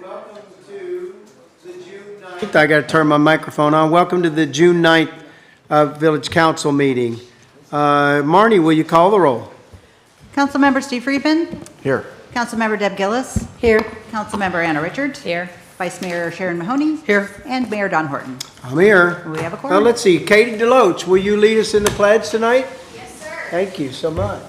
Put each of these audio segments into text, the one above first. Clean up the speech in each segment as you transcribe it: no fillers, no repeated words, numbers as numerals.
welcome to the June 9th. I got to turn my microphone on. Welcome to the June 9th Village Council meeting. Marnie, will you call the roll? Councilmember Steve Friedman. Here. Councilmember Deb Gillis. Here. Councilmember Anna Richards. Here. Vice Mayor Sharon Mahoney. Here. And Mayor Don Horton. I'm here. We have a quorum. Let's see. Katie Deloach, will you lead us in the pledge tonight? Yes, sir. Thank you so much.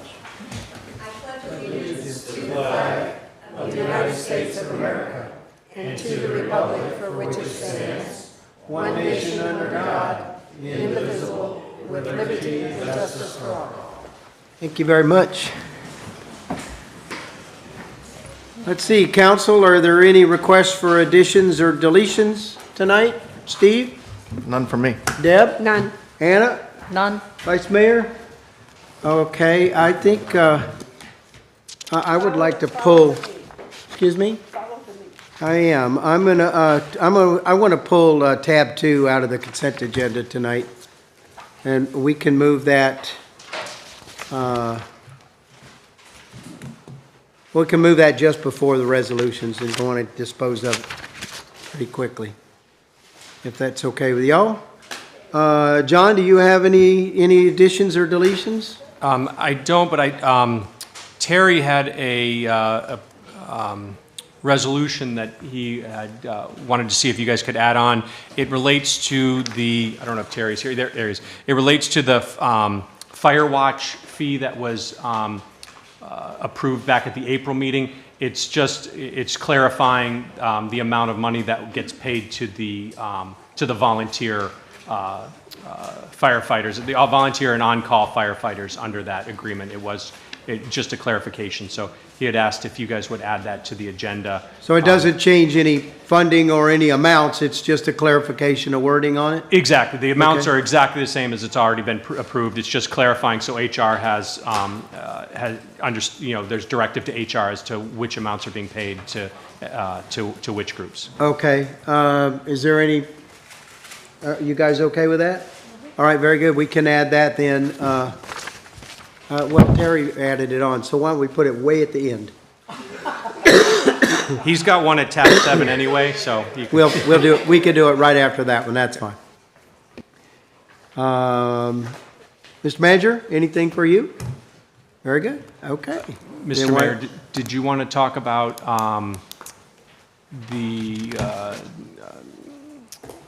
I pledge allegiance to the flag of the United States of America and to the republic for which it stands, one nation under God, indivisible, with liberty and justice for all. Thank you very much. Let's see, council, are there any requests for additions or deletions tonight? Steve? None for me. Deb? None. Anna? None. Vice Mayor? Okay, I think I would like to pull, excuse me? I am. I want to pull tab 2 out of the consent agenda tonight. And we can move that, we can move that just before the resolutions and go on and dispose of it pretty quickly, if that's okay with y'all. John, do you have any additions or deletions? I don't, but Terry had a resolution that he had wanted to see if you guys could add on. It relates to the, I don't know if Terry's here, there he is. It relates to the fire watch fee that was approved back at the April meeting. It's clarifying the amount of money that gets paid to the volunteer firefighters, the volunteer and on-call firefighters under that agreement. It was just a clarification. So he had asked if you guys would add that to the agenda. So it doesn't change any funding or any amounts, it's just a clarification of wording on it? Exactly. The amounts Okay. are exactly the same as it's already been approved. It's just clarifying so HR has there's directive to HR as to which amounts are being paid to which groups. Okay, is there any, you guys okay with that? All right, very good, we can add that then. Well, Terry added it on, so why don't we put it way at the end? He's got one at tab 7 anyway, so you can, We'll do it, we can do it right after that one, that's fine. Mr. Manager, anything for you? Very good, okay. Mr. Then what- Mayor, did you want to talk about the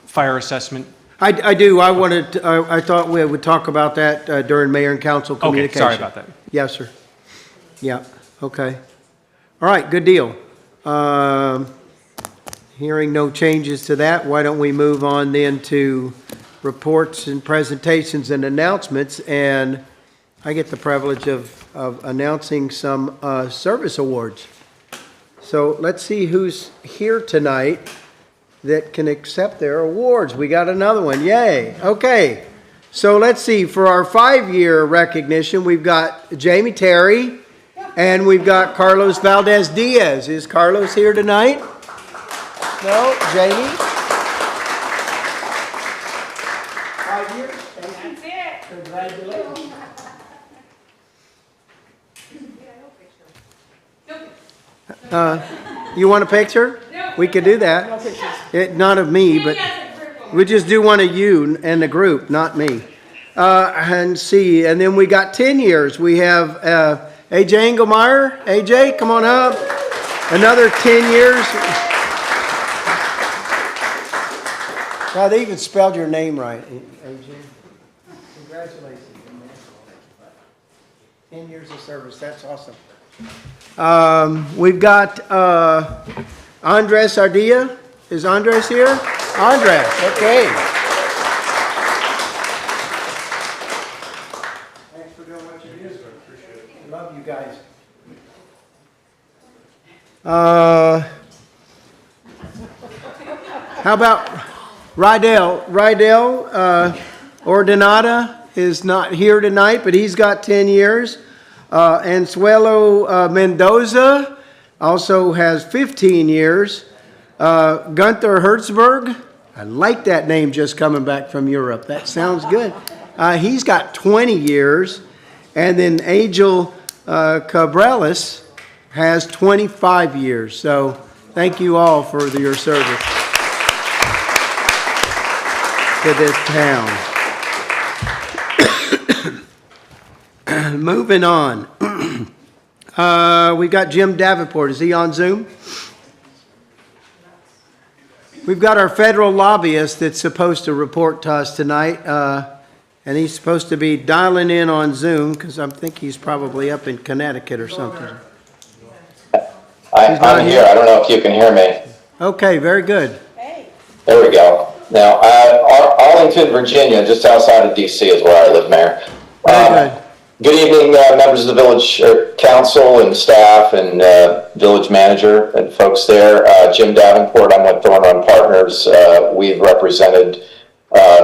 fire assessment? I do, I wanted, I thought we would talk about that during mayor and council Okay, communication. sorry about that. Yes, sir. Yeah, okay. All right, good deal. Hearing no changes to that, why don't we move on then to reports and presentations and announcements, and I get the privilege of announcing some service awards. So let's see who's here tonight that can accept their awards. We got another one, yay. Okay, so let's see, for our 5-year recognition, we've got Jamie Terry, and we've got Carlos Valdez Diaz. Is Carlos here tonight? No, Jamie? 5 years? That's it. Congratulations. You want a picture? We could do that. Not of me, but we just do one of you and the group, not me. And see, and then we got 10 years. We have AJ Engelmeyer. AJ, come on up. Another 10 years. Now, they even spelled your name right, AJ. Congratulations. 10 years of service, that's awesome. We've got Andres Ardilla. Is Andres here? Andres, okay. Thanks for doing what you do. I appreciate it. I love you guys. How about Rydell? Rydell Ordenada is not here tonight, but he's got 10 years. Ansuelo Mendoza also has 15 years. Gunther Hertzberg, I like that name just coming back from Europe. That sounds good. He's got 20 years. And then Angel Cabrales has 25 years. So Thank you all for your service to this town. Moving on. We've got Jim Davenport. Is he on Zoom? We've got our federal lobbyist that's supposed to report to us tonight, and he's supposed to be dialing in on Zoom because I think he's probably up in Connecticut or something. He's not I'm here. I don't know if you can hear me. Okay, very good. There we go. Now, Arlington, Virginia, just outside of DC is where I live, Mayor. Very good. Good evening, members of the village council and staff and village manager and folks there. Jim Davenport, I'm with Thorn Run Partners. We've represented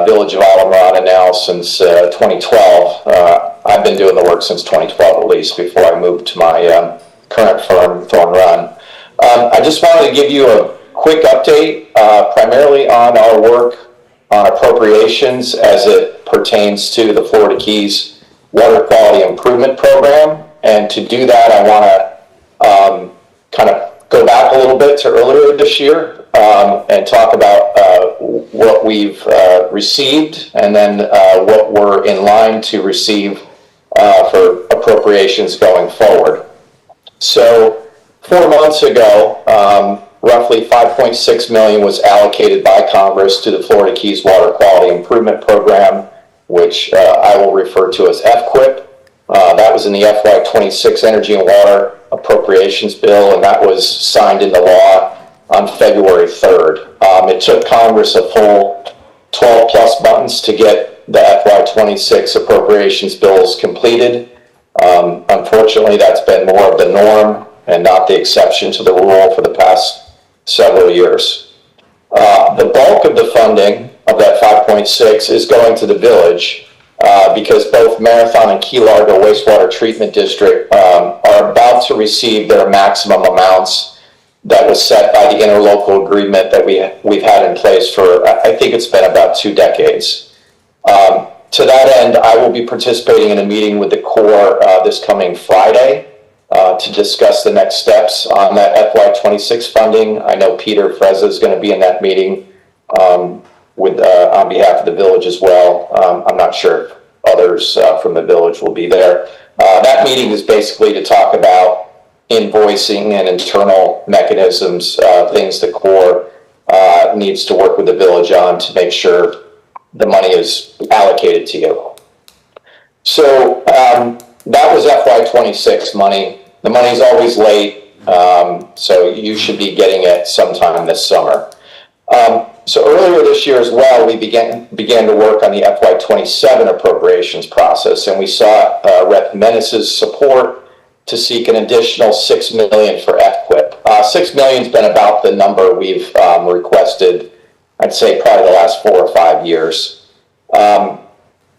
Village of Islamorada now since 2012. I've been doing the work since 2012 at least, before I moved to my current firm, Thorn Run. I just wanted to give you a quick update, primarily on our work on appropriations as it pertains to the Florida Keys Water Quality Improvement Program. And to do that, I want to kind of go back a little bit to earlier this year and talk about what we've received and then what we're in line to receive for appropriations going forward. So 4 months ago, roughly $5.6 million was allocated by Congress to the Florida Keys Water Quality Improvement Program, which I will refer to as FQIP. That was in the FY26 Energy and Water Appropriations Bill, and that was signed into law on February 3rd. It took Congress a full 12 plus months to get the FY26 appropriations bills completed. Unfortunately, that's been more of the norm and not the exception to the rule for the past several years. The bulk of the funding of that 5.6 is going to the village because both Marathon and Key Largo Wastewater Treatment District are about to receive their maximum amounts that was set by the interlocal agreement that we've had in place for, I think it's been about 2 decades. To that end, I will be participating in a meeting with the Corps this coming Friday to discuss the next steps on that FY26 funding. I know Peter Frezza is going to be in that meeting with on behalf of the village as well. I'm not sure if others from the village will be there. That meeting is basically to talk about invoicing and internal mechanisms, things the Corps needs to work with the village on to make sure the money is allocated to you. So that was FY26 money. The money's always late, so you should be getting it sometime this summer. So earlier this year as well, we began to work on the FY27 appropriations process, and we sought Rep. Menace's support to seek an additional $6 million for FQIP. $6 million's been about the number we've requested, I'd say probably the last 4 or 5 years.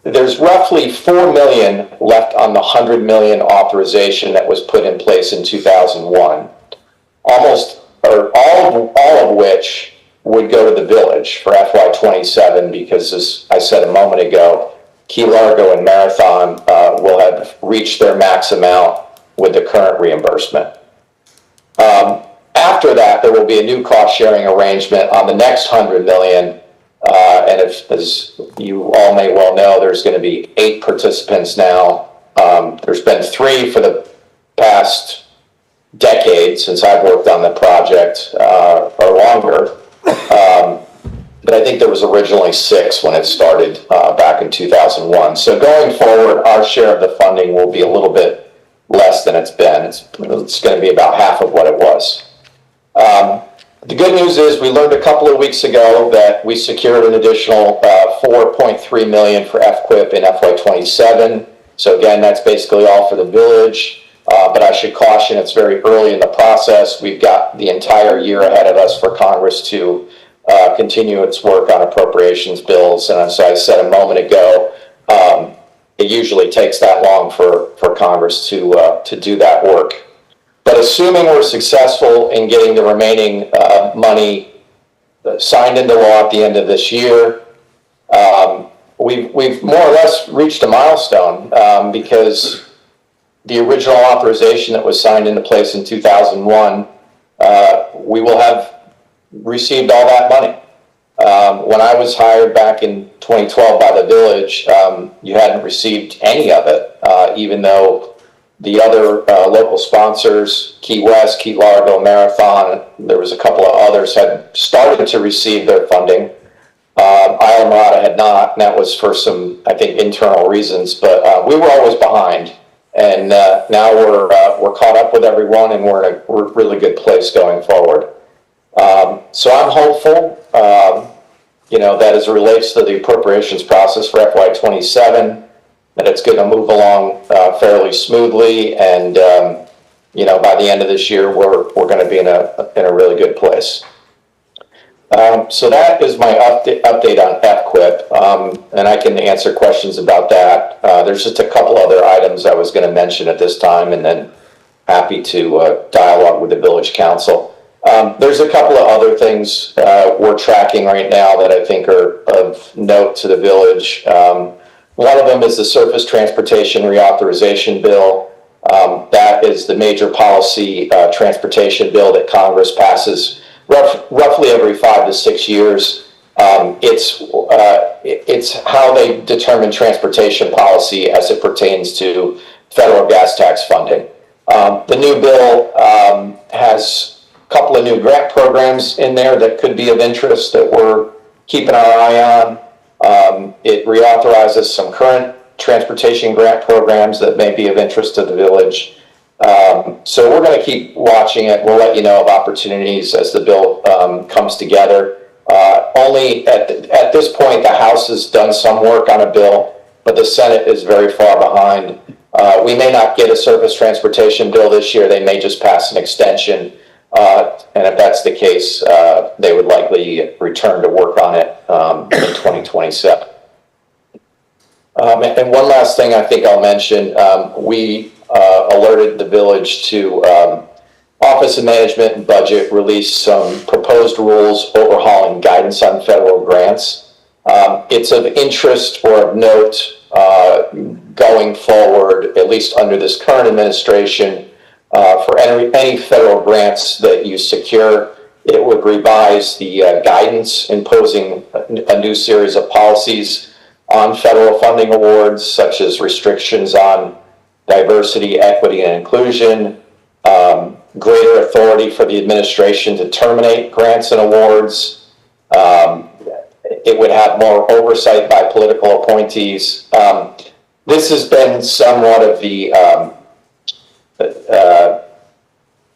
There's roughly $4 million left on the $100 million authorization that was put in place in 2001. Almost, or all of which would go to the village for FY27 because, as I said a moment ago, Key Largo and Marathon will have reached their max amount with the current reimbursement. After that, there will be a new cost-sharing arrangement on the next $100 million. And as you all may well know, there's going to be 8 participants now. There's been 3 for the past decade since I've worked on the project, or longer. But I think there was originally 6 when it started back in 2001. So going forward, our share of the funding will be a little bit less than it's been. It's going to be about half of what it was. The good news is we learned a couple of weeks ago that we secured an additional $4.3 million for FQIP in FY27. So again, that's basically all for the village. But I should caution, it's very early in the process. We've got the entire year ahead of us for Congress to continue its work on appropriations bills. And as I said a moment ago, it usually takes that long for Congress to do that work. But assuming we're successful in getting the remaining money signed into law at the end of this year, we've more or less reached a milestone because the original authorization that was signed into place in 2001 we will have received all that money. When I was hired back in 2012 by the village, you hadn't received any of it, even though the other local sponsors, Key West, Key Largo, Marathon, there was a couple of others, had started to receive their funding. Islamorada had not, and that was for some, I think, internal reasons, but we were always behind. And now we're caught up with everyone, and we're in a really good place going forward. So I'm hopeful, that as it relates to the appropriations process for FY27, that it's going to move along fairly smoothly, and by the end of this year, we're going to be in a really good place. So that is my update on FQIP, and I can answer questions about that. There's just a couple other items I was going to mention at this time, and then happy to dialogue with the village council. There's a couple of other things we're tracking right now that I think are of note to the village. One of them is the Surface Transportation Reauthorization Bill. That is the major policy transportation bill that Congress passes roughly every 5 to 6 years. It's how they determine transportation policy as it pertains to federal gas tax funding. The new bill has a couple of new grant programs in there that could be of interest that we're keeping our eye on. It reauthorizes some current transportation grant programs that may be of interest to the village. So we're going to keep watching it. We'll let you know of opportunities as the bill comes together. Only at this point, the House has done some work on a bill, but the Senate is very far behind. We may not get a surface transportation bill this year. They may just pass an extension. And if that's the case, they would likely return to work on it in 2027. And one last thing I think I'll mention, we alerted the village to Office of Management and Budget released some proposed rules overhauling guidance on federal grants. It's of interest or of note going forward, at least under this current administration, for any federal grants that you secure. It would revise the guidance imposing a new series of policies on federal funding awards, such as restrictions on diversity, equity, and inclusion, greater authority for the administration to terminate grants and awards. It would have more oversight by political appointees. This has been somewhat of the,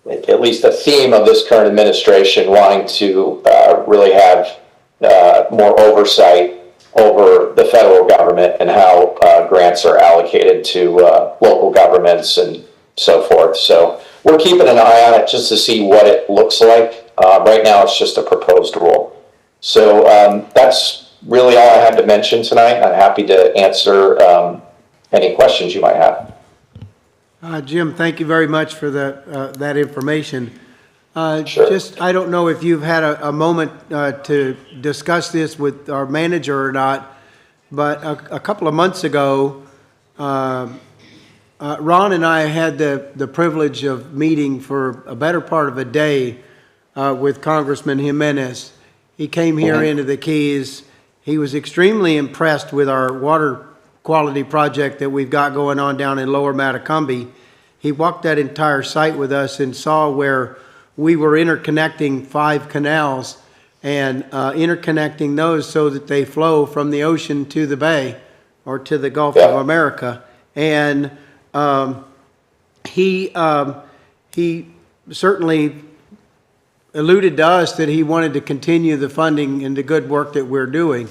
at least a theme of this current administration, wanting to really have more oversight over the federal government and how grants are allocated to local governments and so forth. So we're keeping an eye on it just to see what it looks like. Right now, it's just a proposed rule. So that's really all I had to mention tonight. I'm happy to answer any questions you might have. Jim, thank you very much for that information. Sure. Just, I don't know if you've had a moment to discuss this with our manager or not, but a couple of months ago, Ron and I had the privilege of meeting for a better part of a day with Congressman Jimenez. He came here into the Keys. He was extremely impressed with our water quality project that we've got going on down in Lower Matacumbe. He walked that entire site with us and saw where we were interconnecting 5 canals and interconnecting those so that they flow from the ocean to the bay or to the Gulf of America. And he certainly alluded to us that he wanted to continue the funding and the good work that we're doing.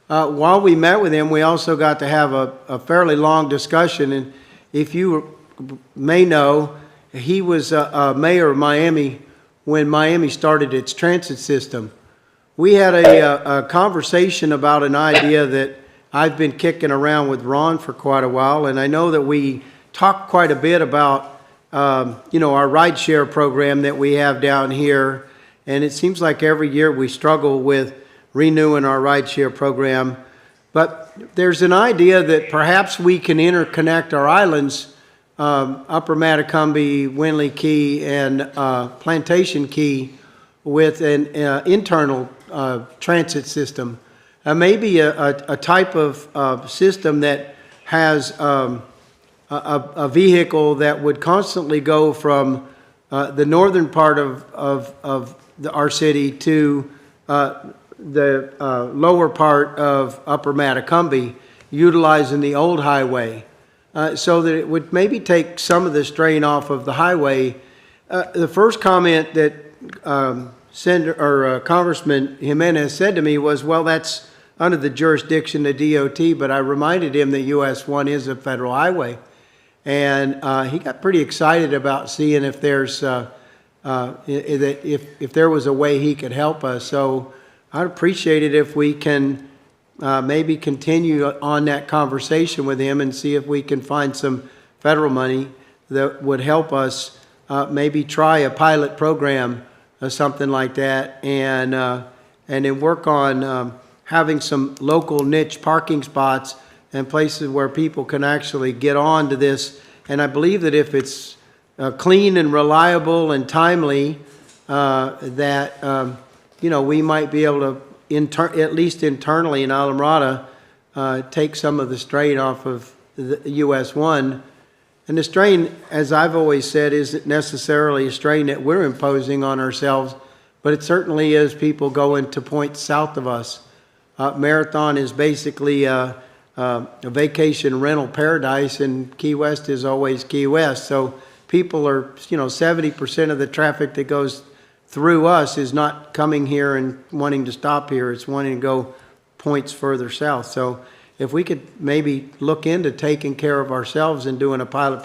While we met with him, we also got to have a fairly long discussion. And if you may know, he was mayor of Miami when Miami started its transit system. We had a conversation about an idea that I've been kicking around with Ron for quite a while, and I know that we talked quite a bit about our rideshare program that we have down here, and it seems like every year we struggle with renewing our rideshare program. But there's an idea that perhaps we can interconnect our islands Upper Matacumbe, Winley Key, and Plantation Key with an internal transit system. Maybe a type of system that has a vehicle that would constantly go from the northern part of our city to the lower part of Upper Matacumbe, utilizing the old highway, so that it would maybe take some of the strain off of the highway. The first comment that Congressman Jimenez said to me was, well, that's under the jurisdiction of DOT, but I reminded him that US 1 is a federal highway. And he got pretty excited about seeing if there's if there was a way he could help us. So I'd appreciate it if we can maybe continue on that conversation with him and see if we can find some federal money that would help us maybe try a pilot program or something like that, and then work on having some local niche parking spots and places where people can actually get on to this. And I believe that if it's clean and reliable and timely, that, we might be able to, at least internally in Alamrata, take some of the strain off of the US 1. And the strain, as I've always said, isn't necessarily a strain that we're imposing on ourselves, but it certainly is people going to points south of us. Marathon is basically a vacation rental paradise, and Key West is always Key West. So people are, 70% of the traffic that goes through us is not coming here and wanting to stop here. It's wanting to go points further south. So if we could maybe look into taking care of ourselves and doing a pilot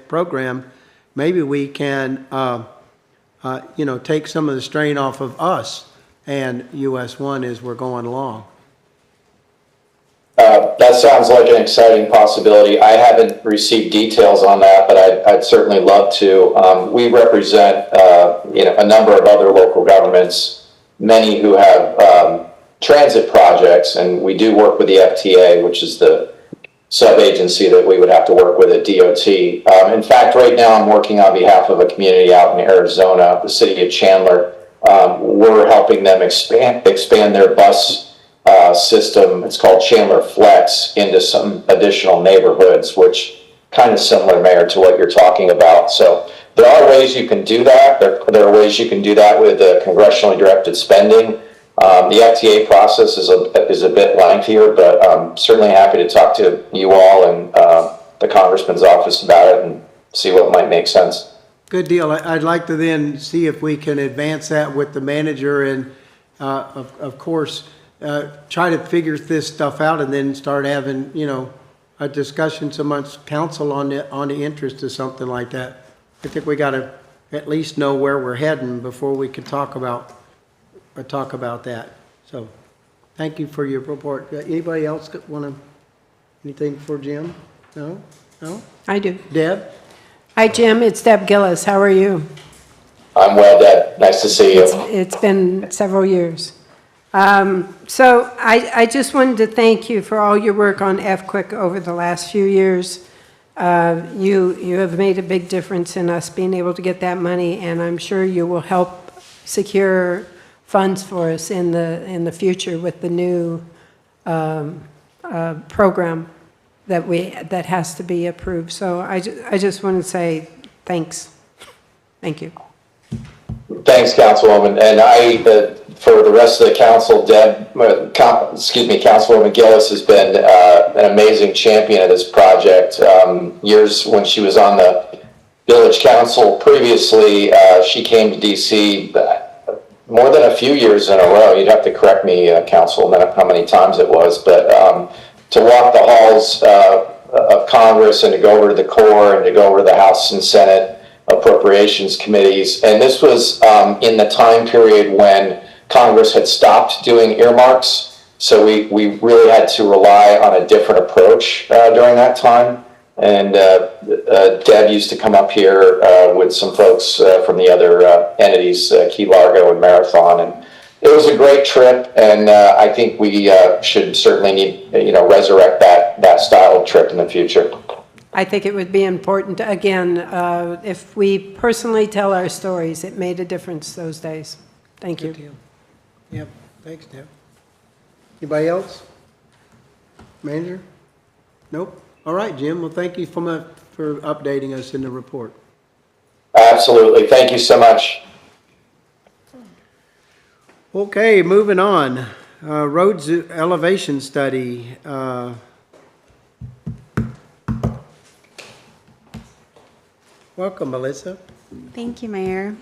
program, maybe we can, take some of the strain off of us and US 1 as we're going along. That sounds like an exciting possibility. I haven't received details on that, but I'd certainly love to. We represent, a number of other local governments, many who have transit projects, and we do work with the FTA, which is the sub-agency that we would have to work with at DOT. In fact, right now I'm working on behalf of a community out in Arizona, the city of Chandler. We're helping them expand their bus system. It's called Chandler Flex, into some additional neighborhoods, which kind of similar, Mayor, to what you're talking about. So there are ways you can do that. There are ways you can do that with congressionally directed spending. The FTA process is a bit lengthier, but I'm certainly happy to talk to you all and the Congressman's office about it and see what might make sense. Good deal. I'd like to then see if we can advance that with the manager and, of course, try to figure this stuff out and then start having, a discussion amongst council on the interest of something like that. I think we got to at least know where we're heading before we can talk about that. So thank you for your report. Anybody else anything for Jim? No? I do. Deb? Hi, Jim. It's Deb Gillis. How are you? I'm well, Deb. Nice to see you. It's been several years. So I just wanted to thank you for all your work on FQuick over the last few years. You have made a big difference in us being able to get that money, and I'm sure you will help secure funds for us in the future with the new program that has to be approved. So I just want to say thanks. Thank you. Thanks, Councilwoman. And for the rest of the council, Councilwoman Gillis has been an amazing champion of this project. Years when she was on the village council previously, she came to DC more than a few years in a row. You'd have to correct me, Councilwoman, how many times it was, but to walk the halls of Congress and to go over to the Corps and to go over to the House and Senate Appropriations Committees. And this was in the time period when Congress had stopped doing earmarks. So we really had to rely on a different approach during that time. And Deb used to come up here with some folks from the other entities, Key Largo and Marathon. And it was a great trip. And I think we should certainly resurrect that style of trip in the future. I think it would be important, again, if we personally tell our stories, it made a difference those days. Thank you. Good deal. Yep, thanks, Deb. Anybody else? Manager? Nope. All right, Jim, well, thank you for updating us in the report. Absolutely. Thank you so much. Okay, moving on. Roads elevation study. Welcome, Melissa. Thank you, Mayor.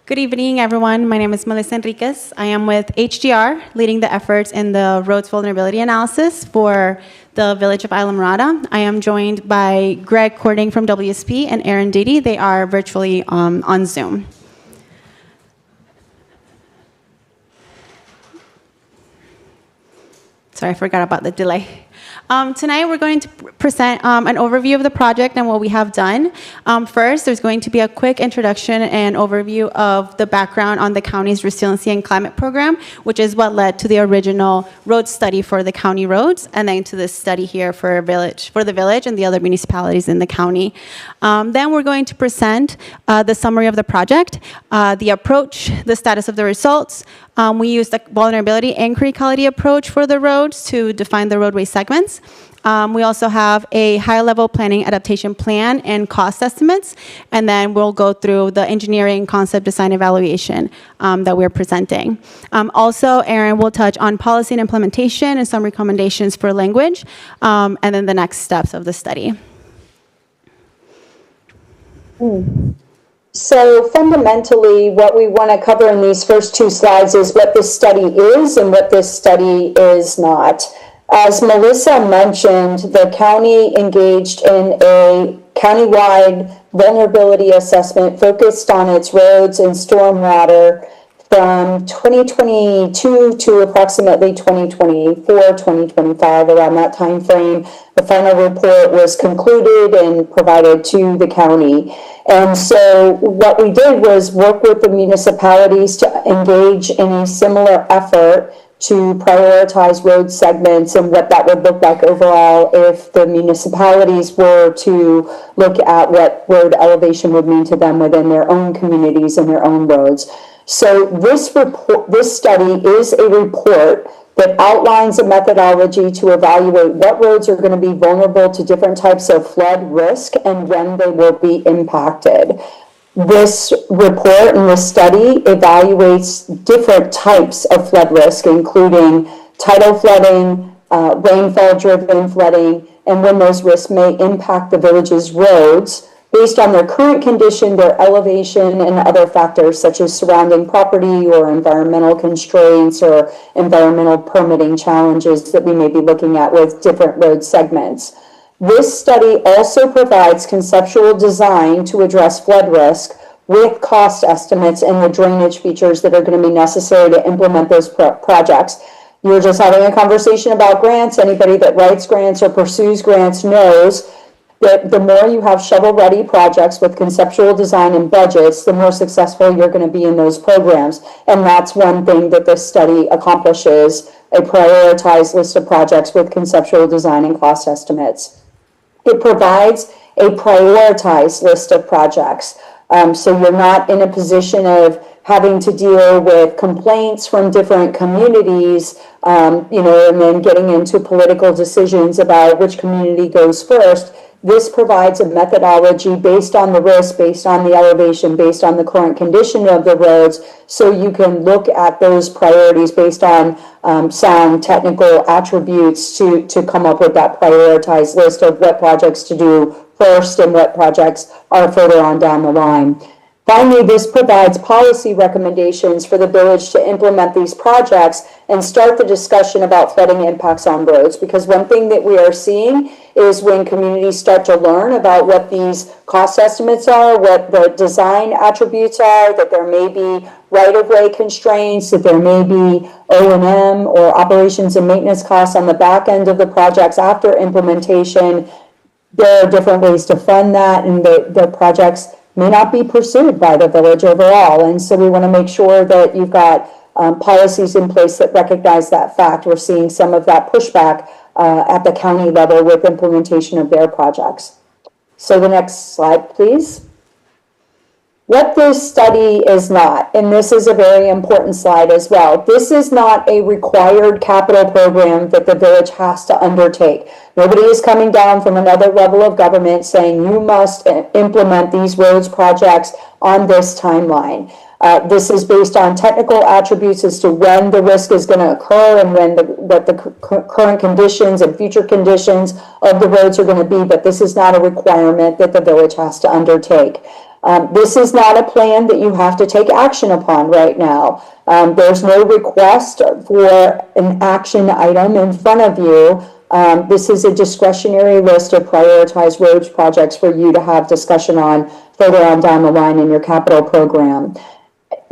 Good evening, everyone. My name is Melissa Enriquez. I am with HDR, leading the efforts in the roads vulnerability analysis for the Village of Islamorada. I am joined by Greg Cording from WSP and Aaron Didi. They are virtually on Zoom. Sorry, I forgot about the delay. Tonight, we're going to present an overview of the project and what we have done. First, there's going to be a quick introduction and overview of the background on the county's resiliency and climate program, which is what led to the original road study for the county roads, and then to this study here for the village and the other municipalities in the county. Then we're going to present the summary of the project, the approach, the status of the results. We used the vulnerability and criticality approach for the roads to define the roadway segments. We also have a high-level planning adaptation plan and cost estimates, and then we'll go through the engineering concept design evaluation that we're presenting. Also, Aaron will touch on policy and implementation and some recommendations for language, and then the next steps of the study. So fundamentally, what we want to cover in these first two slides is what this study is and what this study is not. As Melissa mentioned, the county engaged in a countywide vulnerability assessment focused on its roads and stormwater from 2022 to approximately 2024, 2025, around that time frame. The final report was concluded and provided to the county. And so what we did was work with the municipalities to engage in a similar effort to prioritize road segments and what that would look like overall if the municipalities were to look at what road elevation would mean to them within their own communities and their own roads. So this study is a report that outlines a methodology to evaluate what roads are going to be vulnerable to different types of flood risk and when they will be impacted. This report and this study evaluates different types of flood risk, including tidal flooding, rainfall-driven flooding, and when those risks may impact the village's roads based on their current condition, their elevation, and other factors such as surrounding property or environmental constraints or environmental permitting challenges that we may be looking at with different road segments. This study also provides conceptual design to address flood risk with cost estimates and the drainage features that are going to be necessary to implement those projects. You were just having a conversation about grants. Anybody that writes grants or pursues grants knows that the more you have shovel-ready projects with conceptual design and budgets, the more successful you're going to be in those programs. And that's one thing that this study accomplishes, a prioritized list of projects with conceptual design and cost estimates. It provides a prioritized list of projects. So you're not in a position of having to deal with complaints from different communities, and then getting into political decisions about which community goes first. This provides a methodology based on the risk, based on the elevation, based on the current condition of the roads, so you can look at those priorities based on sound technical attributes to come up with that prioritized list of what projects to do first and what projects are further on down the line. Finally, this provides policy recommendations for the village to implement these projects and start the discussion about flooding impacts on roads. Because one thing that we are seeing is when communities start to learn about what these cost estimates are, what the design attributes are, that there may be right-of-way constraints, that there may be O&M or operations and maintenance costs on the back end of the projects after implementation. There are different ways to fund that, and the projects may not be pursued by the village overall. And so we want to make sure that you've got policies in place that recognize that fact. We're seeing some of that pushback at the county level with implementation of their projects. So the next slide, please. What this study is not, and this is a very important slide as well, this is not a required capital program that the village has to undertake. Nobody is coming down from another level of government saying you must implement these roads projects on this timeline. This is based on technical attributes as to when the risk is going to occur and what the current conditions and future conditions of the roads are going to be, but this is not a requirement that the village has to undertake. This is not a plan that you have to take action upon right now. There's no request for an action item in front of you. This is a discretionary list of prioritized roads projects for you to have discussion on further on down the line in your capital program.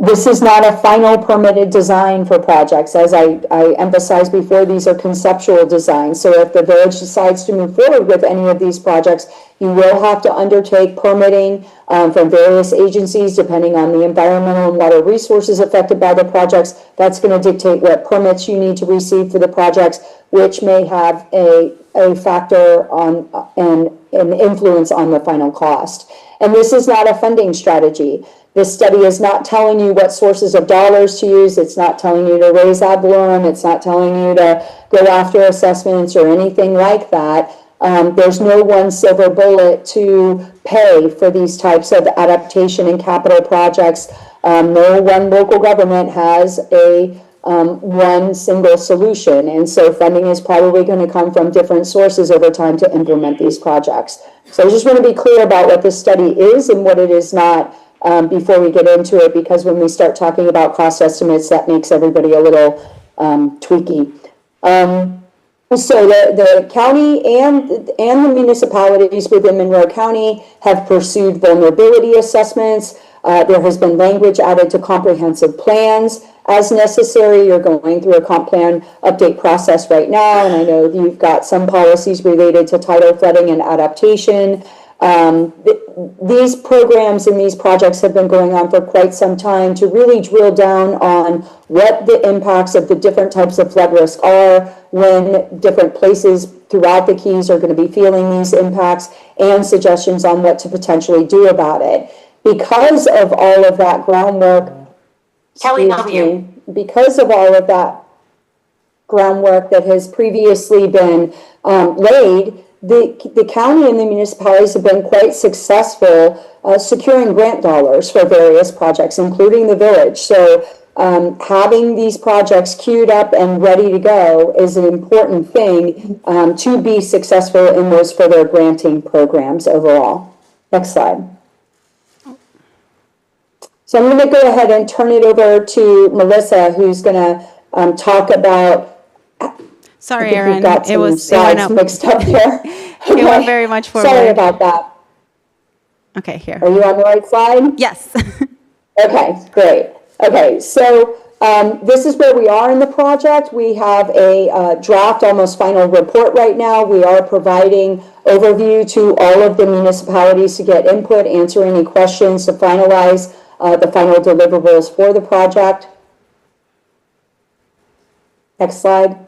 This is not a final permitted design for projects. As I emphasized before, these are conceptual designs. So if the village decides to move forward with any of these projects, you will have to undertake permitting from various agencies, depending on the environmental and water resources affected by the projects. That's going to dictate what permits you need to receive for the projects, which may have a factor on an influence on the final cost. And this is not a funding strategy. This study is not telling you what sources of dollars to use. It's not telling you to raise ad valorem. It's not telling you to go after assessments or anything like that. There's no one silver bullet to pay for these types of adaptation and capital projects. No one local government has a one single solution. And so funding is probably going to come from different sources over time to implement these projects. So I just want to be clear about what this study is and what it is not before we get into it, because when we start talking about cost estimates, that makes everybody a little tweaky. So the county and the municipalities within Monroe County have pursued vulnerability assessments. There has been language added to comprehensive plans as necessary. You're going through a comp plan update process right now, and I know you've got some policies related to tidal flooding and adaptation. These programs and these projects have been going on for quite some time to really drill down on what the impacts of the different types of flood risk are, when different places throughout the Keys are going to be feeling these impacts, and suggestions on what to potentially do about it. Because of all of that groundwork, because of all of that groundwork that has previously been laid, the county and the municipalities have been quite successful securing grant dollars for various projects, including the village. So having these projects queued up and ready to go is an important thing to be successful in those further granting programs overall. Next slide. So I'm going to go ahead and turn it over to Melissa, who's going to talk about. Sorry, Erin, it went up mixed up here. It went very much forward. Sorry about that. Okay, here. Are you on the right slide? Yes. Okay, great. Okay, so this is where we are in the project. We have a draft, almost final report right now. We are providing overview to all of the municipalities to get input, answer any questions, to finalize the final deliverables for the project. Next slide.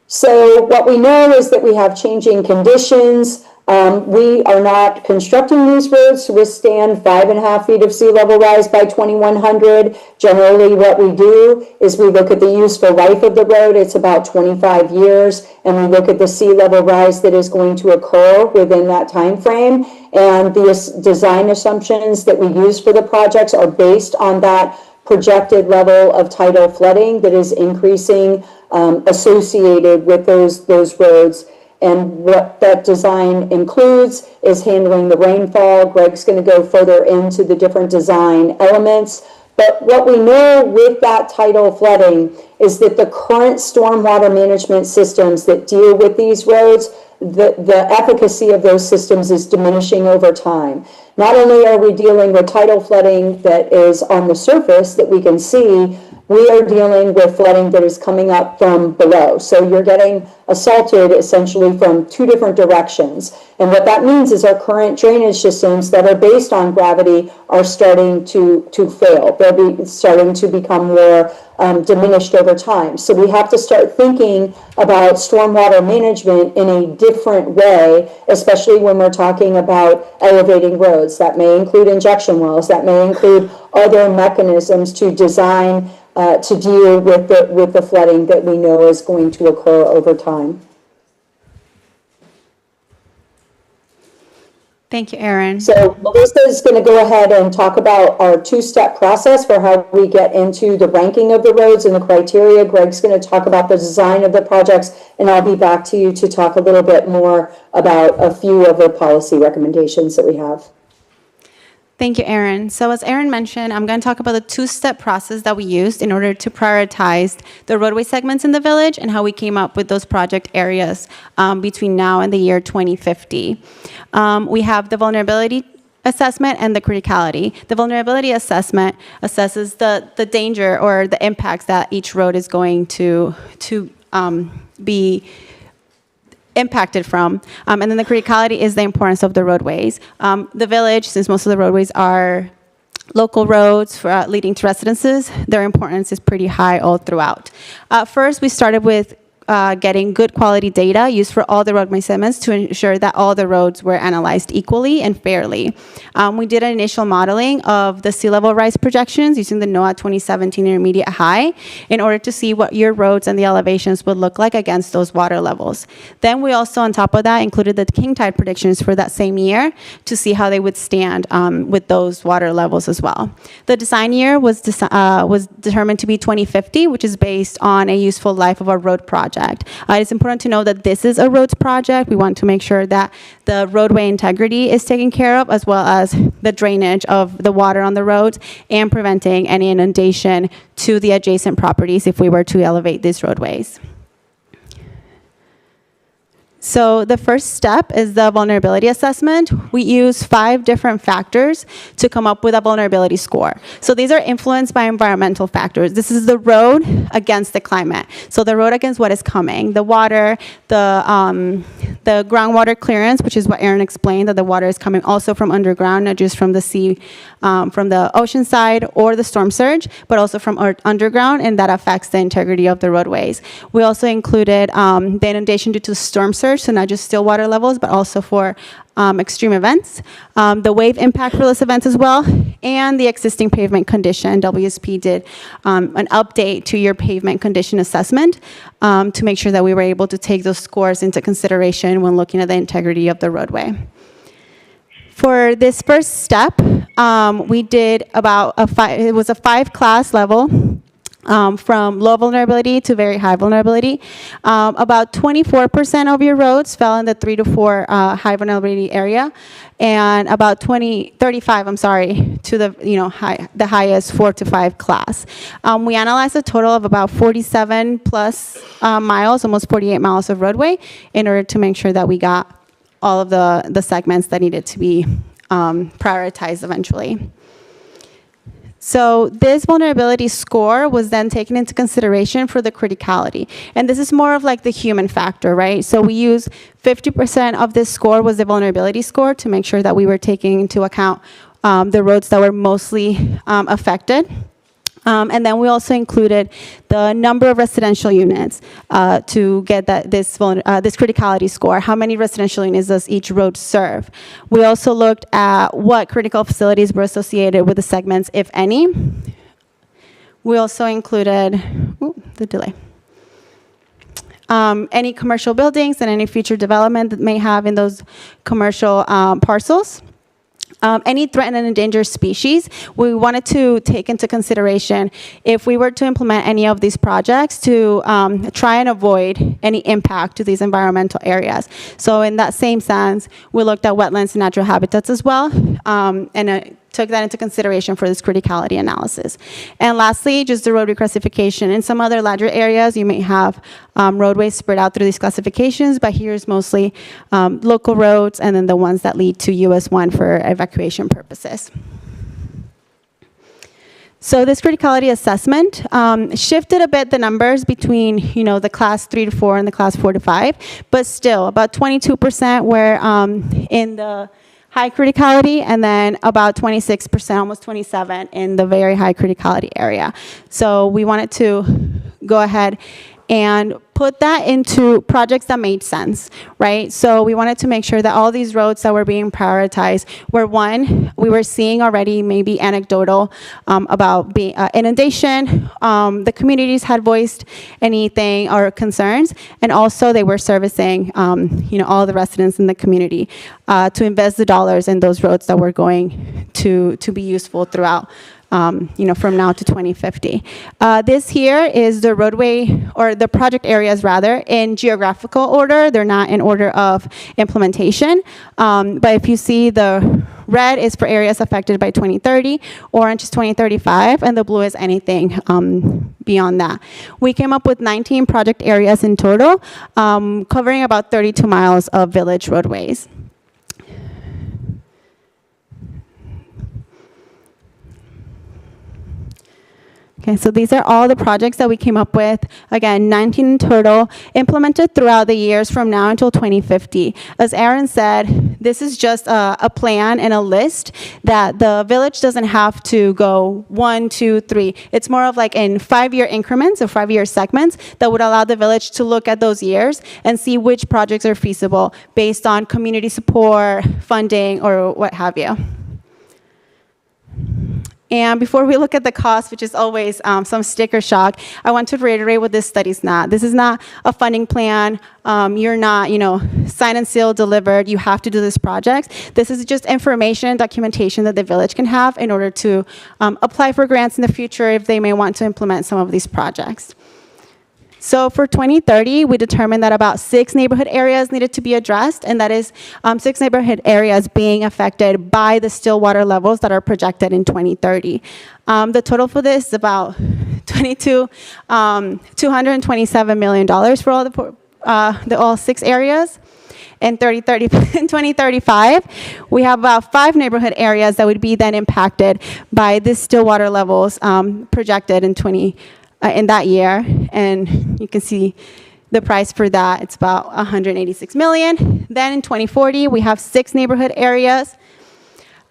So what we know is that we have changing conditions. We are not constructing these roads to withstand 5.5 feet of sea level rise by 2100. Generally, what we do is we look at the useful life of the road. It's about 25 years, and we look at the sea level rise that is going to occur within that time frame. And the design assumptions that we use for the projects are based on that projected level of tidal flooding that is increasing associated with those roads. And what that design includes is handling the rainfall. Greg's going to go further into the different design elements. But what we know with that tidal flooding is that the current stormwater management systems that deal with these roads, the efficacy of those systems is diminishing over time. Not only are we dealing with tidal flooding that is on the surface that we can see, we are dealing with flooding that is coming up from below. So you're getting assaulted essentially from two different directions. And what that means is our current drainage systems that are based on gravity are starting to fail. They're starting to become more diminished over time. So we have to start thinking about stormwater management in a different way, especially when we're talking about elevating roads. That may include injection wells, that may include other mechanisms to design to deal with the flooding that we know is going to occur over time. Thank you, Erin. So Melissa is going to go ahead and talk about our two-step process for how we get into the ranking of the roads and the criteria. Greg's going to talk about the design of the projects, and I'll be back to you to talk a little bit more about a few of the policy recommendations that we have. Thank you, Erin. So as Erin mentioned, I'm going to talk about the two-step process that we used in order to prioritize the roadway segments in the village and how we came up with those project areas between now and the year 2050. We have the vulnerability assessment and the criticality. The vulnerability assessment assesses the danger or the impacts that each road is going to be impacted from. And then the criticality is the importance of the roadways. The village, since most of the roadways are local roads for, leading to residences, their importance is pretty high all throughout. First, we started with getting good quality data used for all the roadway segments to ensure that all the roads were analyzed equally and fairly. We did an initial modeling of the sea level rise projections using the NOAA 2017 intermediate high in order to see what your roads and the elevations would look like against those water levels. Then we also, on top of that, included the king tide predictions for that same year to see how they would stand with those water levels as well. The design year was determined to be 2050, which is based on a useful life of a road project. It's important to know that this is a roads project. We want to make sure that the roadway integrity is taken care of, as well as the drainage of the water on the roads and preventing any inundation to the adjacent properties if we were to elevate these roadways. So the first step is the vulnerability assessment. We use 5 different factors to come up with a vulnerability score. So these are influenced by environmental factors. This is the road against the climate. So the road against what is coming, the water, the groundwater clearance, which is what Erin explained, that the water is coming also from underground, not just from the sea, from the ocean side or the storm surge, but also from underground, and that affects the integrity of the roadways. We also included the inundation due to storm surge, so not just still water levels, but also for extreme events, the wave impact for those events as well, and the existing pavement condition. WSP did an update to your pavement condition assessment to make sure that we were able to take those scores into consideration when looking at the integrity of the roadway. For this first step, we did about it was a 5-class level. From low vulnerability to very high vulnerability. About 24% of your roads fell in the 3 to 4 high vulnerability area, and about 35, to the highest 4 to 5 class. We analyzed a total of about 47 plus miles, almost 48 miles of roadway, in order to make sure that we got all of the segments that needed to be prioritized eventually. So this vulnerability score was then taken into consideration for the criticality. And this is more of like the human factor, right? So we use 50% of this score was the vulnerability score to make sure that we were taking into account the roads that were mostly affected. And then we also included the number of residential units to get this criticality score. How many residential units does each road serve? We also looked at what critical facilities were associated with the segments, if any. We also included, any commercial buildings and any future development that may have in those commercial parcels. Any threatened and endangered species, we wanted to take into consideration if we were to implement any of these projects to try and avoid any impact to these environmental areas. So in that same sense, we looked at wetlands and natural habitats as well, and took that into consideration for this criticality analysis. And lastly, just the road reclassification. In some other larger areas, you may have roadways spread out through these classifications, but here's mostly local roads and then the ones that lead to US 1 for evacuation purposes. So this criticality assessment shifted a bit the numbers between, the class 3 to 4 and the class 4 to 5, but still about 22% were in the high criticality, and then about 26%, almost 27, in the very high criticality area. So we wanted to go ahead and put that into projects that made sense, right? So we wanted to make sure that all these roads that were being prioritized were, one, we were seeing already maybe anecdotal about being inundation. The communities had voiced anything or concerns, and also they were servicing, all the residents in the community to invest the dollars in those roads that were going to be useful throughout. From now to 2050. This here is the roadway, or the project areas rather, in geographical order. They're not in order of implementation. But if you see, the red is for areas affected by 2030, orange is 2035, and the blue is anything beyond that. We came up with 19 project areas in total, covering about 32 miles of village roadways. Okay, so these are all the projects that we came up with. Again, 19 in total, implemented throughout the years from now until 2050. As Aaron said, this is just a plan and a list that the village doesn't have to go 1, 2, 3. It's more of like in 5-year increments or 5-year segments that would allow the village to look at those years and see which projects are feasible based on community support, funding, or what have you. And before we look at the cost, which is always some sticker shock, I want to reiterate what this study's not. This is not a funding plan. You're not, sign and seal delivered. You have to do this project. This is just information, documentation that the village can have in order to apply for grants in the future if they may want to implement some of these projects. So for 2030, we determined that about 6 neighborhood areas needed to be addressed, and that is 6 neighborhood areas being affected by the still water levels that are projected in 2030. The total for this is about $227 million for all 6 areas. In 2035, we have about 5 neighborhood areas that would be then impacted by this still water levels projected in that year, and you can see the price for that. It's about $186 million. Then in 2040, we have 6 neighborhood areas.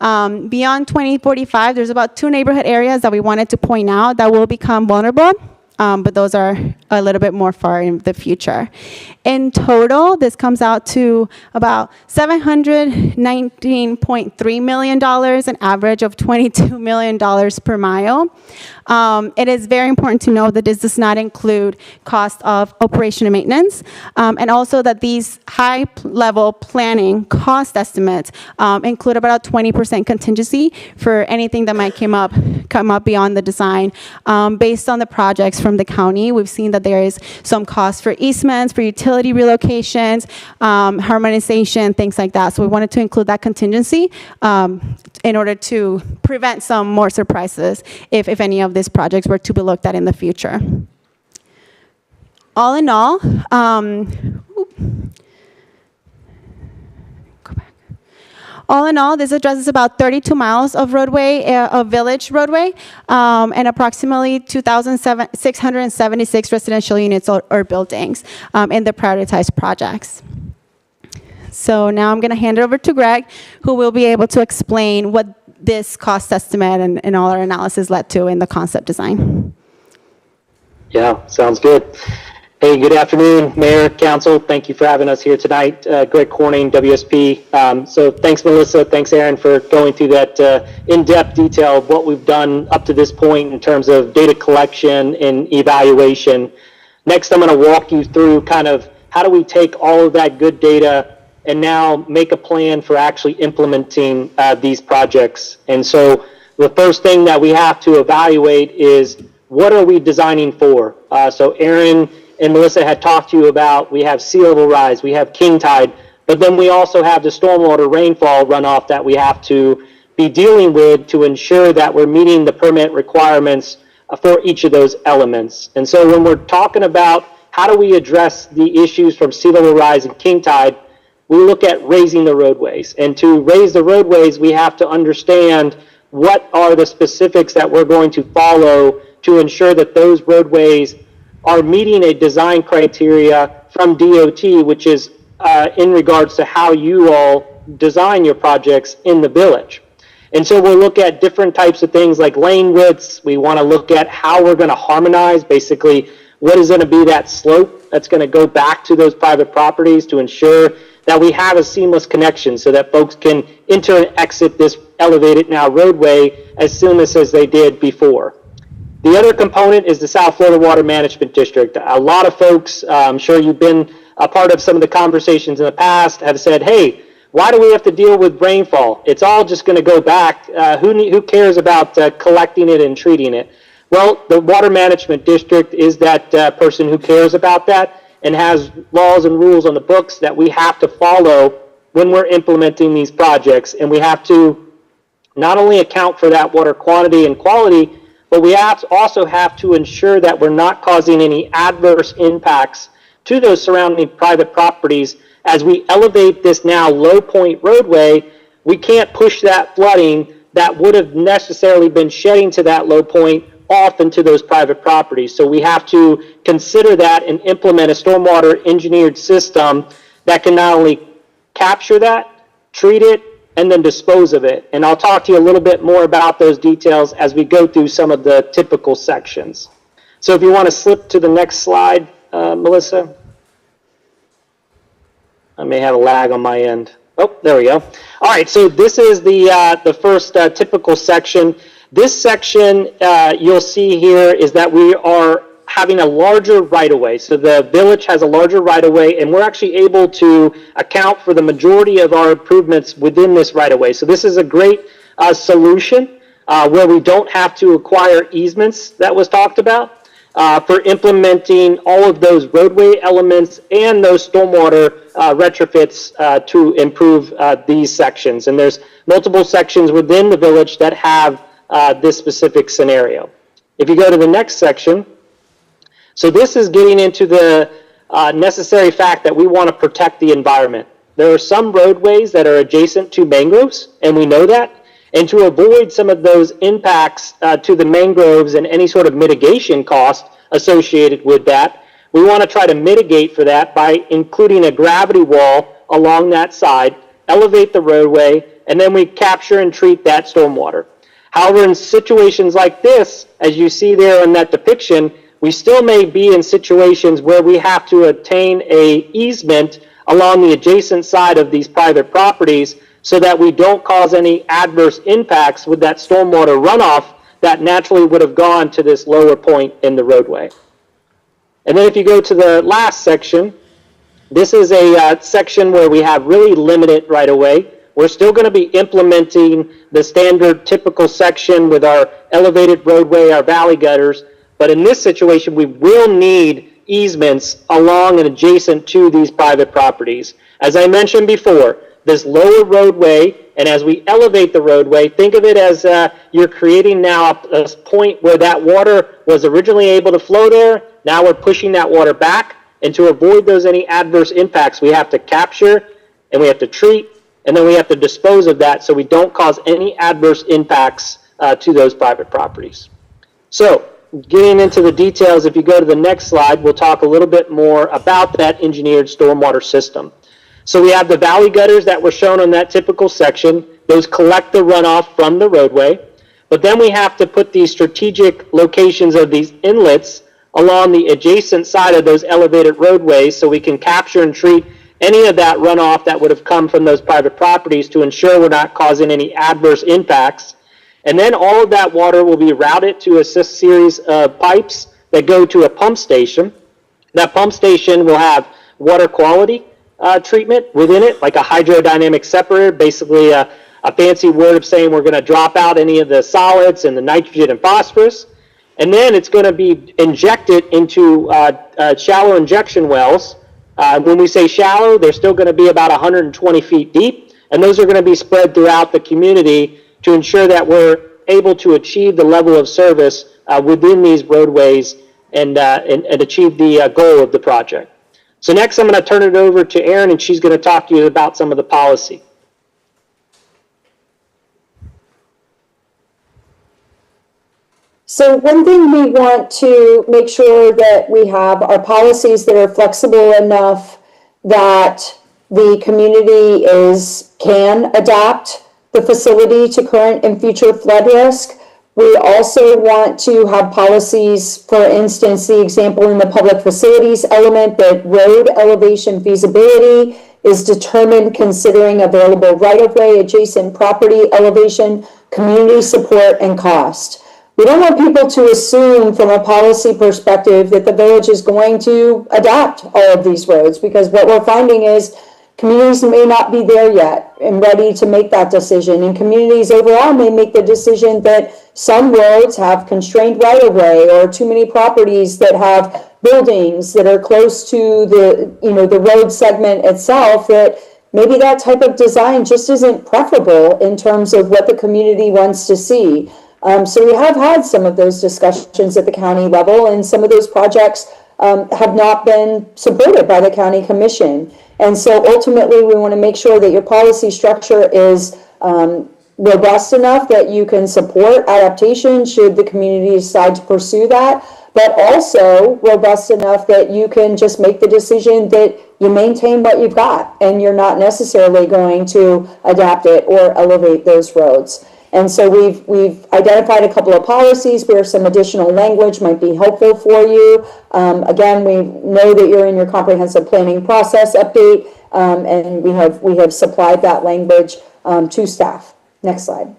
Beyond 2045, there's about 2 neighborhood areas that we wanted to point out that will become vulnerable, but those are a little bit more far in the future. In total, this comes out to about $719.3 million, an average of $22 million per mile. It is very important to know that this does not include cost of operation and maintenance, and also that these high-level planning cost estimates include about a 20% contingency for anything that might come up beyond the design. Based on the projects from the county, we've seen that there is some cost for easements, for utility relocations, harmonization, things like that. So we wanted to include that contingency in order to prevent some more surprises if any of these projects were to be looked at in the future. All in all, this addresses about 32 miles of roadway, of village roadway, and approximately 2,676 residential units or buildings in the prioritized projects. So now I'm going to hand it over to Greg, who will be able to explain what this cost estimate and all our analysis led to in the concept design. Yeah, sounds good. Hey, good afternoon, Mayor, Council. Thank you for having us here tonight. Greg Corning, WSP. So thanks, Melissa. Thanks, Aaron, for going through that in-depth detail of what we've done up to this point in terms of data collection and evaluation. Next, I'm going to walk you through kind of how do we take all of that good data and now make a plan for actually implementing these projects. And so the first thing that we have to evaluate is what are we designing for? So Aaron and Melissa had talked to you about, we have sea level rise, we have king tide, but then we also have the stormwater rainfall runoff that we have to be dealing with to ensure that we're meeting the permit requirements for each of those elements. And so when we're talking about how do we address the issues from sea level rise and king tide, we look at raising the roadways. And to raise the roadways, we have to understand what are the specifics that we're going to follow to ensure that those roadways are meeting a design criteria from DOT, which is in regards to how you all design your projects in the village. And so we'll look at different types of things like lane widths. We want to look at how we're going to harmonize, basically what is going to be that slope that's going to go back to those private properties to ensure that we have a seamless connection so that folks can enter and exit this elevated now roadway as seamless as they did before. The other component is the South Florida Water Management District. A lot of folks, I'm sure you've been a part of some of the conversations in the past, have said, hey, why do we have to deal with rainfall? It's all just going to go back. Who cares about collecting it and treating it? Well, the Water Management District is that person who cares about that and has laws and rules on the books that we have to follow when we're implementing these projects. And we have to not only account for that water quantity and quality, but we also have to ensure that we're not causing any adverse impacts to those surrounding private properties. As we elevate this now low point roadway, we can't push that flooding that would have necessarily been shedding to that low point off into those private properties. So we have to consider that and implement a stormwater engineered system that can not only capture that, treat it, and then dispose of it. And I'll talk to you a little bit more about those details as we go through some of the typical sections. So if you want to slip to the next slide, Melissa. I may have a lag on my end. Oh, there we go. All right, so this is the first typical section. This section you'll see here is that we are having a larger right-of-way. So the village has a larger right-of-way, and we're actually able to account for the majority of our improvements within this right-of-way. So this is a great solution where we don't have to acquire easements that was talked about for implementing all of those roadway elements and those stormwater retrofits to improve these sections. And there's multiple sections within the village that have this specific scenario. If you go to the next section, so this is getting into the necessary fact that we want to protect the environment. There are some roadways that are adjacent to mangroves, and we know that. And to avoid some of those impacts to the mangroves and any sort of mitigation cost associated with that, we want to try to mitigate for that by including a gravity wall along that side, elevate the roadway, and then we capture and treat that stormwater. However, in situations like this, as you see there in that depiction, we still may be in situations where we have to obtain a easement along the adjacent side of these private properties so that we don't cause any adverse impacts with that stormwater runoff that naturally would have gone to this lower point in the roadway. And then if you go to the last section, this is a section where we have really limited right-of-way. We're still going to be implementing the standard typical section with our elevated roadway, our valley gutters, but in this situation, we will need easements along and adjacent to these private properties. As I mentioned before, this lower roadway, and as we elevate the roadway, think of it as you're creating now a point where that water was originally able to flow there. Now we're pushing that water back, and to avoid those any adverse impacts, we have to capture, and we have to treat, and then we have to dispose of that so we don't cause any adverse impacts to those private properties. So, getting into the details, if you go to the next slide, we'll talk a little bit more about that engineered stormwater system. So we have the valley gutters that were shown on that typical section. Those collect the runoff from the roadway. But then we have to put these strategic locations of these inlets along the adjacent side of those elevated roadways so we can capture and treat any of that runoff that would have come from those private properties to ensure we're not causing any adverse impacts. And then all of that water will be routed to a series of pipes that go to a pump station. That pump station will have water quality treatment within it, like a hydrodynamic separator, basically a fancy word of saying we're going to drop out any of the solids and the nitrogen and phosphorus. And then it's going to be injected into shallow injection wells. When we say shallow, they're still going to be about 120 feet deep, and those are going to be spread throughout the community to ensure that we're able to achieve the level of service within these roadways and achieve the goal of the project. So next I'm going to turn it over to Erin, and she's going to talk to you about some of the policy. So one thing we want to make sure that we have are policies that are flexible enough that the community can adapt the facility to current and future flood risk. We also want to have policies, for instance, the example in the public facilities element, that road elevation feasibility is determined considering available right-of-way, adjacent property elevation, community support, and cost. We don't want people to assume from a policy perspective that the village is going to adapt all of these roads, because what we're finding is communities may not be there yet and ready to make that decision. And communities overall may make the decision that some roads have constrained right-of-way, or too many properties that have buildings that are close to the road segment itself, that maybe that type of design just isn't preferable in terms of what the community wants to see. So we have had some of those discussions at the county level, and some of those projects have not been supported by the county commission. And so ultimately, we want to make sure that your policy structure is robust enough that you can support adaptation should the community decide to pursue that, but also robust enough that you can just make the decision that you maintain what you've got and you're not necessarily going to adapt it or elevate those roads. And so we've identified a couple of policies where some additional language might be helpful for you. Again, we know that you're in your comprehensive planning process update, and we have supplied that language to staff. Next slide.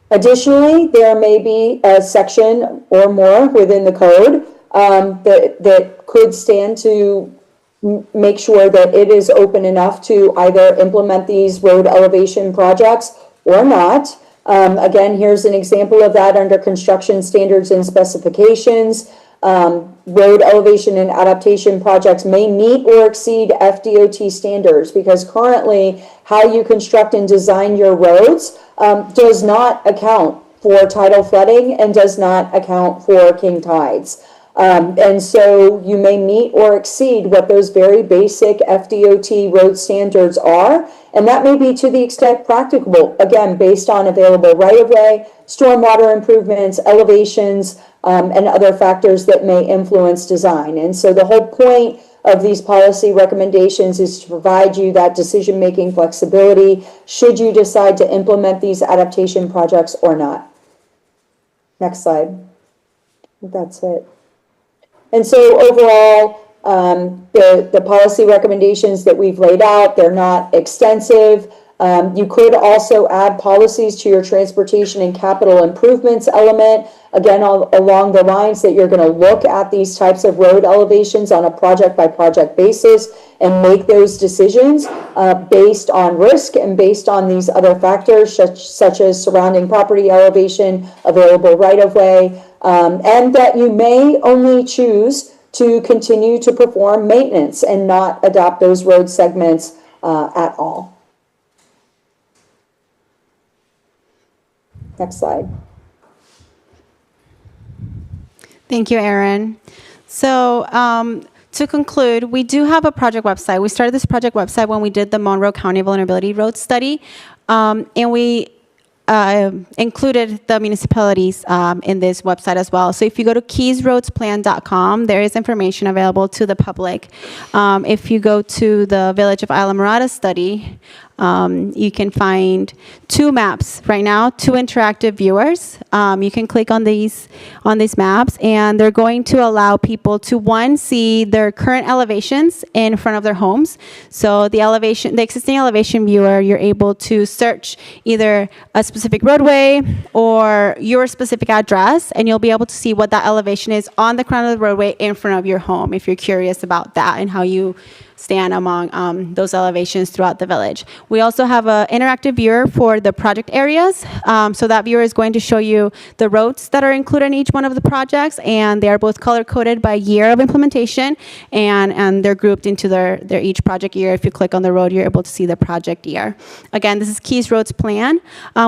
Additionally, there may be a section or more within the code that could stand to make sure that it is open enough to either implement these road elevation projects or not. Again, here's an example of that under construction standards and specifications. Road elevation and adaptation projects may meet or exceed FDOT standards, because currently how you construct and design your roads does not account for tidal flooding and does not account for king tides. And so you may meet or exceed what those very basic FDOT road standards are, and that may be to the extent practicable, again, based on available right-of-way, stormwater improvements, elevations, and other factors that may influence design. And so the whole point of these policy recommendations is to provide you that decision-making flexibility should you decide to implement these adaptation projects or not. Next slide. I think that's it. And so overall, the policy recommendations that we've laid out, they're not extensive. You could also add policies to your transportation and capital improvements element, again, along the lines that you're going to look at these types of road elevations on a project-by-project basis and make those decisions based on risk and based on these other factors, such as surrounding property elevation, available right-of-way, and that you may only choose to continue to perform maintenance and not adopt those road segments at all. Next slide. Thank you, Erin. So to conclude, we do have a project website. We started this project website when we did the Monroe County Vulnerability Road Study, and we included the municipalities in this website as well. So if you go to keysroadsplan.com, there is information available to the public. If you go to the Village of Islamorada study, you can find 2 maps right now, 2 interactive viewers. You can click on these maps, and they're going to allow people to, one, see their current elevations in front of their homes. So the existing elevation viewer, you're able to search either a specific roadway or your specific address, and you'll be able to see what that elevation is on the crown of the roadway in front of your home, if you're curious about that and how you stand among those elevations throughout the village. We also have an interactive viewer for the project areas. So that viewer is going to show you the roads that are included in each one of the projects, and they are both color-coded by year of implementation, and they're grouped into their each project year. If you click on the road, you're able to see the project year. Again, this is Keys Roads Plan.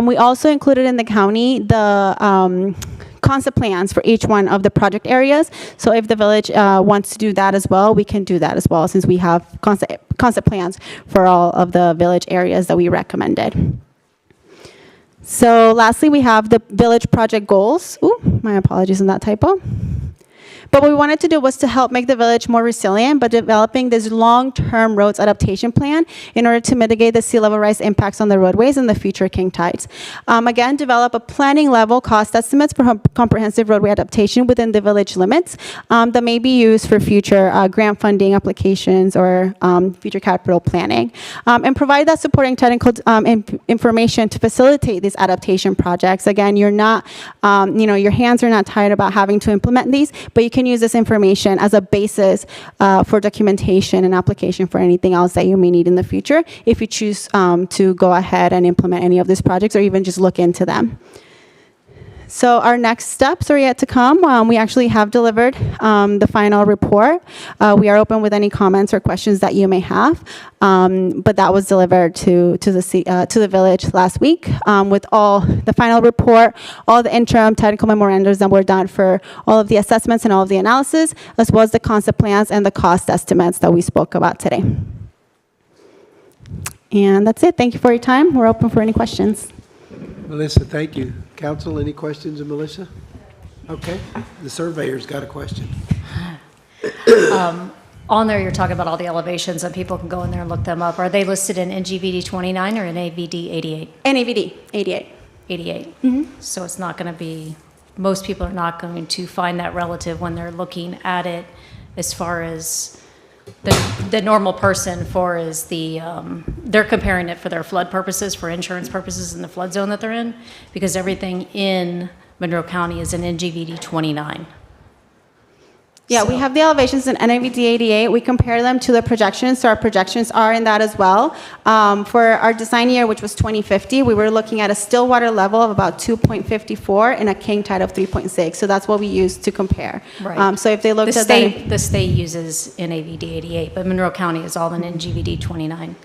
We also included in the county the concept plans for each one of the project areas. So if the village wants to do that as well, we can do that as well, since we have concept plans for all of the village areas that we recommended. So lastly, we have the village project goals. Ooh, my apologies on that typo. But what we wanted to do was to help make the village more resilient by developing this long-term roads adaptation plan in order to mitigate the sea level rise impacts on the roadways and the future king tides. Again, develop a planning level cost estimates for comprehensive roadway adaptation within the village limits that may be used for future grant funding applications or future capital planning. And provide that supporting technical information to facilitate these adaptation projects. Again, you're not, your hands are not tied about having to implement these, but you can use this information as a basis for documentation and application for anything else that you may need in the future if you choose to go ahead and implement any of these projects or even just look into them. So our next steps are yet to come. We actually have delivered the final report. We are open with any comments or questions that you may have, but that was delivered to the village last week with all the final report, all the interim technical memorandums that were done for all of the assessments and all of the analysis, as well as the concept plans and the cost estimates that we spoke about today. And that's it. Thank you for your time. We're open for any questions. Melissa, thank you. Council, any questions of Melissa? Okay, the surveyor's got a question. On there, you're talking about all the elevations, and people can go in there and look them up. Are they listed in NGVD 29 or in AVD 88? NAVD 88. 88. So it's not going to be, most people are not going to find that relative when they're looking at it as far as the normal person for is they're comparing it for their flood purposes, for insurance purposes in the flood zone that they're in, because everything in Monroe County is in NGVD 29. Yeah, we have the elevations in NAVD 88. We compare them to the projections, so our projections are in that as well. For our design year, which was 2050, we were looking at a still water level of about 2.54 and a king tide of 3.6. So that's what we used to compare. Right. So if they looked The at state, the state uses NAVD 88, but Monroe County is all in NGVD 29.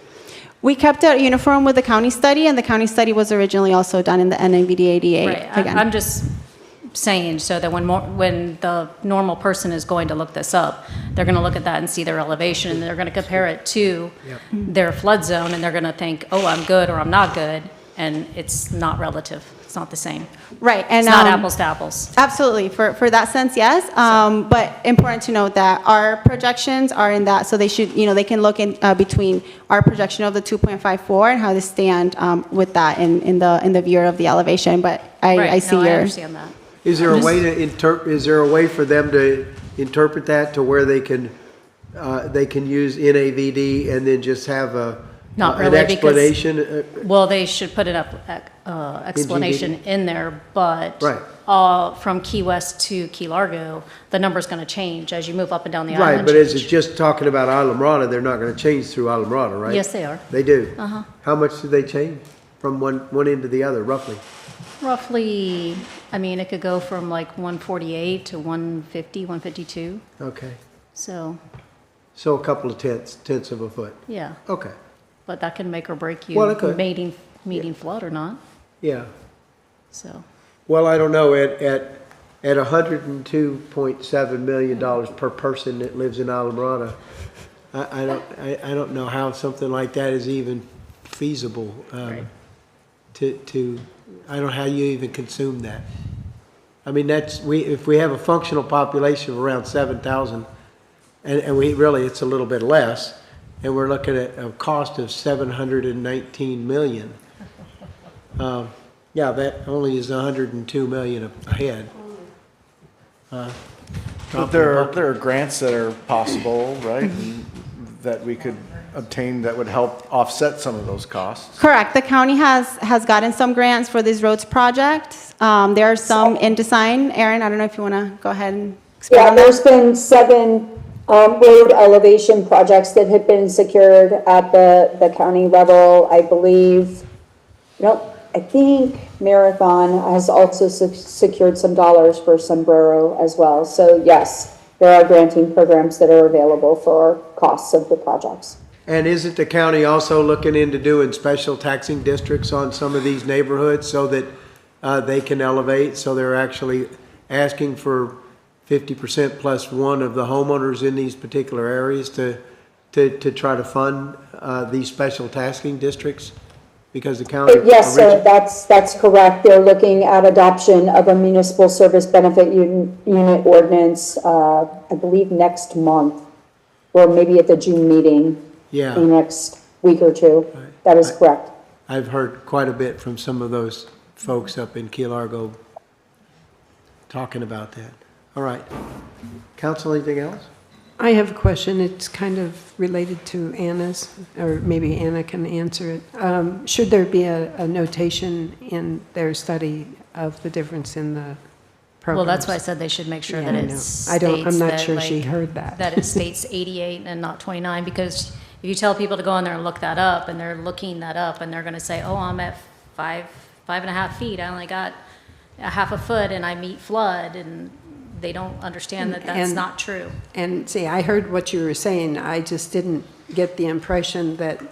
we kept it uniform with the county study, and the county study was originally also done in the NAVD 88. Right. Again. I'm just saying so that when the normal person is going to look this up, they're going to look at that and see their elevation, and they're going to compare it to their flood zone, and they're going to think, oh, I'm good or I'm not good, and it's not relative. It's not the same. Right. And It's not apples to apples. Absolutely. For that sense, yes. But important to note that our projections are in that, so they should, they can look in between our projection of the 2.54 and how they stand with that in the view of the elevation. But I Right. see No, I your. understand that. Is there a way to is there a way for them to interpret that to where they can use NAVD and then just have an Really, explanation? Well, they should put an explanation in there, but Right. from Key West to Key Largo, the number's going to change as you move up and down the Right, island. but is it just talking about Islamorada, they're not going to change through Islamorada, right? Yes, they are. They do? Uh-huh. How much do they change from one end to the other, roughly? Roughly, it could go from like 148 to 150, 152. Okay. So, So a couple of tenths of a foot. yeah, Okay, but that can make or break you Well, it could. meeting flood or not. yeah. So, Well, I don't know, at $102.7 million per person that lives in Islamorada, I don't know how something like that is even feasible. Right. I don't know how you even consume that. If we have a functional population of around 7,000, and it's a little bit less, and we're looking at a cost of $719 million. Yeah, that only is 102 million ahead. But there are grants that are possible, right? and that we could obtain that would help offset some of those costs. Correct. The county has gotten some grants for these roads projects. There are some in design. Aaron, I don't know if you want to go ahead and expand Yeah, on that. there's been 7 road elevation projects that have been secured at the county level, I believe. I think Marathon has also secured some dollars for Sombrero as well. So yes, there are granting programs that are available for costs of the projects. And isn't the county also looking into doing special taxing districts on some of these neighborhoods so that they can elevate? So they're actually asking for 50% plus one of the homeowners in these particular areas to try to fund these special taxing districts? because the county. Yes, sir, that's correct. They're looking at adoption of a municipal service benefit unit ordinance, I believe next month, or maybe at the June meeting. Yeah. The next week or two. That is correct. I've heard quite a bit from some of those folks up in Key Largo talking about that. All right. Council, anything else? I have a question. It's kind of related to Anna's, or maybe Anna can answer it. Should there be a notation in their study of the difference in the programs? Well, that's why I said they should make sure Yeah, that I it know. states I'm not that, sure she like, heard that. That it states 88 and not 29, because if you tell people to go in there and look that up, and they're looking that up, and they're gonna say, oh, I'm at 5.5 feet, I only got a half a foot, and I meet flood, and they don't understand that that's And- not true. And see, I heard what you were saying. I just didn't get the impression that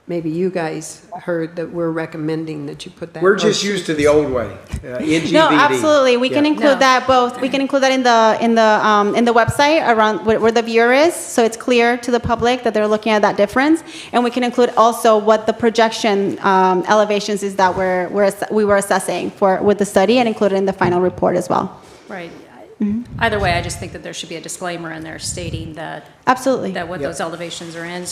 maybe you guys heard that we're recommending that you put that. We're just used to the old way, NGVD. No, absolutely. We can Yeah. include No. that both. We can include that in the website around where the viewer is, so it's clear to the public that they're looking at that difference. And we can include also what the projection elevations is that we were assessing with the study, and include it in the final report as well. Right. Either way, I just think that there should be a disclaimer in there stating that, Absolutely. that what Yep. those elevations are in.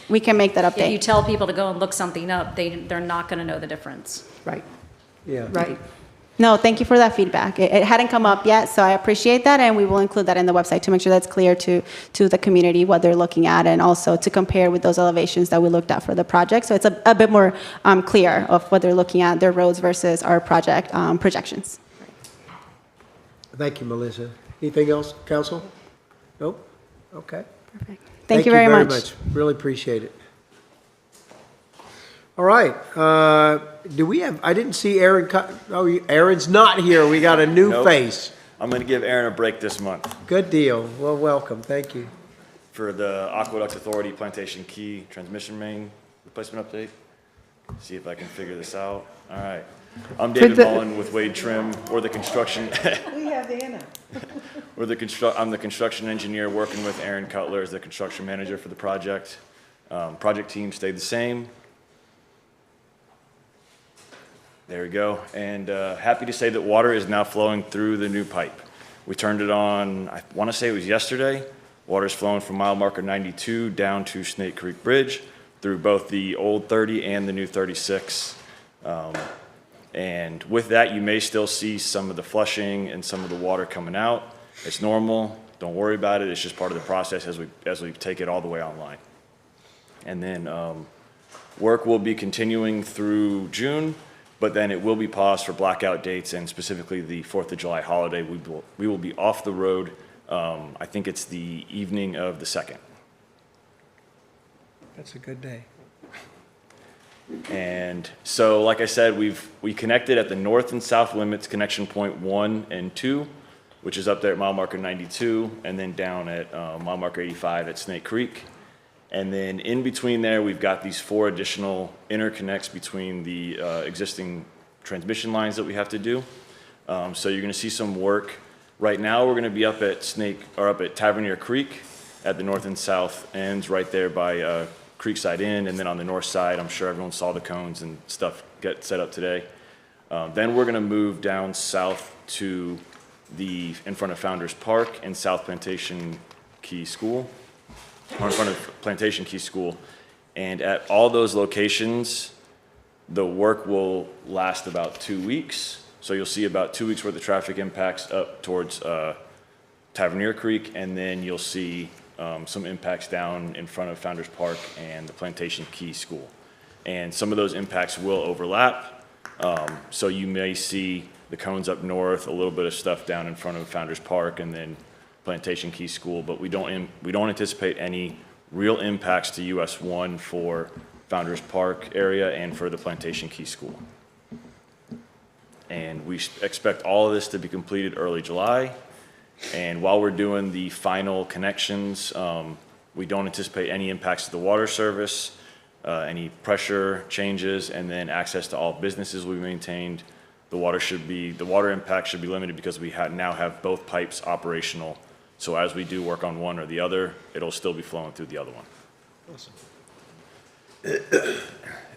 We can make that If you update. tell people to go and look something up, they're not gonna know the difference. Right, Yeah. right. No, thank you for that feedback. It hadn't come up yet, so I appreciate that, and we will include that in the website to make sure that's clear to the community what they're looking at, and also to compare with those elevations that we looked at for the project. So it's a bit more clear of what they're looking at, their roads versus our project projections. Thank you, Melissa. Anything else, council? Nope? Okay. Thank you very much. Really appreciate it. All right, do we have, I didn't see Aaron, Aaron's not here. We got a new Nope. face. I'm going to give Aaron a break this month Good deal. Well, welcome. Thank you. for the Aqueduct Authority Plantation Key transmission main replacement update. See if I can figure this out. All right. I'm David Mullen with Wade Trim. We're the construction. We have Anna. I'm the construction engineer working with Aaron Cutler as the construction manager for the project. Project team stayed the same. There we go. And happy to say that water is now flowing through the new pipe. We turned it on, I want to say it was yesterday. Water's flowing from mile marker 92 down to Snake Creek Bridge through both the old 30 and the new 36. And with that, you may still see some of the flushing and some of the water coming out. It's normal. Don't worry about it. It's just part of the process as we take it all the way online. And then work will be continuing through June, but then it will be paused for blackout dates, and specifically the 4th of July holiday. We will be off the road. I think it's the evening of the 2nd. That's a good day. And so, like I said, we connected at the north and south limits, connection point 1 and 2, which is up there at mile marker 92, and then down at mile marker 85 at Snake Creek. And then in between there, we've got these 4 additional interconnects between the existing transmission lines that we have to do. So you're going to see some work. Right now, we're going to be up at Tavernier Creek at the north and south ends, right there by Creekside Inn, and then on the north side, I'm sure everyone saw the cones and stuff get set up today. Then we're going to move down south to in front of Founders Park and South Plantation Key School, or in front of Plantation Key School. And at all those locations, the work will last about 2 weeks. So you'll see about 2 weeks worth of traffic impacts up towards Tavernier Creek, and then you'll see some impacts down in front of Founders Park and the Plantation Key School. And some of those impacts will overlap. So you may see the cones up north, a little bit of stuff down in front of Founders Park, and then Plantation Key School, but we don't anticipate any real impacts to US 1 for Founders Park area and for the Plantation Key School. And we expect all of this to be completed early July. And while we're doing the final connections, we don't anticipate any impacts to the water service, any pressure changes, and then access to all businesses we maintained. The water impact should be limited because we now have both pipes operational. So as we do work on one or the other, it'll still be flowing through the other one. Awesome.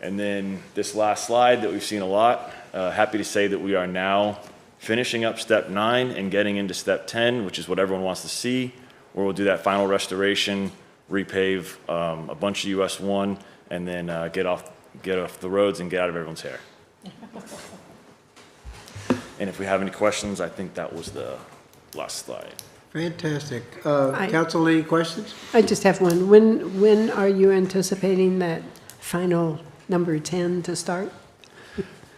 And then this last slide that we've seen a lot, happy to say that we are now finishing up step 9 and getting into step 10, which is what everyone wants to see, where we'll do that final restoration, repave a bunch of US 1, and then get off the roads and get out of everyone's hair. And if we have any questions, I think that was the last slide. Fantastic. Council, any questions? I just have one. When are you anticipating that final number 10 to start?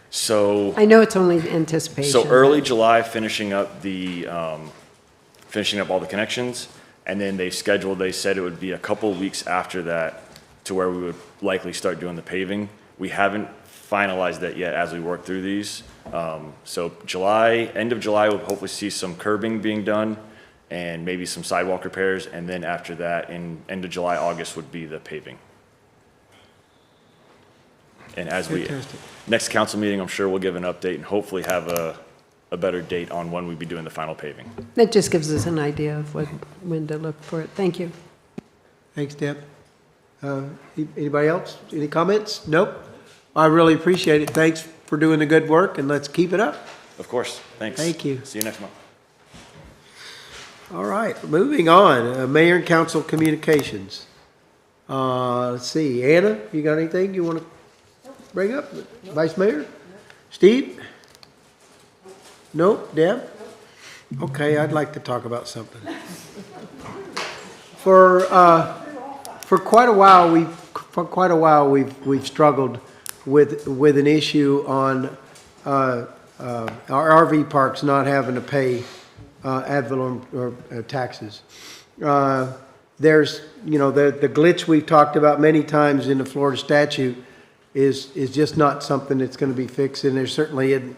So, I know it's only anticipation. so early July, finishing up all the connections, and then they said it would be a couple of weeks after that to where we would likely start doing the paving. We haven't finalized that yet as we work through these. So end of July, we'll hopefully see some curbing being done and maybe some sidewalk repairs, and then after that, in end of July, August would be the paving. And Fantastic. next council meeting, I'm sure we'll give an update and hopefully have a better date on when we'd be doing the final paving. That just gives us an idea of when to look for it. Thank you. Thanks, Deb. Anybody else? Any comments? Nope. I really appreciate it. Thanks for doing the good work, and let's keep it up. Of course, thanks. Thank you. See you next month. All right, moving on. Mayor and council communications. Let's see. Anna, you got anything you want to bring up? Vice Mayor? Steve? Nope. Deb? Okay, I'd like to talk about something. For quite a while, we've struggled with an issue on our RV parks not having to pay ad valorem or taxes. There's, the glitch we've talked about many times in the Florida statute is just not something that's going to be fixed. And there's certainly,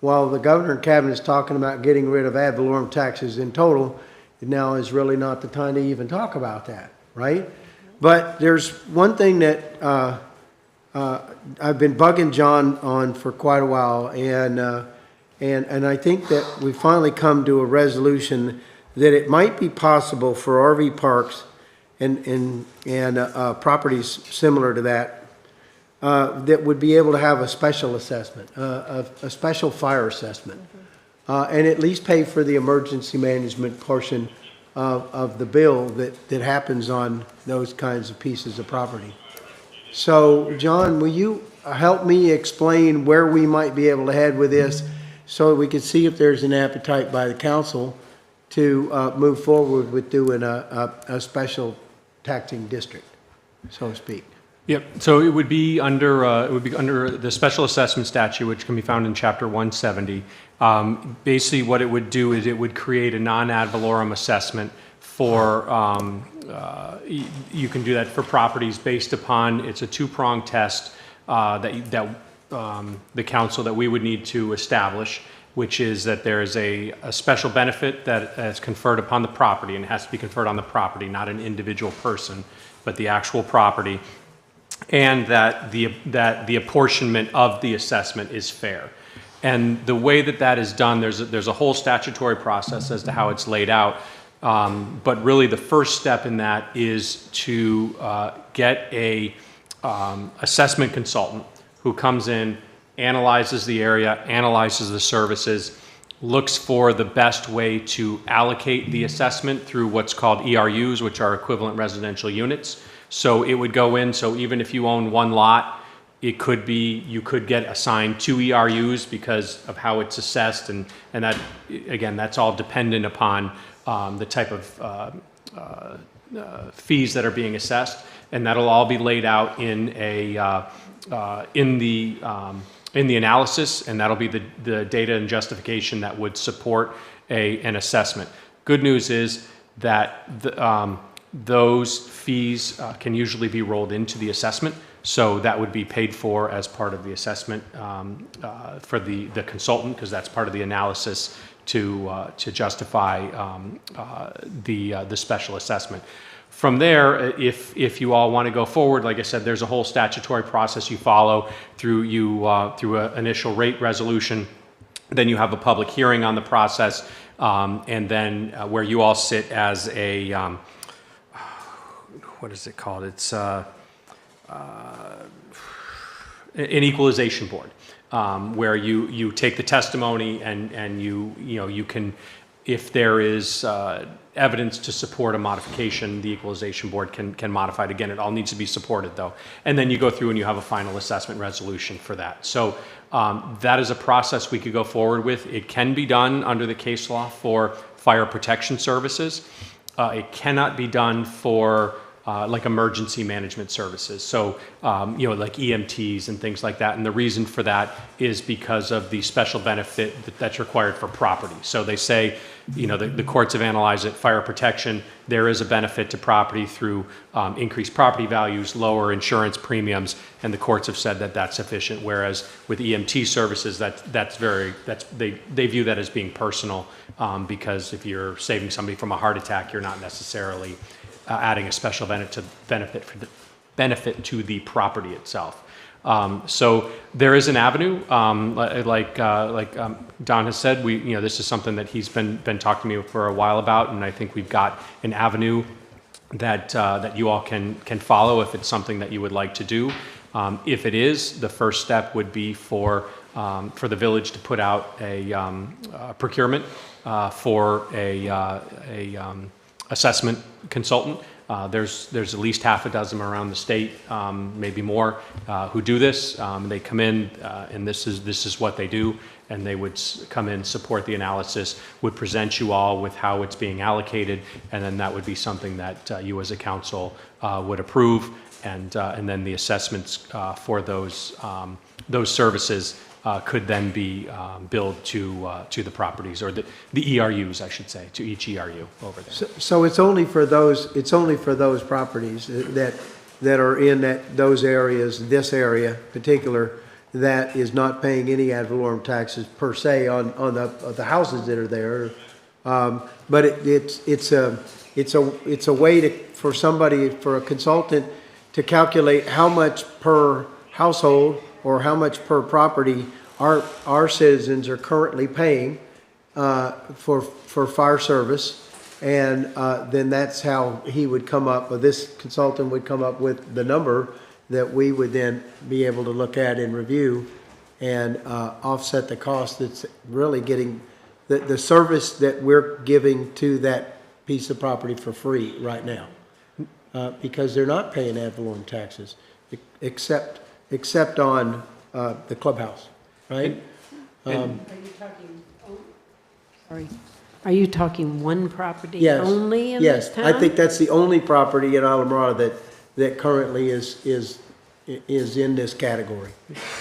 while the governor and cabinet is talking about getting rid of ad valorem taxes in total, now is really not the time to even talk about that, right? But there's one thing that I've been bugging John on for quite a while, and I think that we finally come to a resolution that it might be possible for RV parks and properties similar to that that would be able to have a special assessment, a special fire assessment, and at least pay for the emergency management portion of the bill that happens on those kinds of pieces of property. So, John, will you help me explain where we might be able to head with this so we can see if there's an appetite by the council to move forward with doing a special taxing district, so to speak? Yep, so it would be under the special assessment statute, which can be found in chapter 170. Basically, what it would do is it would create a non-ad valorem assessment for, you can do that for properties based upon, it's a two-pronged test that the council that we would need to establish, which is that there is a special benefit that is conferred upon the property, and it has to be conferred on the property, not an individual person, but the actual property, and that the apportionment of the assessment is fair. And the way that is done, there's a whole statutory process as to how it's laid out, but really the first step in that is to get a assessment consultant who comes in, analyzes the area, analyzes the services, looks for the best way to allocate the assessment through what's called ERUs, which are equivalent residential units. So it would go in, so even if you own one lot, it could be, you could get assigned 2 ERUs because of how it's assessed, and that, again, that's all dependent upon the type of fees that are being assessed, and that'll all be laid out in the analysis, and that'll be the data and justification that would support an assessment. Good news is that those fees can usually be rolled into the assessment, so that would be paid for as part of the assessment for the consultant, because that's part of the analysis to justify the special assessment. From there, if you all want to go forward, like I said, there's a whole statutory process you follow through an initial rate resolution. Then you have a public hearing on the process, and then where you all sit as a what is it called? It's an equalization board, where you take the testimony and you can, if there is evidence to support a modification, the equalization board can modify it. Again, it all needs to be supported though. And then you go through and you have a final assessment resolution for that. So that is a process we could go forward with. It can be done under the case law for fire protection services. It cannot be done for like emergency management services. So, like EMTs and things like that. And the reason for that is because of the special benefit that's required for property. So they say, the courts have analyzed it, fire protection, there is a benefit to property through increased property values, lower insurance premiums, and the courts have said that that's sufficient. Whereas with EMT services, they view that as being personal, because if you're saving somebody from a heart attack, you're not necessarily adding a special benefit to the property itself. So there is an avenue, like Don has said. This is something that he's been talking to me for a while about, and I think we've got an avenue that you all can follow if it's something that you would like to do. If it is, the first step would be for the village to put out a procurement for a assessment consultant. There's at least half a dozen around the state, maybe more, who do this. They come in, and this is what they do, and they would come in, support the analysis, would present you all with how it's being allocated, and then that would be something that you as a council would approve, and then the assessments for those services could then be billed to the properties, or the ERUs, I should say, to each ERU over there. So it's only for those properties that are in those areas, this area particular, that is not paying any ad valorem taxes per se on the houses that are there. But it's a way for a consultant to calculate how much per household or how much per property our citizens are currently paying for fire service, and then that's how he would come up, or this consultant would come up with the number that we would then be able to look at and review and offset the cost that's really getting the service that we're giving to that piece of property for free right now, because they're not paying ad valorem taxes except on the clubhouse, right? Are you talking one property Yes. only in this Yes, town? I think that's the only property in Islamorada that currently is in this category.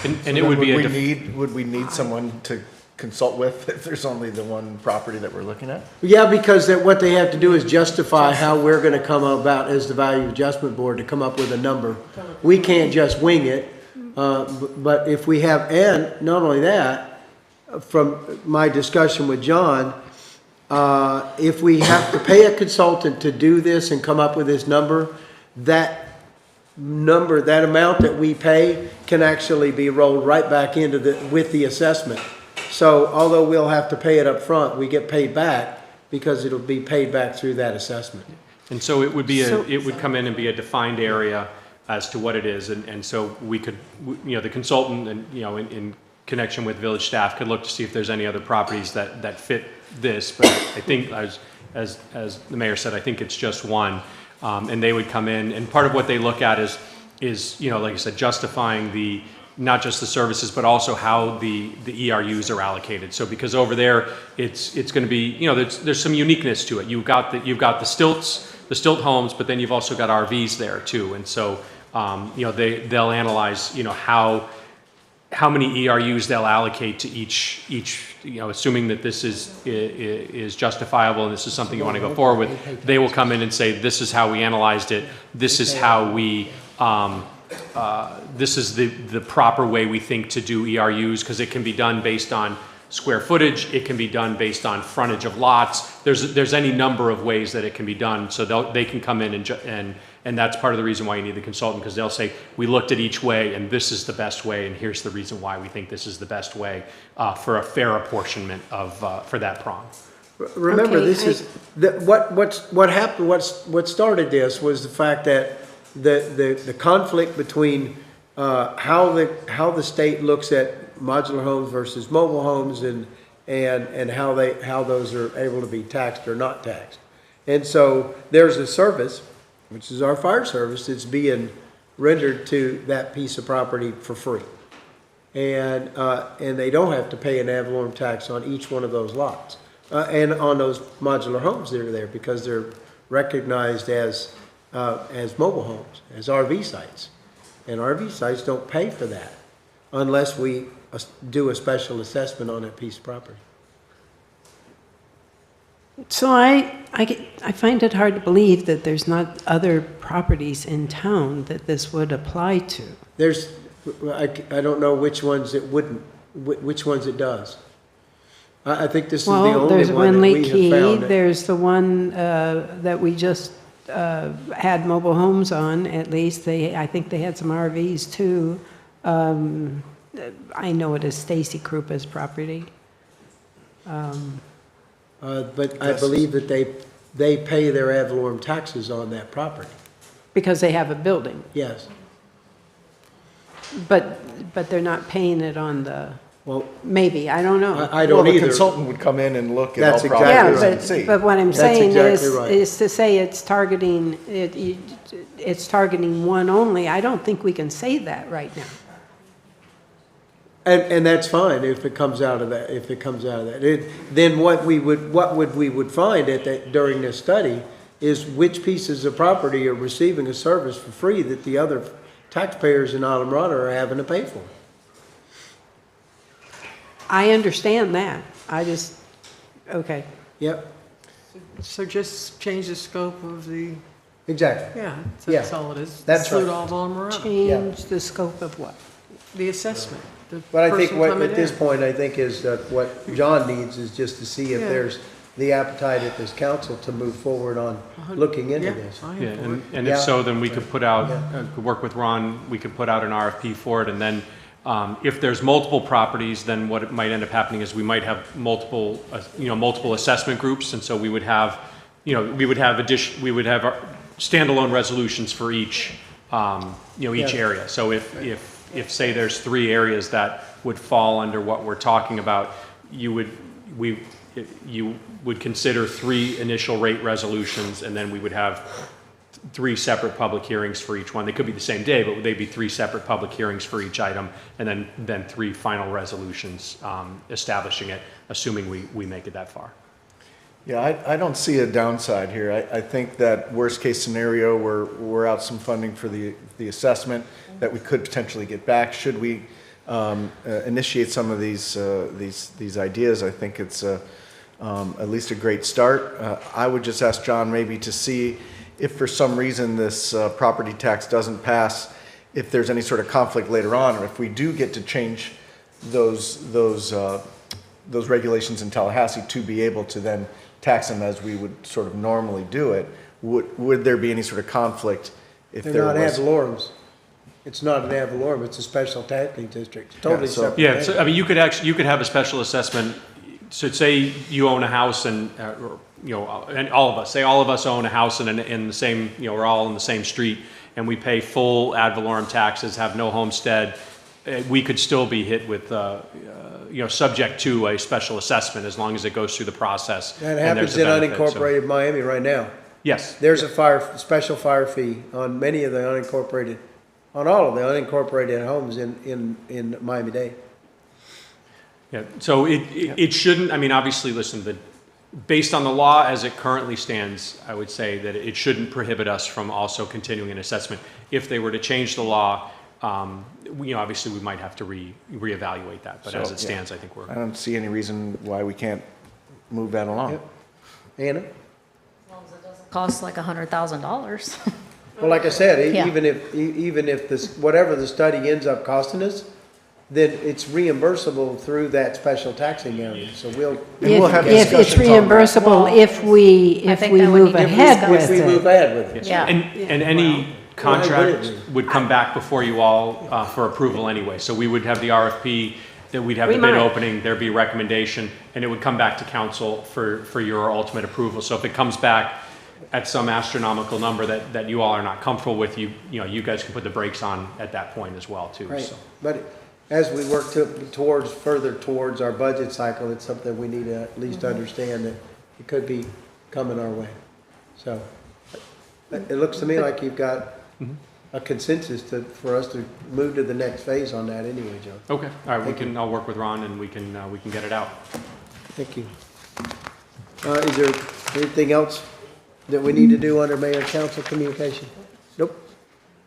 And it would be Would we need someone to consult with if there's only the one property that we're looking at? Yeah, because what they have to do is justify how we're gonna come about as the Value Adjustment Board to come up with a number. We can't just wing it, but if we have, and not only that, from my discussion with John, if we have to pay a consultant to do this and come up with this number, that amount that we pay can actually be rolled right back into with the assessment. So although we'll have to pay it up front, we get paid back because it'll be paid back through that assessment. And so it would come in and be a defined area as to what it is, and so we could, the consultant and, in connection with village staff could look to see if there's any other properties that fit this, but I think, as the mayor said, I think it's just one, and they would come in, and part of what they look at is like I said, justifying not just the services, but also how the ERUs are allocated. So because over there, it's going to be, there's some uniqueness to it. You've got the stilt homes, but then you've also got RVs there too. And so, they'll analyze, how many ERUs they'll allocate to each, assuming that this is justifiable and this is something you want to go forward with, they will come in and say, this is how we analyzed it. This is how we, this is the proper way we think to do ERUs, because it can be done based on square footage. It can be done based on frontage of lots. There's any number of ways that it can be done. So they can come in and that's part of the reason why you need the consultant, because they'll say, we looked at each way and this is the best way, and here's the reason why we think this is the best way for a fair apportionment of for that prong. Remember, what happened. What started this was the fact that the conflict between how the state looks at modular homes versus mobile homes and how those are able to be taxed or not taxed. And so there's a service, which is our fire service, that's being rendered to that piece of property for free. And they don't have to pay an ad valorem tax on each one of those lots. And on those modular homes that are there, because they're recognized as mobile homes, as RV sites. And RV sites don't pay for that unless we do a special assessment on that piece of property. So I find it hard to believe that there's not other properties in town that this would apply to. I don't know which ones it wouldn't, which ones it does. I think this is the Well, only there's one that Winley we Key, have found. there's the one that we just had mobile homes on, at least. I think they had some RVs too. I know it is Stacy Krupa's property. But I believe that they pay their ad valorem taxes on that property. Because they have a building, Yes. but they're not paying it on the, Well, maybe, I don't know. I Well, don't the either. consultant would come in and look at all That's exactly properties right. and see. But what I'm That's saying exactly right. is to say it's targeting, it's targeting one only, I don't think we can say that right now. And that's fine if it comes out of that, then what we would find during this study is which pieces of property are receiving a service for free that the other taxpayers in Islamorada are having to pay for. I understand that, okay. Yep, So just change the scope of the, exactly. yeah, Yeah, that's all it is. that's Exclude right. all Volmarada. Change the scope of what? The assessment. The But I think person coming at this in. point, I think is that what John needs is just to see if Yeah. there's the appetite at this council to move forward on looking into Yeah, this. I am Yeah, for it. and Yeah. if so, then we could put out, could work with Ron, we could put out an RFP for it, and then if there's multiple properties, then what it might end up happening is we might have multiple, multiple assessment groups, and so we would have, we would have our standalone resolutions for each, each Yeah. area. So if say there's 3 areas that would fall under what we're talking about, you would consider 3 initial rate resolutions, and then we would have 3 separate public hearings for each one. They could be the same day, but they'd be 3 separate public hearings for each item, and then 3 final resolutions establishing it, assuming we make it that far. Yeah, I don't see a downside here. I think that worst case scenario, we're out some funding for the assessment that we could potentially get back. Should we initiate some of these ideas, I think it's at least a great start. I would just ask John maybe to see if for some reason this property tax doesn't pass, if there's any sort of conflict later on, or if we do get to change those regulations in Tallahassee to be able to then tax them as we would sort of normally do it, would there be any sort of conflict if They're there not ad was? valorems. It's not an ad valorem, it's a special taxing district. It's totally Yeah, so- separate. Yeah, thing. so, I mean, you could have a special assessment, so say you own a house and, and all of us own a house in the same, we're all in the same street, and we pay full ad valorem taxes, have no homestead, we could still be hit with, subject to a special assessment as long as it goes through the process. That and there's happens a in benefit, so- unincorporated Miami right now. Yes. There's a special fire fee on many of the unincorporated, on all of the unincorporated homes in Miami-Dade. Yeah, so it shouldn't, I mean, obviously, listen, based on the law as it currently stands, I would say that it shouldn't prohibit us from also continuing an assessment. If they were to change the law, obviously, we might have to reevaluate that, but as So, it stands, I think I don't see any reason why we can't move that along. Yep. Anna? Costs like $100,000. Well, like I said, Yeah. even if this, whatever the study ends up costing us, then it's reimbursable through that special taxing area, so we'll. And we'll have If it's discussions on that. reimbursable, if we I think that would move need to be ahead with If we move it. ahead with it. Yeah. And any Why contract would it would come back before you all for approval anyway. So we would have the RFP, that we'd have We the bid might. opening, there'd be a recommendation, and it would come back to council for your ultimate approval. So if it comes back at some astronomical number that you all are not comfortable with, you know, you guys can put the brakes on at that point as well, too. Right, So. but as we work further towards our budget cycle, it's something we need to at least understand that it could be coming our way. So, it looks to me like you've got a consensus for us to move to the next phase on that anyway, John. Okay, all right, Thank you. I'll work with Ron and we can get it out. Thank you. Is there anything else that we need to do under mayor council communication? Nope.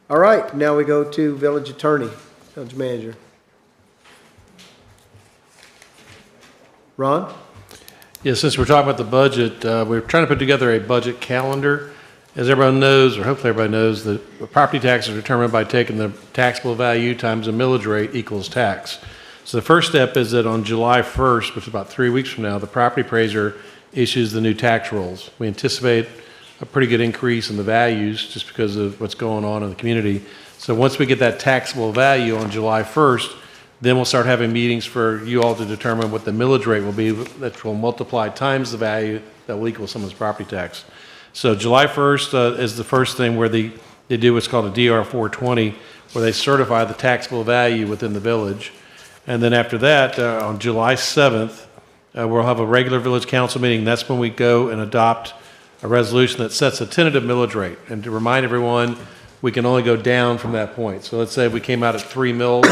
All right, now we go to village attorney, village manager. Ron? Yeah, since we're talking about the budget, we're trying to put together a budget calendar. As everyone knows, or hopefully everybody knows, that property taxes are determined by taking the taxable value times the millage rate equals tax. So the first step is that on July 1st, which is about 3 weeks from now, the property appraiser issues the new tax rolls. We anticipate a pretty good increase in the values just because of what's going on in the community. So once we get that taxable value on July 1st, then we'll start having meetings for you all to determine what the millage rate will be, that will multiply times the value that will equal someone's property tax. So July 1st is the first thing where they do what's called a DR 420, where they certify the taxable value within the village. And then after that, on July 7th, we'll have a regular village council meeting. That's when we go and adopt a resolution that sets a tentative millage rate. And to remind everyone, we can only go down from that point. So let's say we came out at 3 mils,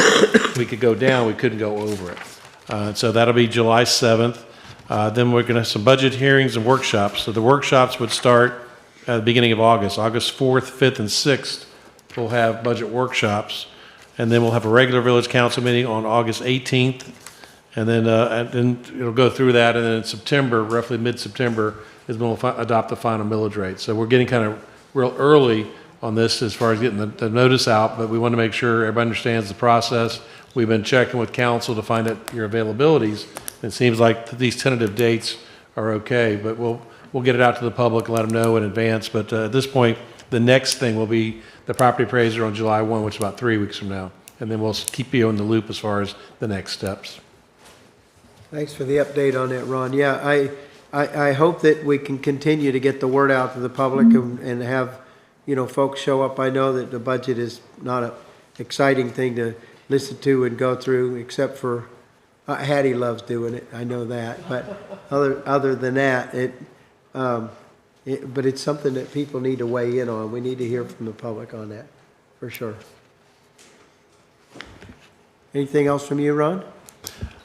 we could go down, we couldn't go over it. So that'll be July 7th. Then we're going to have some budget hearings and workshops. So the workshops would start at the beginning of August. August 4th, 5th, and 6th, we'll have budget workshops. And then we'll have a regular village council meeting on August 18th. And then it'll go through that. And then in September, roughly mid-September, is when we'll adopt the final millage rate. So we're getting kind of real early on this as far as getting the notice out, but we want to make sure everybody understands the process. We've been checking with council to find out your availabilities. It seems like these tentative dates are okay, but we'll get it out to the public and let them know in advance. But at this point, the next thing will be the property appraiser on July 1, which is about 3 weeks from now. And then we'll keep you in the loop as far as the next steps. Thanks for the update on that, Ron. Yeah, I hope that we can continue to get the word out to the public and have, you know, folks show up. I know that the budget is not an exciting thing to listen to and go through, except for Hattie loves doing it. I know that. But other than that, but it's something that people need to weigh in on. We need to hear from the public on that, for sure. Anything else from you, Ron?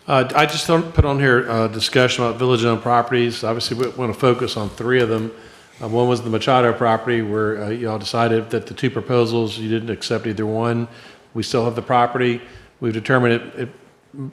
I just put on here a discussion about village-owned properties. Obviously, we want to focus on 3 of them. One was the Machado property, where you all decided that the 2 proposals, you didn't accept either one. We still have the property. We've determined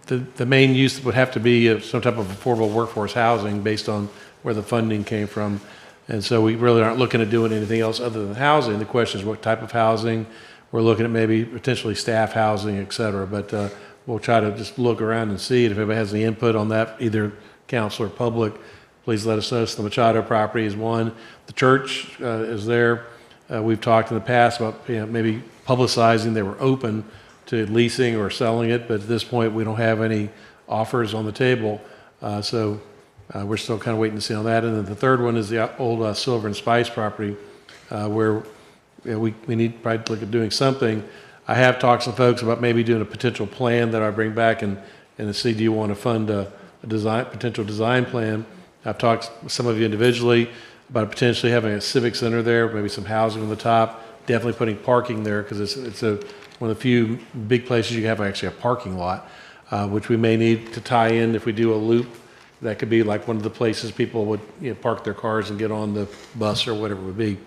the main use would have to be some type of affordable workforce housing based on where the funding came from. And so we really aren't looking at doing anything else other than housing. The question is what type of housing. We're looking at maybe potentially staff housing, et cetera. But we'll try to just look around and see. If anybody has any input on that, either council or public, please let us know. So the Machado property is one. The church is there. We've talked in the past about maybe publicizing they were open to leasing or selling it, but at this point we don't have any offers on the table. So we're still kind of waiting to see on that. And then the third one is the old Silver and Spice property, where we need probably to look at doing something. I have talked to some folks about maybe doing a potential plan that I bring back and see, do you want to fund a potential design plan? I've talked with some of you individually about potentially having a civic center there, maybe some housing on the top, definitely putting parking there, because it's one of the few big places you have actually a parking lot, which we may need to tie in if we do a loop. That could be like one of the places people would park their cars and get on the bus or whatever it would be.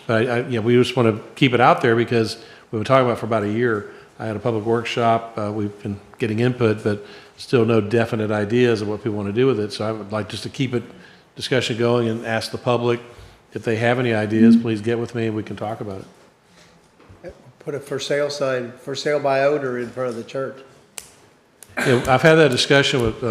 But we just want to keep it out there because we've been talking about it for about a year. I had a public workshop. We've been getting input, but still no definite ideas of what people want to do with it. So I would like just to keep discussion going and ask the public if they have any ideas, please get with me and we can talk about it. Put a for sale sign, for sale by odor in front of the church. I've had that discussion with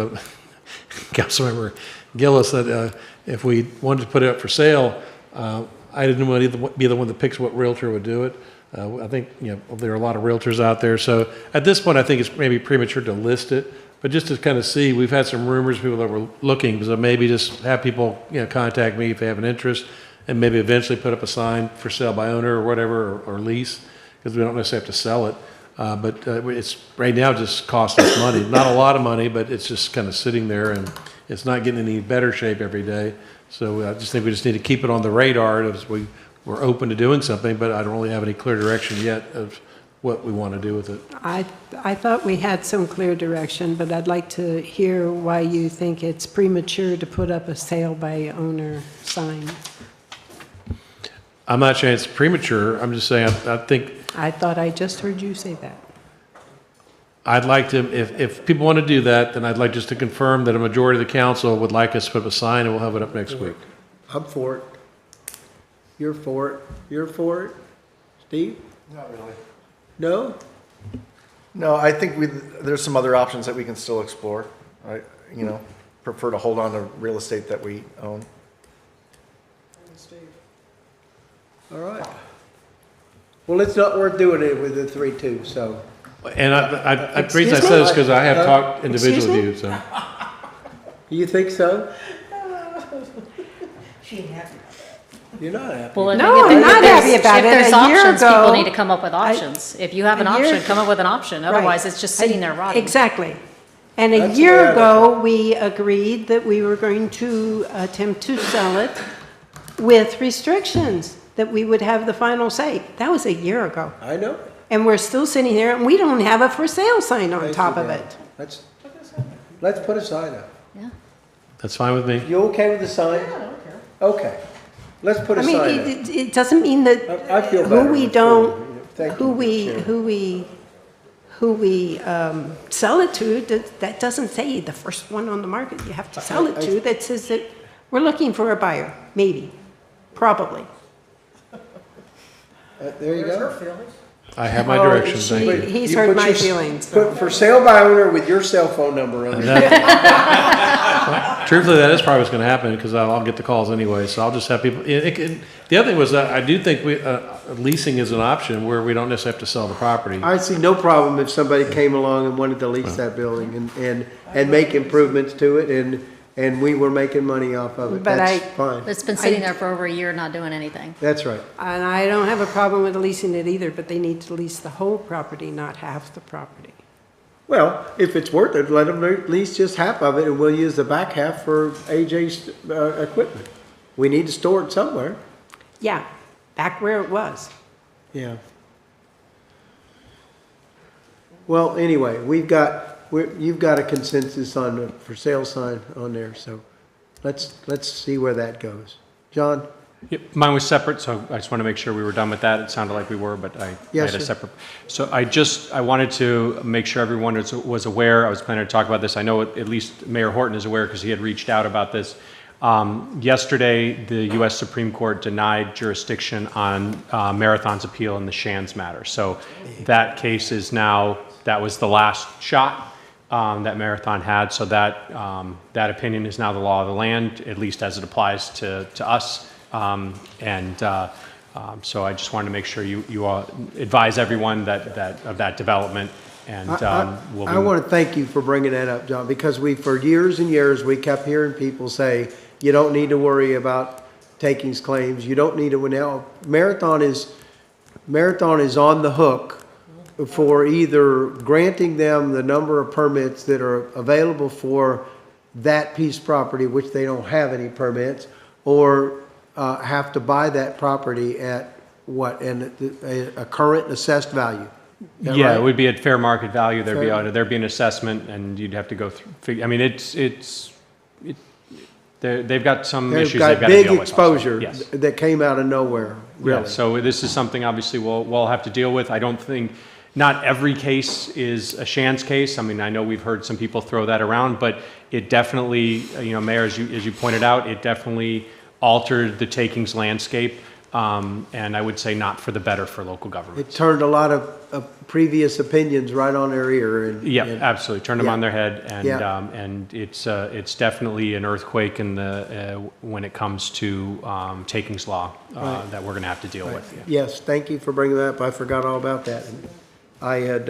Councilmember Gillis that if we wanted to put it up for sale, I didn't want to be the one that picks what realtor would do it. I think there are a lot of realtors out there. So at this point, I think it's maybe premature to list it, but just to kind of see, we've had some rumors, people that were looking, so maybe just have people contact me if they have an interest. and maybe eventually put up a sign for sale by owner or whatever, or lease, because we don't necessarily have to sell it. But it's, right now, just costs us money. Not a lot of money, but it's just kind of sitting there, and it's not getting any better shape every day. So I just think we just need to keep it on the radar as we're open to doing something, but I don't really have any clear direction yet of what we want to do with it. I thought we had some clear direction, but I'd like to hear why you think it's premature to put up a sale by owner sign. I'm not saying it's premature. I'm just saying I think I thought I just heard you say that. I'd like to, if people want to do that, then I'd like just to confirm that a majority of the council would like us to put up a sign, and we'll have it up next week. I'm for it. You're for it. You're for it. Steve? Not really. No? No, I think there's some other options that we can still explore. I, prefer to hold on to real estate that we own. All right. Well, it's not worth doing it with the 3-2, so. And the reason I said this because I have talked individually with you, so. You think so? You're not happy. Well, No, I'm not happy about it. If there's A year options, ago, people need to come up with options. If you have an a year- option, come up with an option. Otherwise, it's just sitting there rotting. Exactly. And a That's the way year I ago, we agreed that we were going to attempt to sell it with restrictions, that we would have the final say. That was a year ago. I know. And we're still sitting there, and we don't have a for sale sign on top of it. Let's put a sign up. Yeah. That's fine with me. You okay with the sign? Yeah, I don't care. Okay. Let's put a I mean, sign up. it doesn't mean that I feel better. who we don't, Thank you, who we, Chair. who we sell it to, that doesn't say the first one on the market you have to sell it to. That says that we're looking for a buyer, maybe, probably. There you go. I have my Oh, direction, thank you. He's You heard put my your- feelings. Put for sale by owner with your cell phone number on it. Truthfully, that is probably what's going to happen because I'll get the calls anyway. So I'll just have people. The other thing was that I do think leasing is an option where we don't necessarily have to sell the property. I see no problem if somebody came along and wanted to lease that building and make improvements to it and we were making money off of it. But That's fine. It's been sitting there for over a year, not doing anything. That's right. And I don't have a problem with leasing it either, but they need to lease the whole property, not half the property. Well, if it's worth it, let them lease just half of it and we'll use the back half for AJ's equipment. We need to store it somewhere. Yeah, back where it was. Yeah. Well, anyway, you've got a consensus on the for sale sign on there, so let's see where that goes. John? Yep, mine was separate, so I just want to make sure we were done with that. It sounded like we were, but I Yes, had a sir. separate. So I wanted to make sure everyone was aware. I was planning to talk about this. I know at least Mayor Horton is aware because he had reached out about this. Yesterday, the U.S. Supreme Court denied jurisdiction on Marathon's appeal in the Shands matter. So that case is now, that was the last shot that Marathon had. So that opinion is now the law of the land, at least as it applies to us. So I just wanted to make sure you all advise everyone of that development. And we'll be. I want to thank you for bringing that up, John, because for years and years, we kept hearing people say, you don't need to worry about takings claims. You don't need to, now, Marathon is on the hook for either granting them the number of permits that are available for that piece of property, which they don't have any permits, or have to buy that property at what, and a current assessed value. Is that Yeah, right? it would be at fair market value. Fair. There'd be an assessment, and you'd have to go through. I mean, they've got some They've issues got they've got to deal big with. exposure Also. Yes. that came out of nowhere, really. Yeah, so this is something obviously we'll have to deal with. I don't think, not every case is a Shands case. I mean, I know we've heard some people throw that around, but it definitely, Mayor, as you pointed out, it definitely altered the takings landscape. And I would say not for the better for local It governments. turned a lot of previous opinions right on their ear. Yeah, absolutely. Turned them yeah. on their head, and Yeah. and it's definitely an earthquake in the when it comes to takings law Right. that we're going to have to deal Right. with. Yeah. Yes, thank you for bringing that up. I forgot all about that. I had,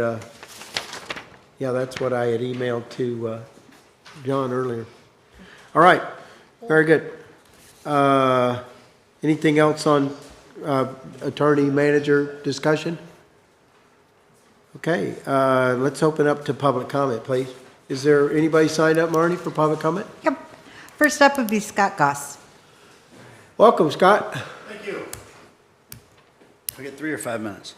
that's what I had emailed to John earlier. All right, very good. Anything else on attorney manager discussion? Okay, let's open up to public comment, please. Is there anybody signed up, Marnie, for public comment? Yep. First up would be Scott Goss. Welcome, Scott. Thank you. I get 3 or 5 minutes.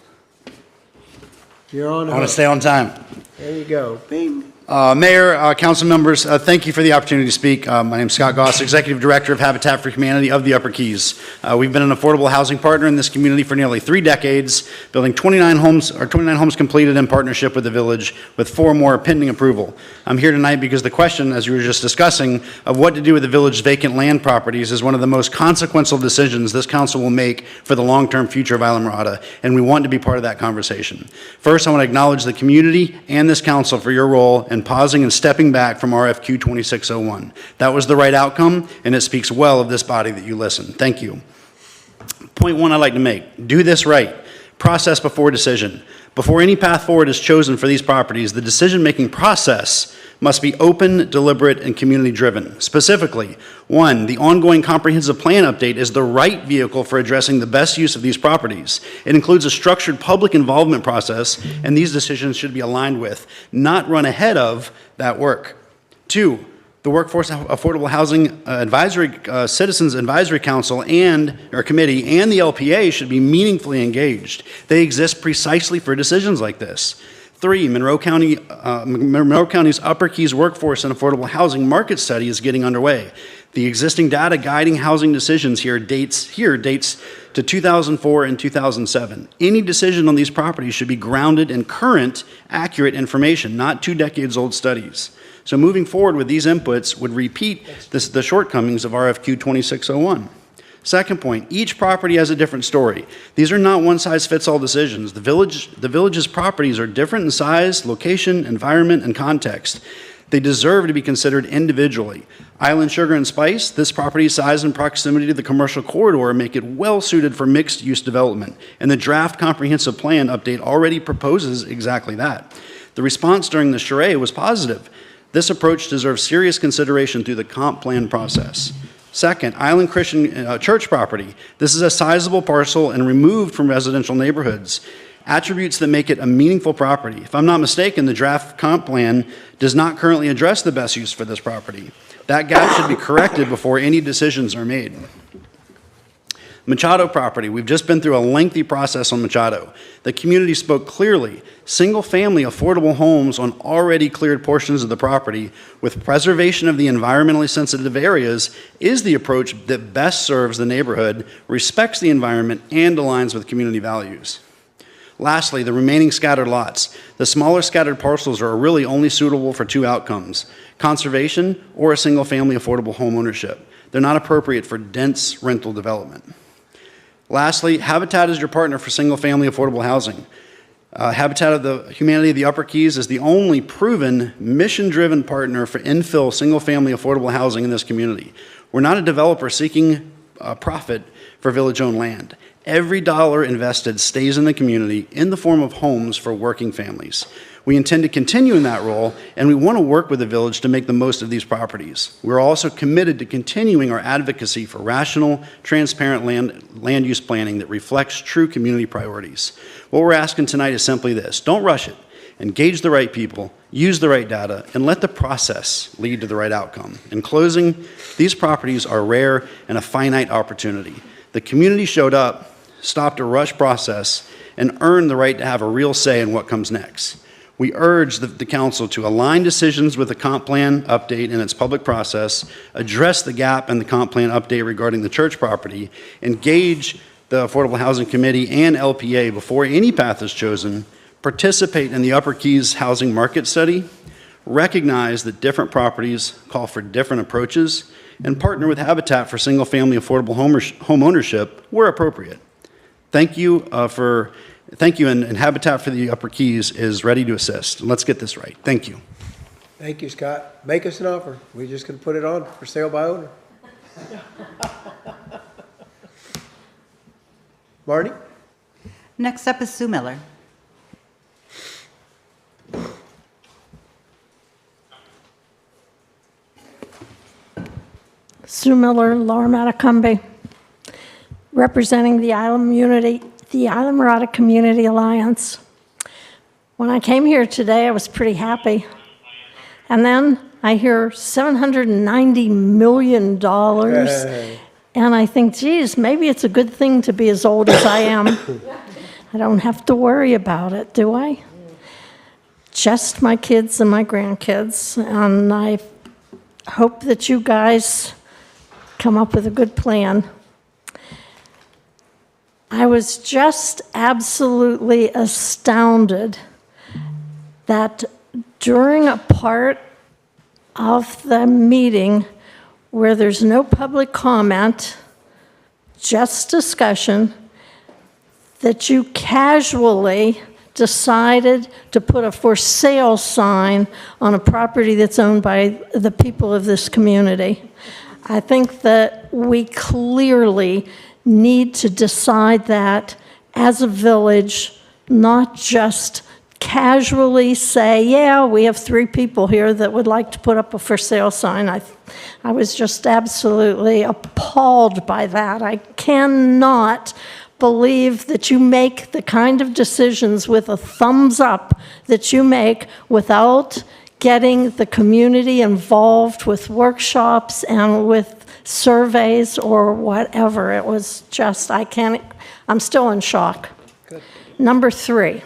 You're on. I want to stay on time. There you go. Bing. Mayor, council members, thank you for the opportunity to speak. My name is Scott Goss, Executive Director of Habitat for Humanity of the Upper Keys. We've been an affordable housing partner in this community for nearly 3 decades, building 29 homes completed in partnership with the village, with 4 more pending approval. I'm here tonight because the question, as you were just discussing, of what to do with the village's vacant land properties is one of the most consequential decisions this council will make for the long-term future of Islamorada, and we want to be part of that conversation. First, I want to acknowledge the community and this council for your role in pausing and stepping back from RFQ 2601. That was the right outcome, and it speaks well of this body that you listen. Thank you. Point 1 I'd like to make, do this right. Process before decision. Before any path forward is chosen for these properties, the decision-making process must be open, deliberate, and community-driven. Specifically, 1, the ongoing comprehensive plan update is the right vehicle for addressing the best use of these properties. It includes a structured public involvement process, and these decisions should be aligned with, not run ahead of, that work. 2, the Workforce Affordable Housing Citizens Advisory Council or Committee and the LPA should be meaningfully engaged. They exist precisely for decisions like this. 3, Monroe County's Upper Keys Workforce and Affordable Housing Market Study is getting underway. The existing data guiding housing decisions dates to 2004 and 2007. Any decision on these properties should be grounded in current, accurate information, not 2 decades old studies. So moving forward with these inputs would repeat the shortcomings of RFQ 2601. Second point, each property has a different story. These are not one-size-fits-all decisions. The village's properties are different in size, location, environment, and context. They deserve to be considered individually. Island Sugar and Spice, this property's size and proximity to the commercial corridor make it well-suited for mixed-use development, and the draft comprehensive plan update already proposes exactly that. The response during the charrette was positive. This approach deserves serious consideration through the comp plan process. Second, Island Christian Church property. This is a sizable parcel and removed from residential neighborhoods. Attributes that make it a meaningful property. If I'm not mistaken, the draft comp plan does not currently address the best use for this property. That gap should be corrected before any decisions are made. Machado property. We've just been through a lengthy process on Machado. The community spoke clearly. Single-family affordable homes on already cleared portions of the property with preservation of the environmentally sensitive areas is the approach that best serves the neighborhood, respects the environment, and aligns with community values. Lastly, the remaining scattered lots. The smaller scattered parcels are really only suitable for 2 outcomes, conservation or a single-family affordable home ownership. They're not appropriate for dense rental development. Lastly, Habitat is your partner for single-family affordable housing. Habitat of the Humanity of the Upper Keys is the only proven, mission-driven partner for infill single-family affordable housing in this community. We're not a developer seeking profit for village-owned land. Every dollar invested stays in the community in the form of homes for working families. We intend to continue in that role, and we want to work with the village to make the most of these properties. We're also committed to continuing our advocacy for rational, transparent land use planning that reflects true community priorities. What we're asking tonight is simply this: don't rush it. Engage the right people, use the right data, and let the process lead to the right outcome. In closing, these properties are rare and a finite opportunity. The community showed up, stopped a rush process, and earned the right to have a real say in what comes next. We urge the council to align decisions with the comp plan update in its public process, address the gap in the comp plan update regarding the church property, engage the Affordable Housing Committee and LPA before any path is chosen, participate in the Upper Keys Housing Market Study, recognize that different properties call for different approaches, and partner with Habitat for single-family affordable home ownership where appropriate. Thank you, and Habitat for the Upper Keys is ready to assist. Let's get this right. Thank you. Thank you, Scott. Make us an offer. We're just going to put it on for sale by owner. Marty? Next up is Sue Miller. Sue Miller, Lower Matacumbe. representing the Islamorada Community Alliance. When I came here today, I was pretty happy. And then I hear $790 million. And I think, geez, maybe it's a good thing to be as old as I am. I don't have to worry about it, do I? Just my kids and my grandkids. And I hope that you guys come up with a good plan. I was just absolutely astounded that during a part of the meeting where there's no public comment, just discussion, that you casually decided to put a for sale sign on a property that's owned by the people of this community. I think that we clearly need to decide that as a village, not just casually say, yeah, we have 3 people here that would like to put up a for sale sign. I was just absolutely appalled by that. I cannot believe that you make the kind of decisions with a thumbs up that you make without getting the community involved with workshops and with surveys or whatever. It was just, I'm still in shock. Good. Number 3.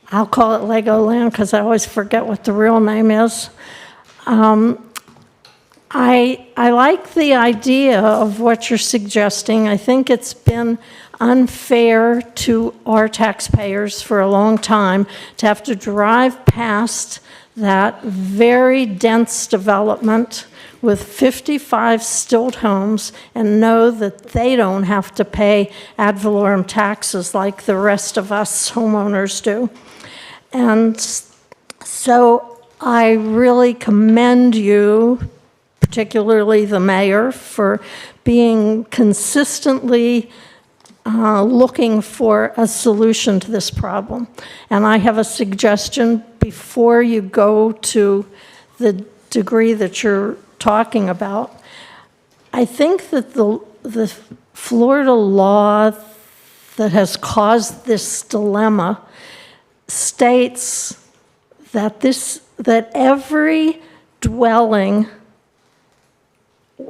I'll call it Legoland because I always forget what the real name is. I like the idea of what you're suggesting. I think it's been unfair to our taxpayers for a long time to have to drive past that very dense development with 55 stilt homes and know that they don't have to pay ad valorem taxes like the rest of us homeowners do. And so I really commend you, particularly the mayor, for being consistently looking for a solution to this problem. And I have a suggestion before you go to the degree that you're talking about. I think that the Florida law that has caused this dilemma states that every dwelling,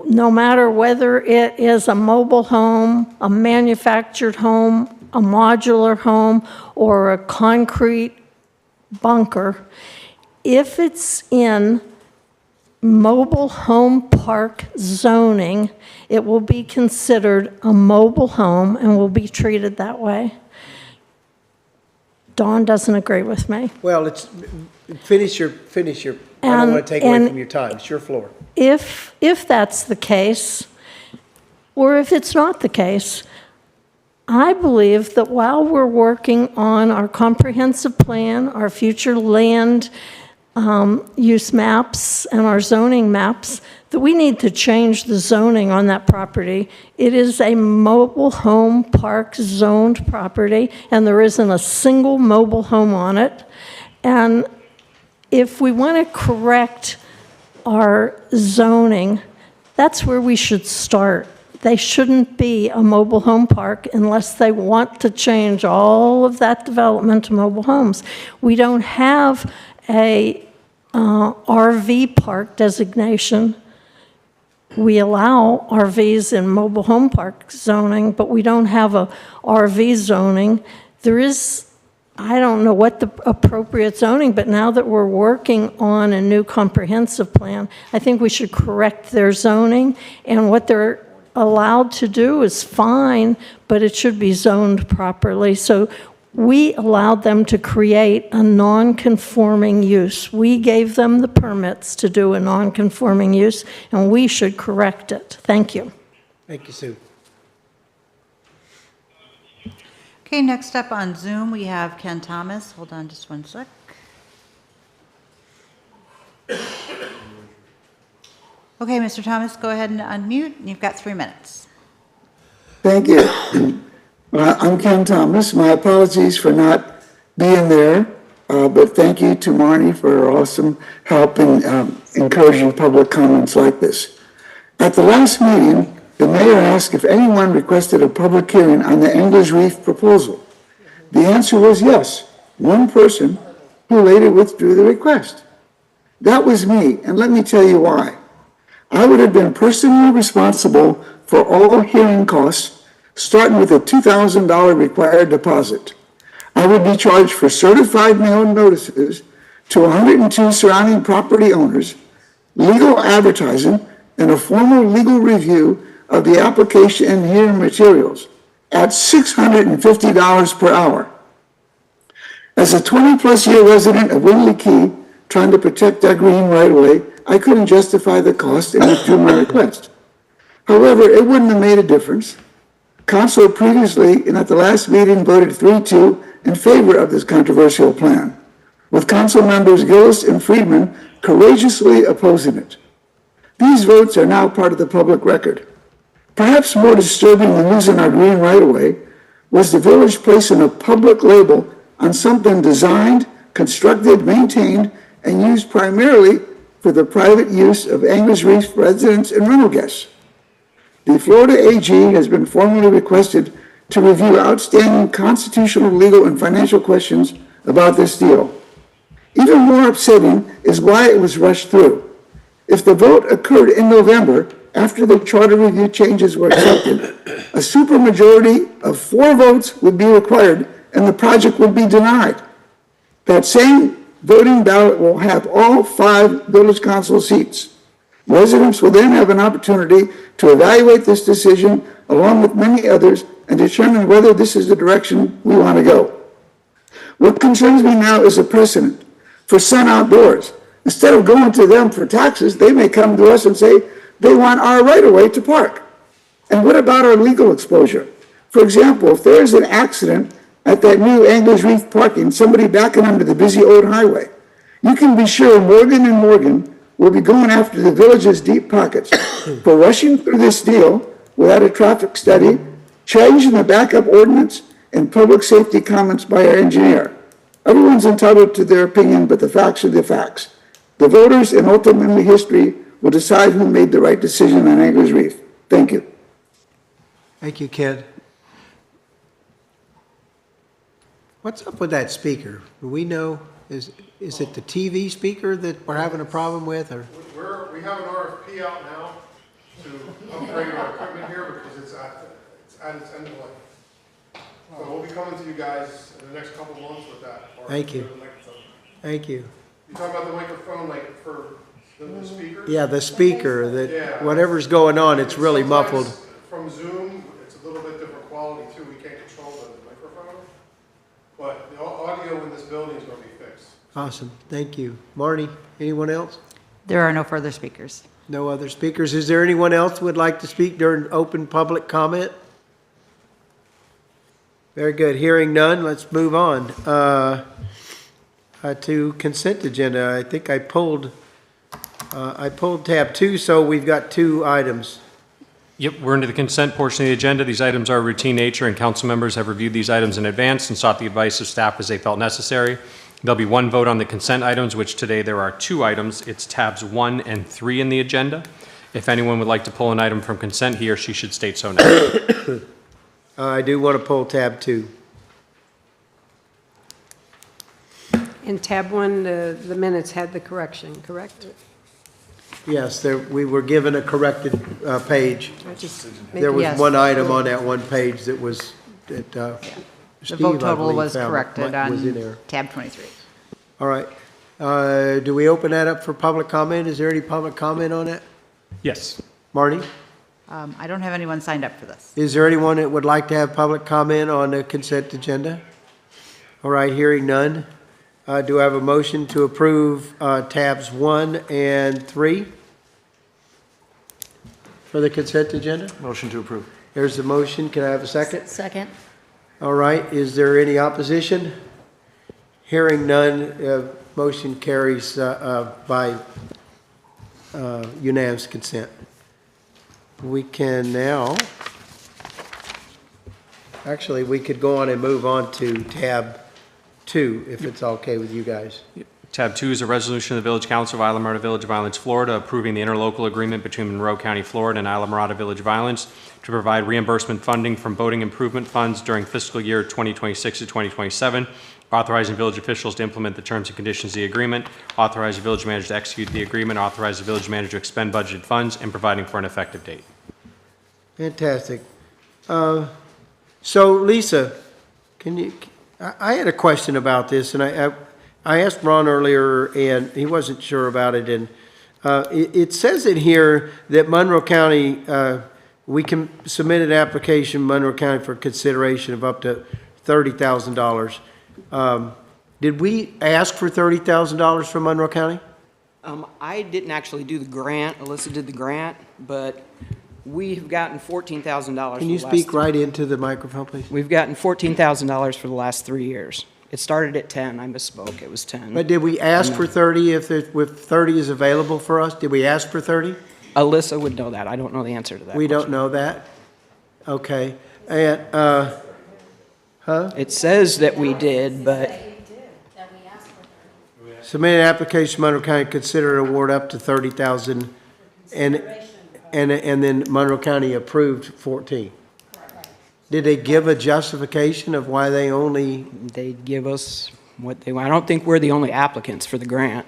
no matter whether it is a mobile home, a manufactured home, a modular home, or a concrete bunker, if it's in mobile home park zoning, it will be considered a mobile home and will be treated that way. Dawn doesn't agree with me. Well, finish your, I don't want to take away from your time. It's your floor. If that's the case, or if it's not the case, I believe that while we're working on our comprehensive plan, our future land use maps, and our zoning maps, that we need to change the zoning on that property. It is a mobile home park zoned property, and there isn't a single mobile home on it. And if we want to correct our zoning, that's where we should start. They shouldn't be a mobile home park unless they want to change all of that development to mobile homes. We don't have a RV park designation. We allow RVs in mobile home park zoning, but we don't have a RV zoning. There is, I don't know what the appropriate zoning, but now that we're working on a new comprehensive plan, I think we should correct their zoning, and what they're allowed to do is fine, but it should be zoned properly. So we allowed them to create a non-conforming use. We gave them the permits to do a non-conforming use, and we should correct it. Thank you. Thank you, Sue. Okay, next up on Zoom, we have Ken Thomas. Hold on just one sec. Okay, Mr. Thomas, go ahead and unmute. You've got 3 minutes. Thank you. I'm Ken Thomas. My apologies for not being there, but thank you to Marnie for her awesome help in encouraging public comments like this. At the last meeting, The mayor asked if anyone requested a public hearing on the Anglers Reef proposal. The answer was yes, one person who later withdrew the request. That was me, and let me tell you why. I would have been personally responsible for all hearing costs, starting with a $2,000 required deposit. I would be charged for certified mail notices to 102 surrounding property owners, legal advertising, and a formal legal review of the application and hearing materials at $650 per hour. As a 20-plus year resident of Winley Key, trying to protect our green right away, I couldn't justify the cost and withdrew my request. However, it wouldn't have made a difference. Council previously, and at the last meeting, voted 3-2 in favor of this controversial plan, with Council members Gillis and Friedman courageously opposing it. These votes are now part of the public record. Perhaps more disturbing than losing our green right-of-way was the village placing a public label on something designed, constructed, maintained, and used primarily for the private use of Anglers Reef residents and rental guests. The Florida AG has been formally requested to review outstanding constitutional, legal, and financial questions about this deal. Even more upsetting is why it was rushed through. If the vote occurred in November, after the charter review changes were accepted, a supermajority of 4 votes would be required and the project would be denied. That same voting ballot will have all 5 village council seats. Residents will then have an opportunity to evaluate this decision along with many others and determine whether this is the direction we want to go. What concerns me now is a precedent for Sun Outdoors. Instead of going to them for taxes, they may come to us and say they want our right-of-way to park. And what about our legal exposure? For example, if there is an accident at that new Anglers Reef parking, somebody backing onto the busy old highway, you can be sure Morgan & Morgan will be going after the village's deep pockets for rushing through this deal without a traffic study, changing the backup ordinance, and public safety comments by our engineer. Everyone's entitled to their opinion, but the facts are the facts. The voters and ultimately history will decide who made the right decision on Anglers Reef. Thank you. Thank you, Ken. What's up with that speaker? Do we know, is it the TV speaker that we're having a problem with, or? We have an RFP out now to upgrade our equipment here because it's at its end of life. So we'll be coming to you guys in the next couple of months with that. Thank you. Thank you. You talking about the microphone, like for the speaker? Yeah, the speaker, that whatever's going on, it's really muffled. From Zoom, it's a little bit different quality too. We can't control the microphone. But the audio in this building is going to be fixed. Awesome, thank you. Marty, anyone else? There are no further speakers. No other speakers. Is there anyone else who would like to speak during open public comment? Very good. Hearing none, let's move on to consent agenda. I think I pulled tab 2, so we've got 2 items. Yep, we're into the consent portion of the agenda. These items are routine nature, and council members have reviewed these items in advance and sought the advice of staff as they felt necessary. There'll be 1 vote on the consent items, which today there are 2 items. It's tabs 1 and 3 in the agenda. If anyone would like to pull an item from consent, he or she should state so now. I do want to pull tab 2. In tab 1, the minutes had the correction, correct? Yes, we were given a corrected page. There was Yes. 1 item on that 1 page that was, that The Steve, vote I total believe, was found corrected was in on there. tab 23. All right. Do we open that up for public comment? Is there any public comment on that? Yes. Marty? I don't have anyone signed up for this. Is there anyone that would like to have public comment on the consent agenda? All right, hearing none. Do I have a motion to approve tabs 1 and 3 for the consent agenda? Motion to approve. There's the motion. Can I have a second? Second. All right, is there any opposition? Hearing none, motion carries by unanimous consent. We can now, actually, we could go on and move on to tab 2, if it's okay with you guys. Tab 2 is a resolution of the Village Council of Islamorada Village of Islands, Florida, approving the interlocal agreement between Monroe County, Florida and Islamorada Village of Islands to provide reimbursement funding from boating improvement funds during fiscal year 2026 to 2027, authorizing village officials to implement the terms and conditions of the agreement, authorize the village manager to execute the agreement, authorize the village manager to expend budgeted funds, and providing for an effective date. Fantastic. So Lisa, I had a question about this, and I asked Ron earlier, and he wasn't sure about it, and it says in here that Monroe County, we can submit an application, Monroe County, for consideration of up to $30,000. Did we ask for $30,000 from Monroe County? I didn't actually do the grant. Alyssa did the grant, but we've gotten $14,000. Can you speak right into the microphone, please? We've gotten $14,000 for the last 3 years. It started at 10. I misspoke. It was 10. But did we ask for 30 if 30 is available for us? Did we ask for 30? Alyssa would know that. I don't know the answer to that. We don't know that? Okay. And, It says that we did, but submit an application, Monroe County, consider an award up to 30,000, and then Monroe County approved 14. Did they give a justification of why they only? They give us what they want. I don't think we're the only applicants for the grant.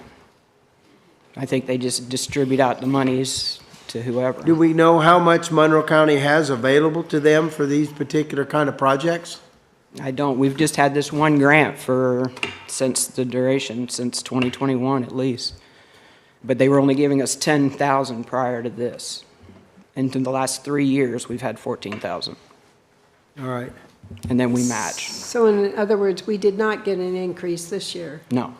I think they just distribute out the monies to whoever. Do we know how much Monroe County has available to them for these particular kind of projects? I don't. We've just had this one grant since the duration, since 2021 at least. But they were only giving us 10,000 prior to this. And in the last 3 years, we've had 14,000. All right. And then we match. So in other words, we did not get an increase this year? No.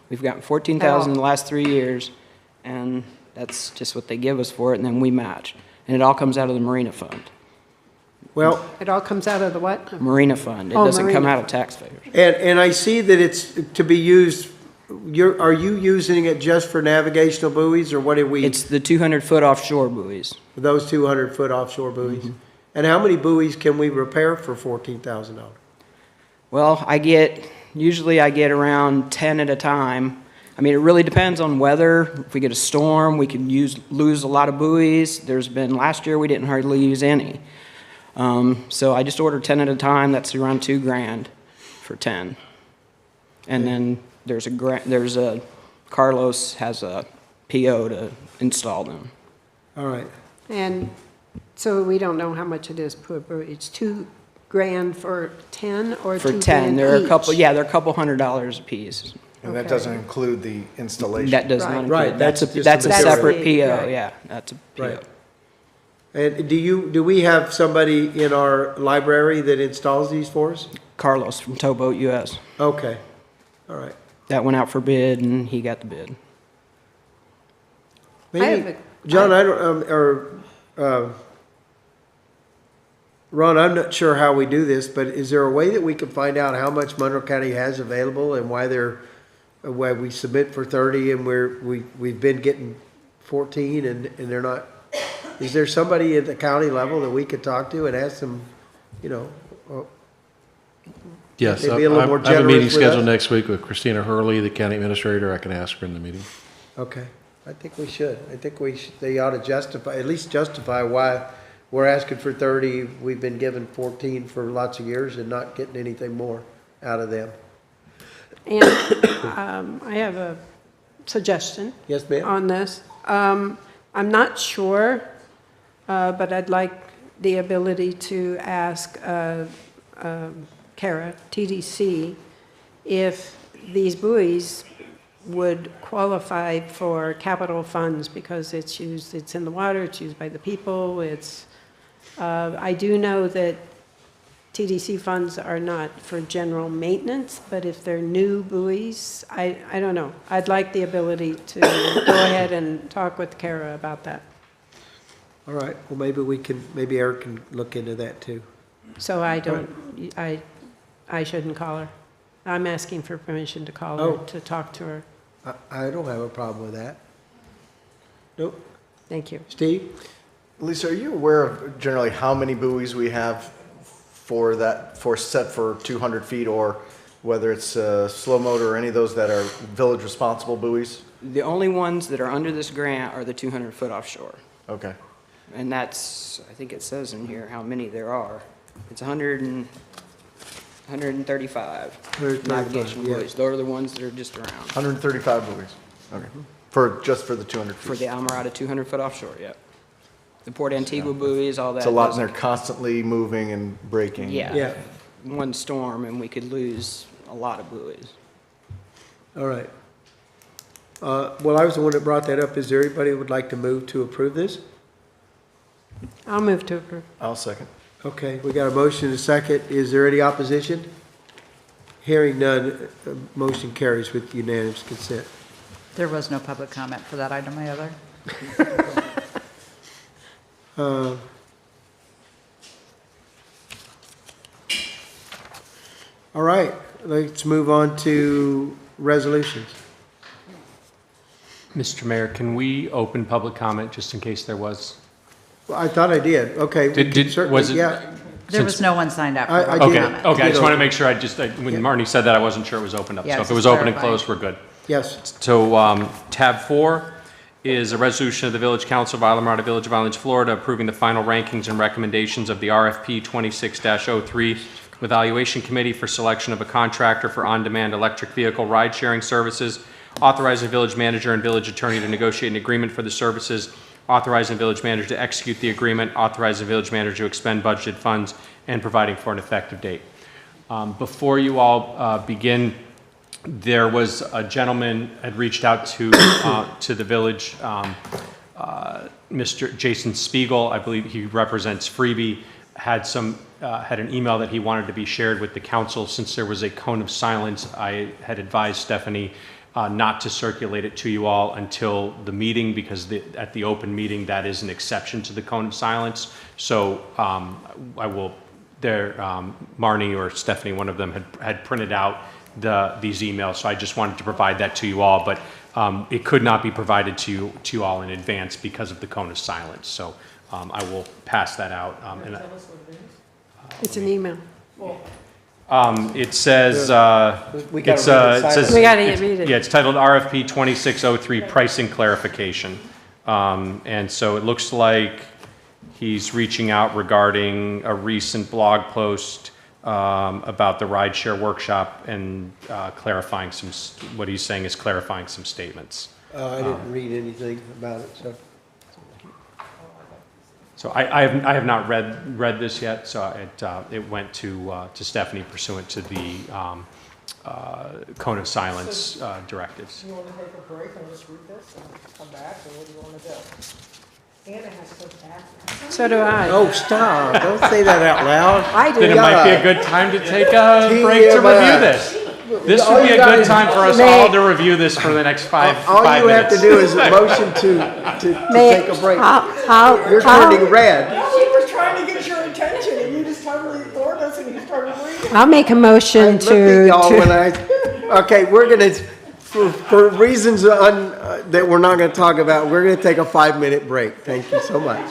We've gotten 14,000 in the last 3 years, and that's just what they give us for it, and then we match. And it all comes out of the Marina Fund. Well, It all comes out of the what? Marina Fund. It Oh, doesn't come Marina. out of taxpayers. and I see that it's to be used, are you using it just for navigational buoys, or what did we? It's the 200-foot offshore buoys. Those 200-foot offshore buoys? And how many buoys can we repair for $14,000? Well, usually I get around 10 at a time. I mean, it really depends on weather. If we get a storm, we can lose a lot of buoys. Last year we didn't hardly use any. So I just order 10 at a time. That's around $2,000 for 10. And then Carlos has a PO to install them. All right. And so we don't know how much it is per buoy. It's $2,000 for 10 or For 2,000 10, they're a each? couple $100 a piece. And that Okay. doesn't include the installation. That does Right. not Right, include, that's a that's that's a just a separate material. PO, Right. yeah, that's a PO. Right. And do we have somebody in our library that installs these for us? Carlos from Towboat US. Okay. All right. That went out for bid, and he got the bid. Maybe, John, Ron, I'm not sure how we do this, but is there a way that we can find out how much Monroe County has available and why we submit for 30 and we've been getting 14 and they're not? Is there somebody at the county level that we could talk to and ask them, Yes, They'd I be a little I more have a meeting generous with scheduled us? next week with Christina Hurley, the county administrator. I can ask her in the meeting. Okay, I think we should. I think they ought to at least justify why we're asking for 30. We've been given 14 for lots of years and not getting anything more out of them. And I have a suggestion. Yes, ma'am. On this. I'm not sure, but I'd like the ability to ask Kara, TDC, if these buoys would qualify for capital funds because it's in the water, it's used by the people, I do know that TDC funds are not for general maintenance, but if they're new buoys, I don't know. I'd like the ability to go ahead and talk with Kara about that. All right, well, maybe Eric can look into that too. So I shouldn't call her. I'm asking for permission to call her, to talk to her. I don't have a problem with that. Nope. Thank you. Steve? Lisa, are you aware of generally how many buoys we have set for 200 feet, or whether it's slow motor or any of those that are village responsible buoys? The only ones that are under this grant are the 200-foot offshore. Okay. And that's, I think it says in here how many there are. It's 135 navigation yeah. buoys. Those are the ones that are just around. 135 buoys, okay. Just for the 200 feet? For the Almirada 200-foot offshore, yep. The Port Antigua buoys, all that. It's a lot, and doesn't- they're constantly moving and breaking. Yeah. One storm and we could lose a lot of buoys. All right. Well, I was the one that brought that up. Is there anybody who would like to move to approve this? I'll move to approve. I'll second. Okay, we got a motion and a second. Is there any opposition? Hearing none, motion carries with unanimous consent. There was no public comment for that item either. All right, let's move on to resolutions. Mr. Mayor, can we open public comment just in case there was? Well, I thought I did. Okay. we Did- can did- certainly- was it- Yeah. There was no one signed up for I public did. comment. Okay, I just want to open. make sure, when Marnie said that, I wasn't sure it was opened up. Yeah, So if it just was open and clarifying. closed, we're good. Yes. So tab 4 is a resolution of the Village Council of Isla Mirada Village of Islands, Florida, approving the final rankings and recommendations of the RFP 26-03 Evaluation Committee for selection of a contractor for on-demand electric vehicle ride-sharing services, authorizing village manager and village attorney to negotiate an agreement for the services, authorizing village manager to execute the agreement, authorizing village manager to expend budgeted funds, and providing for an effective date. Before you all begin, there was a gentleman had reached out to the village, Mr. Jason Spiegel, I believe he represents Freebie, had an email that he wanted to be shared with the council. Since there was a cone of silence, I had advised Stephanie not to circulate it to you all until the meeting, because at the open meeting, that is an exception to the cone of silence. So Marnie or Stephanie, one of them, had printed out these emails, so I just wanted to provide that to you all, but it could not be provided to you all in advance because of the cone of silence. So I will pass that out. It's an email. It says, We gotta read it silently. We gotta read it. Yeah, it's titled RFP 2603 Pricing Clarification. And so it looks like he's reaching out regarding a recent blog post about the rideshare workshop and clarifying what he's saying is clarifying some statements. I didn't read anything about it, so. So I have not read this yet, so it went to Stephanie pursuant to the cone of silence directives. Do you want to take a break and just read this and come back, or what do you want to do? Anna has to go back. So do I. Oh, stop. Don't say that out loud. I do. Then it might be a good time to take a break to review this. This would be a good time for us all to review this for the next five minutes. All you have to do is a motion to take a break. You're turning red. She was trying to get your attention, and you just totally ignored us, and you started reading. I'll make a motion Look at y'all when okay, we're gonna, for reasons that we're not gonna talk about, we're gonna take a 5-minute break. Thank you so much.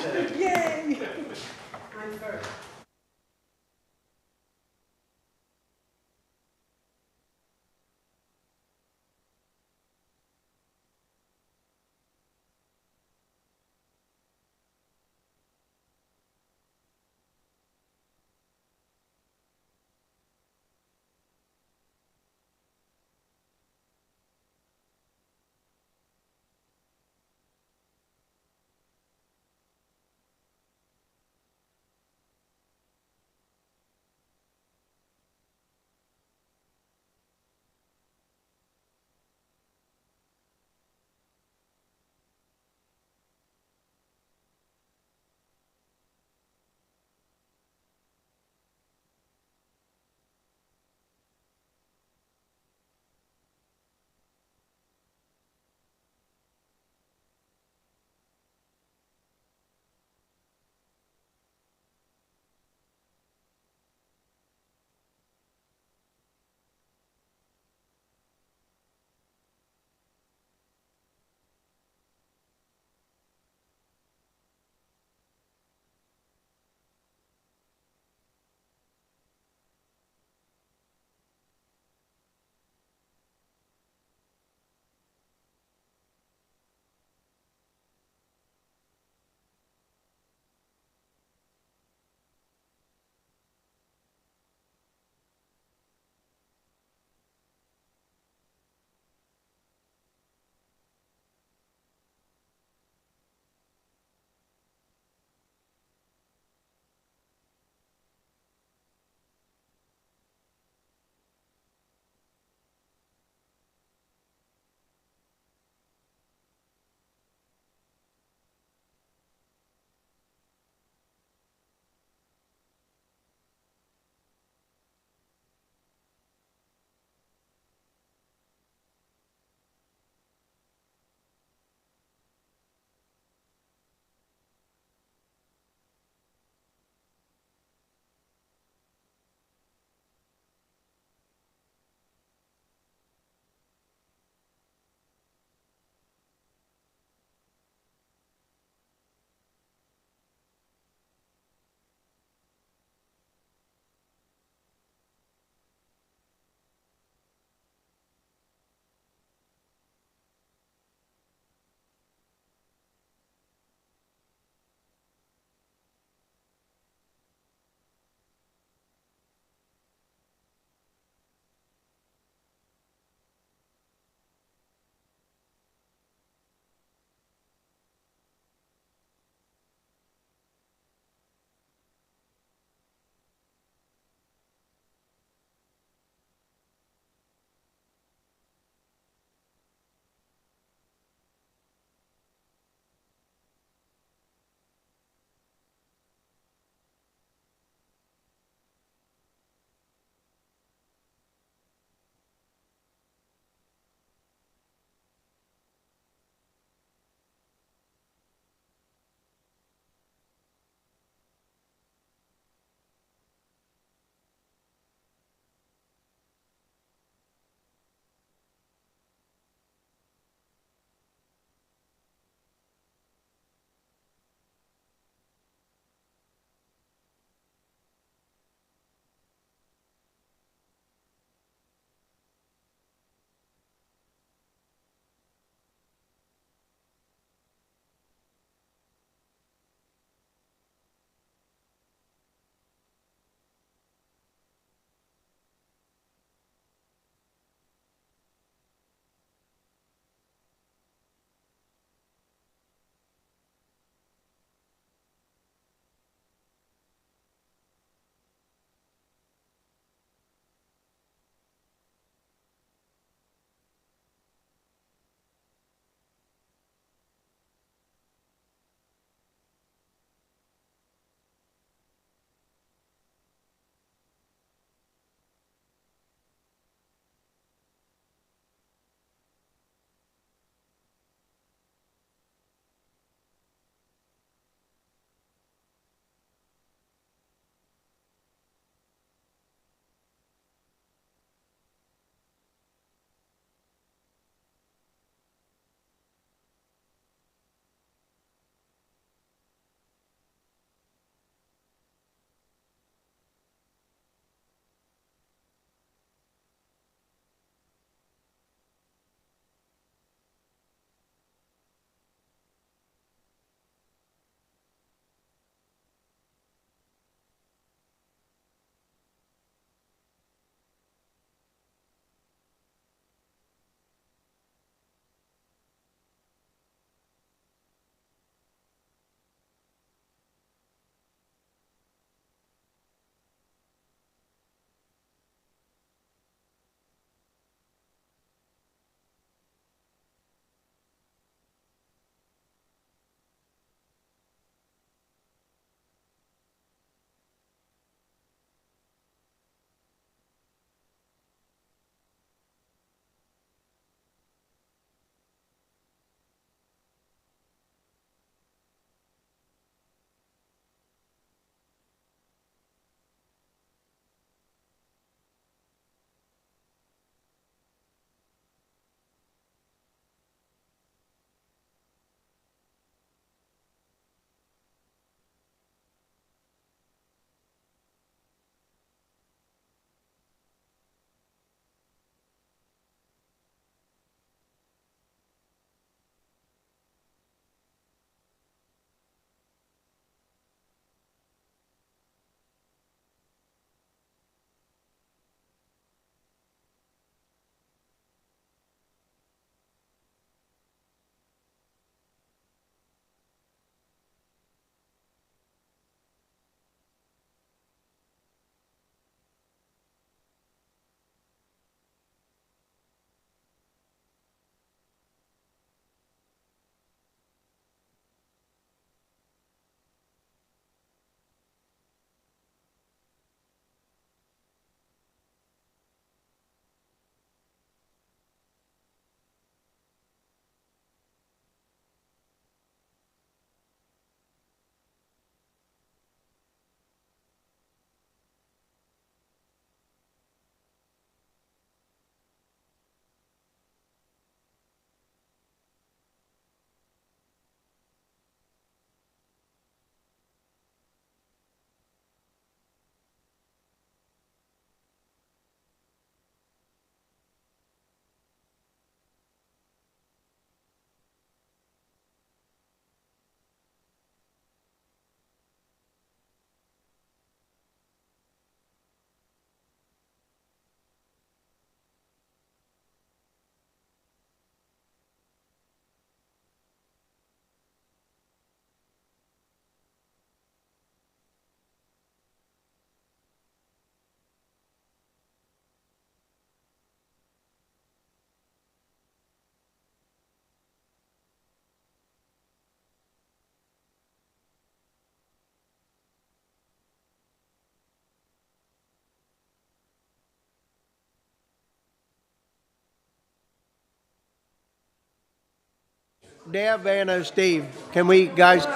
Deb, Anna, Steve, can we, guys?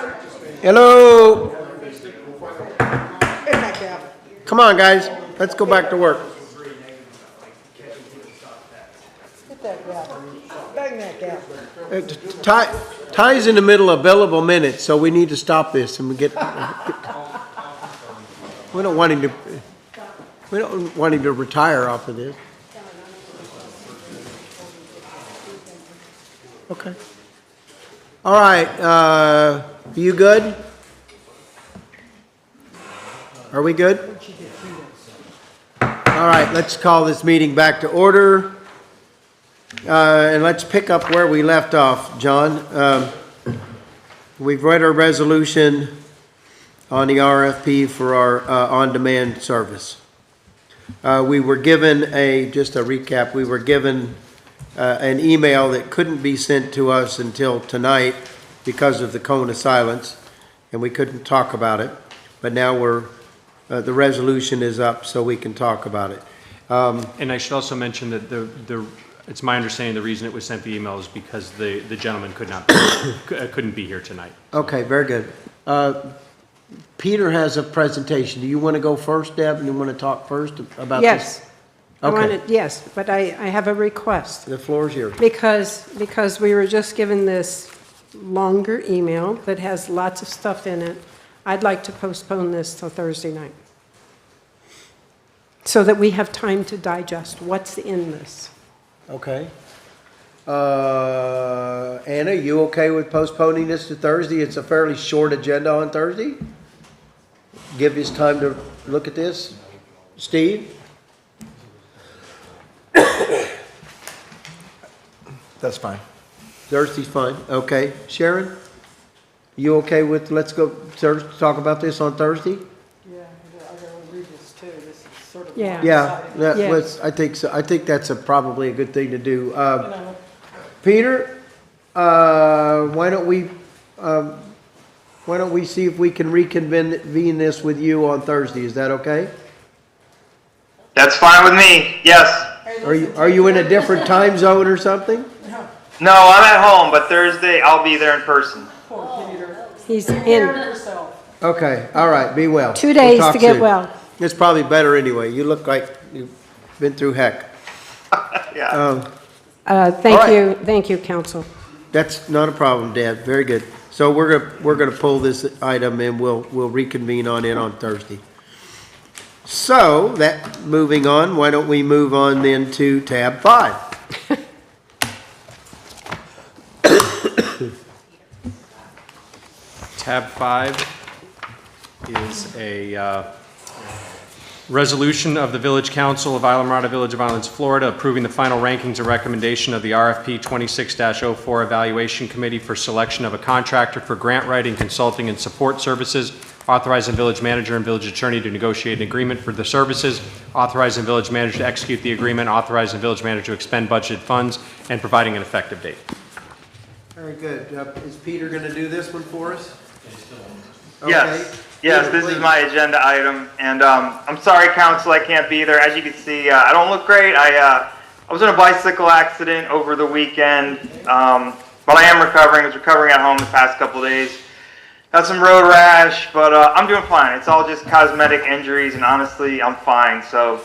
Hello? Come on, guys, let's go back to work. Get that gavel. Bang that gavel. Ty's in the middle of billable minutes, so we need to stop this and we don't want him to retire off of this. Okay. All right, you good? Are we good? All right, let's call this meeting back to order. And let's pick up where we left off, John. We've read our resolution on the RFP for our on-demand service. We were given just a recap, we were given an email that couldn't be sent to us until tonight because of the cone of silence, and we couldn't talk about it. But now the resolution is up, so we can talk about it. And I should also mention that it's my understanding the reason it was sent via email is because the gentleman couldn't be here tonight. Okay, very good. Peter has a presentation. Do you want to go first, Deb? And you want to talk first about this? Yes. Okay. Yes, but I have a request. The floor is yours. Because we were just given this longer email that has lots of stuff in it. I'd like to postpone this till Thursday night, so that we have time to digest what's in this. Okay. Anna, you okay with postponing this to Thursday? It's a fairly short agenda on Thursday. Give us time to look at this. Steve? That's fine. Thursday's fine. Okay. Sharon? You okay with, let's go talk about this on Thursday? Yeah, I gotta read this too. This is sort of. Yeah. Yeah, Yes. I think so. I think that's probably a good thing to do. Peter, why don't we see if we can reconvene this with you on Thursday? Is that okay? That's fine with me, yes. Are you in a different time zone or something? No, I'm at home, but Thursday I'll be there in person. He's in. Okay, all right, be well. 2 days We'll to talk get soon. well. It's probably better anyway. You look like you've been through heck. Yeah. Thank you, council. That's not a problem, Dad. Very good. So we're gonna pull this item and we'll reconvene on it on Thursday. So moving on, why don't we move on then to tab 5? Tab 5 is a resolution of the Village Council of Islamorada Village of Islands, Florida, approving the final rankings and recommendation of the RFP 26-04 Evaluation Committee for selection of a contractor for grant writing, consulting, and support services, authorizing village manager and village attorney to negotiate an agreement for the services, authorizing village manager to execute the agreement, authorizing village manager to expend budgeted funds, and providing an effective date. Very good. Is Peter gonna do this one for us? Yes, Peter, this please. is my agenda item, and I'm sorry, council, I can't be there. As you can see, I don't look great. I was in a bicycle accident over the weekend, but I am recovering. I was recovering at home the past couple days. Got some road rash, but I'm doing fine. It's all just cosmetic injuries, and honestly, I'm fine. So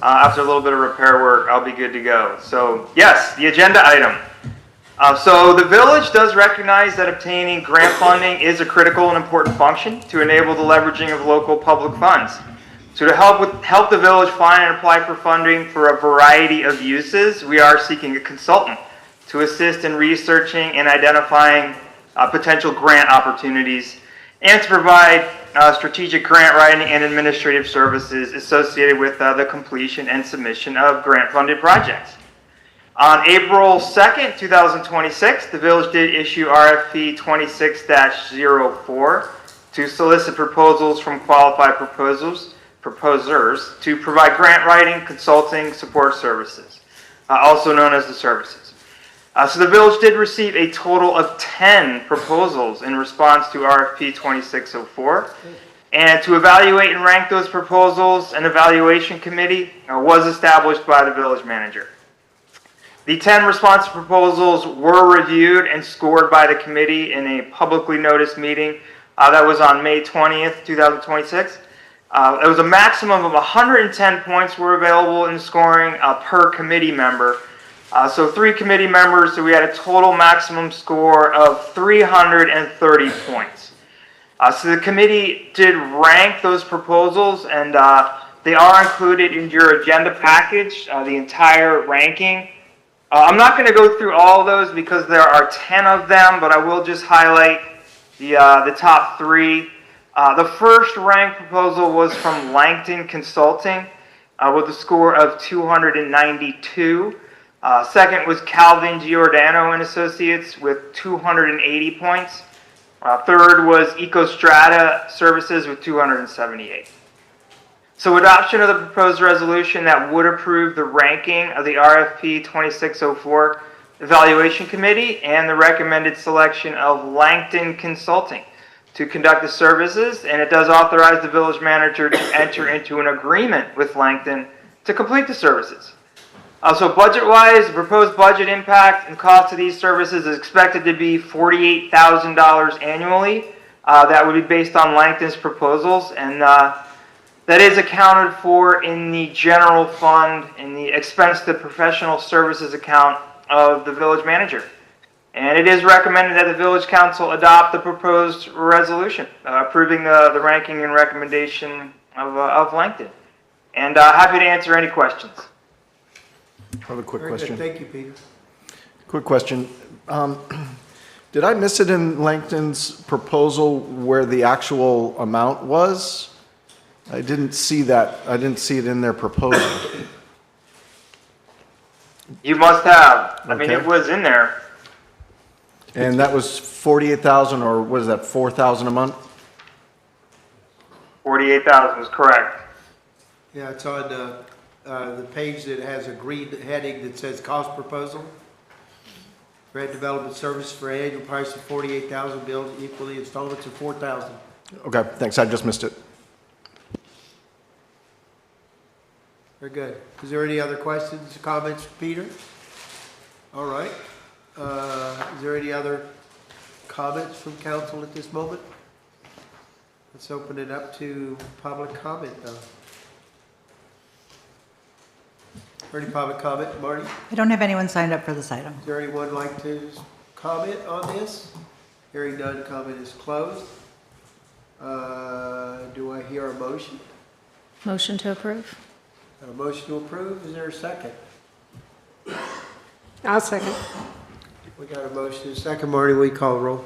after a little bit of repair work, I'll be good to go. So yes, the agenda item. So the village does recognize that obtaining grant funding is a critical and important function to enable the leveraging of local public funds. So to help the village find and apply for funding for a variety of uses, we are seeking a consultant to assist in researching and identifying potential grant opportunities and to provide strategic grant writing and administrative services associated with the completion and submission of grant-funded projects. On April 2nd, 2026, the village did issue RFP 26-04 to solicit proposals from qualified proposers to provide grant writing, consulting, support services, also known as the services. So the village did receive a total of 10 proposals in response to RFP 2604. And to evaluate and rank those proposals, an evaluation committee was established by the village manager. The 10 responsive proposals were reviewed and scored by the committee in a publicly noticed meeting that was on May 20th, 2026. There was a maximum of 110 points were available in scoring per committee member. So 3 committee members, so we had a total maximum score of 330 points. So the committee did rank those proposals, and they are included in your agenda package, the entire ranking. I'm not going to go through all of those because there are 10 of them, but I will just highlight the top 3. The first ranked proposal was from Langton Consulting with a score of 292. Second was Calvin Giordano and Associates with 280 points. Third was EcoStrata Services with 278. So adoption of the proposed resolution that would approve the ranking of the RFP 2604 Evaluation Committee and the recommended selection of Langton Consulting to conduct the services, and it does authorize the village manager to enter into an agreement with Langton to complete the services. So budget-wise, the proposed budget impact and cost of these services is expected to be $48,000 annually. That would be based on Langton's proposals, and that is accounted for in the general fund in the expense to professional services account of the village manager. And it is recommended that the village council adopt the proposed resolution approving the ranking and recommendation of Langton. And happy to answer any questions. I have a quick Very good. question. Thank you, Peter. Quick question. Did I miss it in Langton's proposal where the actual amount was? I didn't see that. I didn't see it in their proposal. You must have. I mean, Okay. it was in there. And that was 48,000, or what is that, 4,000 a month? 48,000 was correct. Yeah, it's on the page that has a green heading that says cost proposal. Grant development service for annual price of $48,000, billed equally installments of $4,000. Okay, thanks. I just missed it. Very good. Is there any other questions, comments, Peter? All right. Is there any other comments from council at this moment? Let's open it up to public comment, though. Any public comment, Marty? I don't have anyone signed up for this item. Is there anyone like to comment on this? Hearing none, comment is closed. Do I hear a motion? Motion to approve? Got a motion to approve, is there a second? I'll second. We got a motion and a second. Marty, will you call the roll?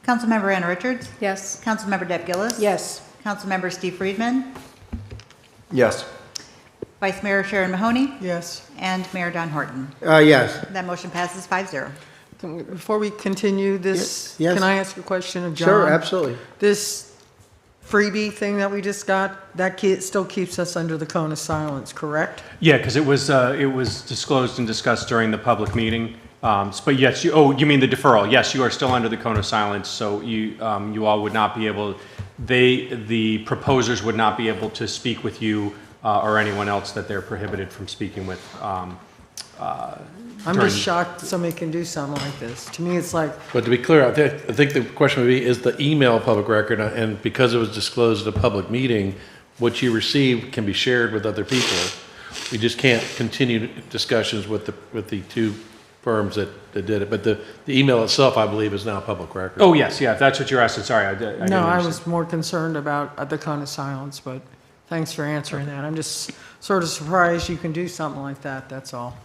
Councilmember Anna Richards? Yes. Councilmember Deb Gillis? Yes. Councilmember Steve Friedman? Yes. Vice Mayor Sharon Mahoney? Yes. And Mayor Don Horton. Yes. That motion passes 5-0. Before we continue this, Yes. can I ask a question of John? Sure, absolutely. This freebie thing that we just got, that still keeps us under the cone of silence, correct? Yeah, because it was disclosed and discussed during the public meeting. But yes, you mean the deferral? Yes, you are still under the cone of silence, so you all would not be able, the proposers would not be able to speak with you or anyone else that they're prohibited from speaking with. I'm just shocked somebody can do something like this. To me, it's like, But to be clear, I think the question would be, is the email public record? And because it was disclosed at a public meeting, what you received can be shared with other people. We just can't continue discussions with the two firms that did it. But the email itself, I believe, is now public record. Oh, yes, yeah, if that's what you're asking, sorry. I didn't no, I understand. was more concerned about the cone of silence, but thanks for answering that. I'm just sort of surprised you can do something like that, that's all.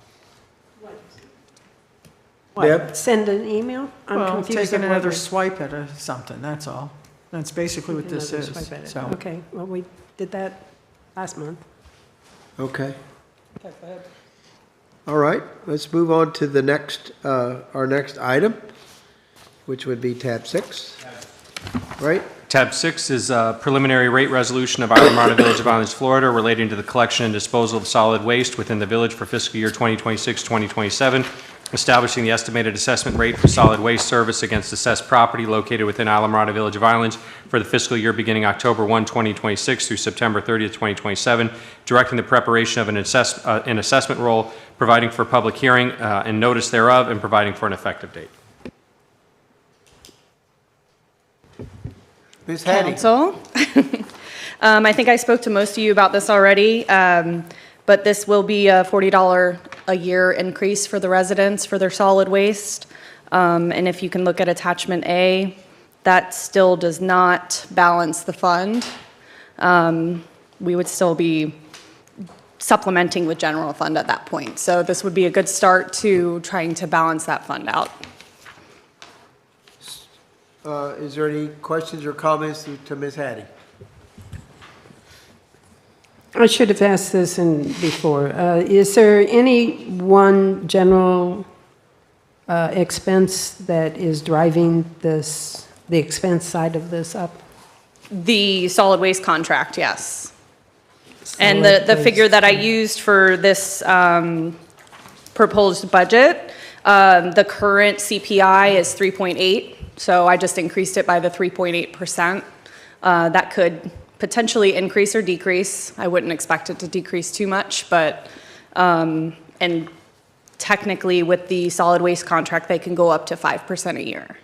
Deb? What, send an email? I'm Well, confused taking of what another we- swipe at something, that's all. That's basically what this another is, swipe at it. so. Okay, well, we did that last month. Okay. Okay, go ahead. All right, let's move on to the next, our next item, which would be tab 6. Right? Tab 6 is a preliminary rate resolution of Islamorada Village of Islands, Florida, relating to the collection and disposal of solid waste within the village for fiscal year 2026-2027. establishing the estimated assessment rate for solid waste service against assessed property located within Islamorada Village of Islands for the fiscal year beginning October 1, 2026 through September 30th, 2027, directing the preparation of an assessment roll, providing for public hearing and notice thereof, and providing for an effective date. Ms. Hattie? Council. I think I spoke to most of you about this already, but this will be a $40 a year increase for the residents for their solid waste. And if you can look at attachment A, that still does not balance the fund. We would still be supplementing with general fund at that point. So this would be a good start to trying to balance that fund out. Is there any questions or comments to Ms. Hattie? I should have asked this before. Is there any one general expense that is driving this, the expense side of this up? The solid waste contract, yes. And the figure that I used for this proposed budget, the current CPI is 3.8, so I just increased it by the 3.8%. That could potentially increase or decrease. I wouldn't expect it to decrease too much, but, and technically with the solid waste contract, they can go up to 5% a year.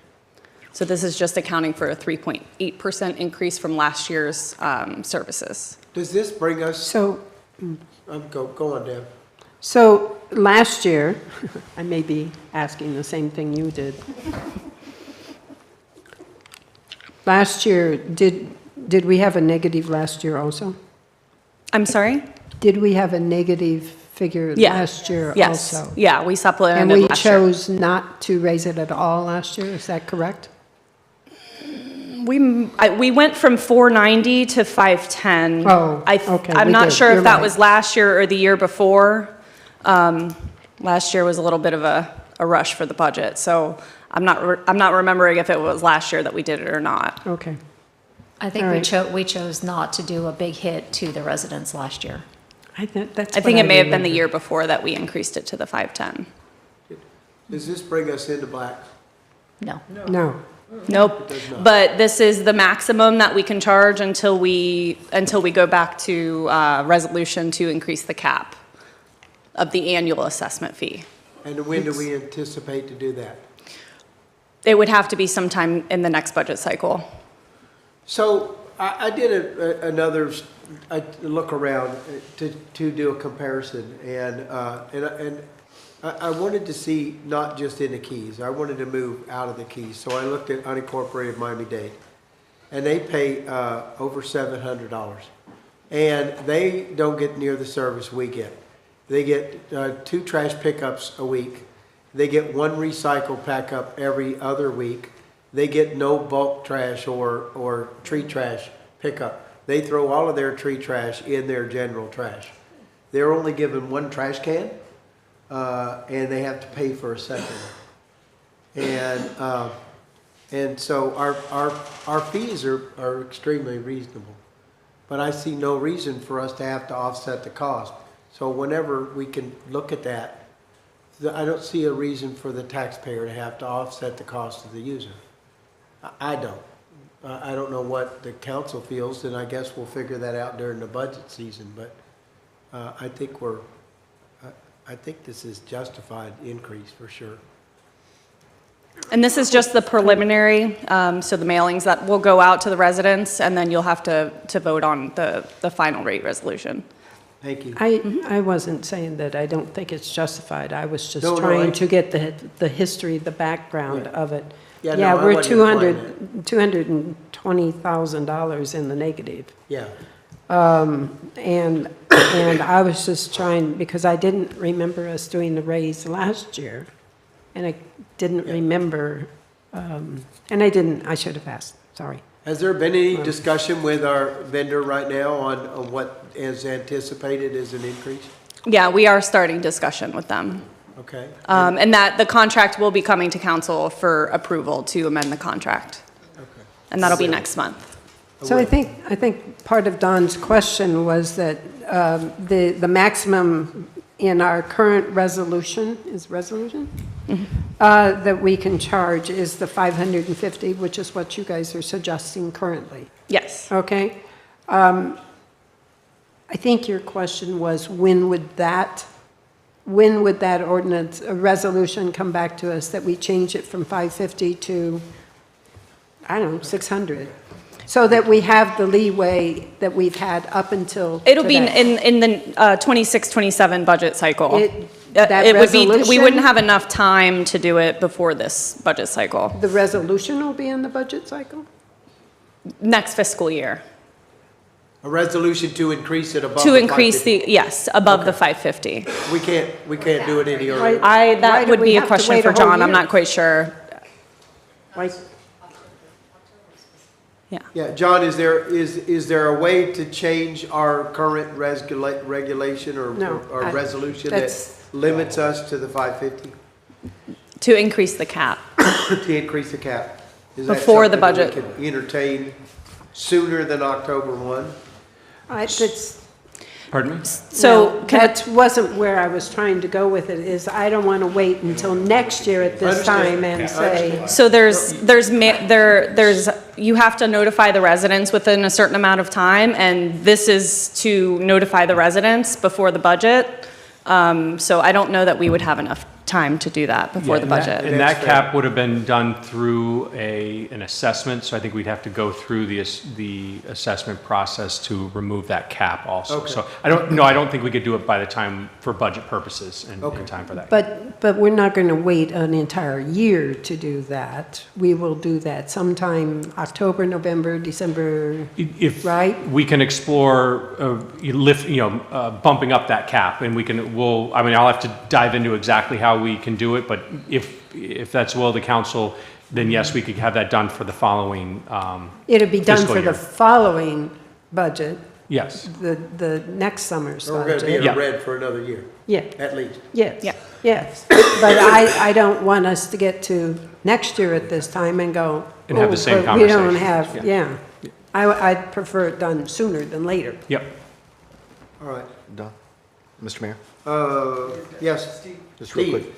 So this is just accounting for a 3.8% increase from last year's services. Does this bring us? So, go on, Deb. So last year, I may be asking the same thing you did. Last year, did we have a negative last year also? I'm sorry? Did we have a negative figure last year yes. also? Yeah, we supplemented And we last year. chose not to raise it at all last year, is that correct? We went from 490 to 510. Oh, okay, I'm we not did. sure You're if that right. was last year or the year before. Last year was a little bit of a rush for the budget, so I'm not remembering if it was last year that we did it or not. Okay. I think All we right. we chose not to do a big hit to the residents last year. I think it may have been the year before that we increased it to the 510. Does this bring us into black? No. No. Nope. But this is the maximum that we can charge until we go back to resolution to increase the cap of the annual assessment fee. And when do we anticipate to do that? It would have to be sometime in the next budget cycle. So I did another look around to do a comparison, and I wanted to see not just in the Keys. I wanted to move out of the Keys. So I looked at unincorporated Miami-Dade, and they pay over $700, and they don't get near the service we get. They get 2 trash pickups a week. They get 1 recycle pickup every other week. They get no bulk trash or tree trash pickup. They throw all of their tree trash in their general trash. They're only given 1 trash can, and they have to pay for a second. And so our fees are extremely reasonable. But I see no reason for us to have to offset the cost. So whenever we can look at that, I don't see a reason for the taxpayer to have to offset the cost of the user. I don't. I don't know what the council feels, and I guess we'll figure that out during the budget season, but I think this is justified increase for sure. And this is just the preliminary, so the mailings that will go out to the residents, and then you'll have to vote on the final rate resolution. Thank you. I wasn't saying that I don't think it's justified. I was just No, trying I- to get the history, the background of it. Yeah, Yeah, no, I we're wasn't implying $220,000 in the negative. Yeah. And I was just trying, because I didn't remember us doing the raise last year, and I didn't remember, and I should have asked, sorry. Has there been any discussion with our vendor right now on what is anticipated as an increase? Yeah, we are starting discussion with them. Okay. And that the contract will be coming to council for approval to amend the contract. Okay. And that'll be next month. So I think part of Don's question was that the maximum in our current resolution, is resolution? that we can charge is the 550, which is what you guys are suggesting currently. Yes. Okay? I think your question was, when would that ordinance, a resolution come back to us that we change it from 550 to, I don't know, 600? So that we have the leeway that we've had up until It'll be today. in the 26-27 budget cycle. That It would be, we resolution? wouldn't have enough time to do it before this budget cycle, The resolution will be in the budget cycle? next fiscal year. A resolution to increase it above To the increase 550. yes, above the 550. We can't do it any earlier. Why That do would we be a have to question wait for a whole John, I'm year? not quite sure. Like, Yeah, John, is there a way to change our current regulation or No, or I- resolution that that's- limits us to the 550 To increase the cap. to increase the cap? Is that Before the something that budget. we can entertain sooner than October 1? that's, Pardon me? So no, that wasn't where I was trying to go with it, is I don't want to wait until next year at this Understand. time and Yeah, say, understand. So there's you have to notify the residents within a certain amount of time, and this is to notify the residents before the budget. So I don't know that we would have enough time to do that before Yeah, the budget. And that cap would have been done through an assessment, so I think we'd have to go through the assessment process to remove that cap also. Okay. So I don't think we could do it by the time, for budget purposes, in time for that. but we're not going to wait an entire year to do that. We will do that sometime October, November, December, If right? we can explore bumping up that cap, and I'll have to dive into exactly how we can do it, but if that's will of the council, then yes, we could have that done for the following It'll be done fiscal for the year. following budget, Yes. the next summer's So we're going to be in budget. the red for another year, Yeah, at least. yes, Yeah. yes. But I don't want us to get to next year at this time and go, And have the "Oh, same but we don't conversation." have, Yeah. yeah. I'd prefer it done sooner than later. Yep. All right. Done. Mr. Mayor? Yes. Just real quick.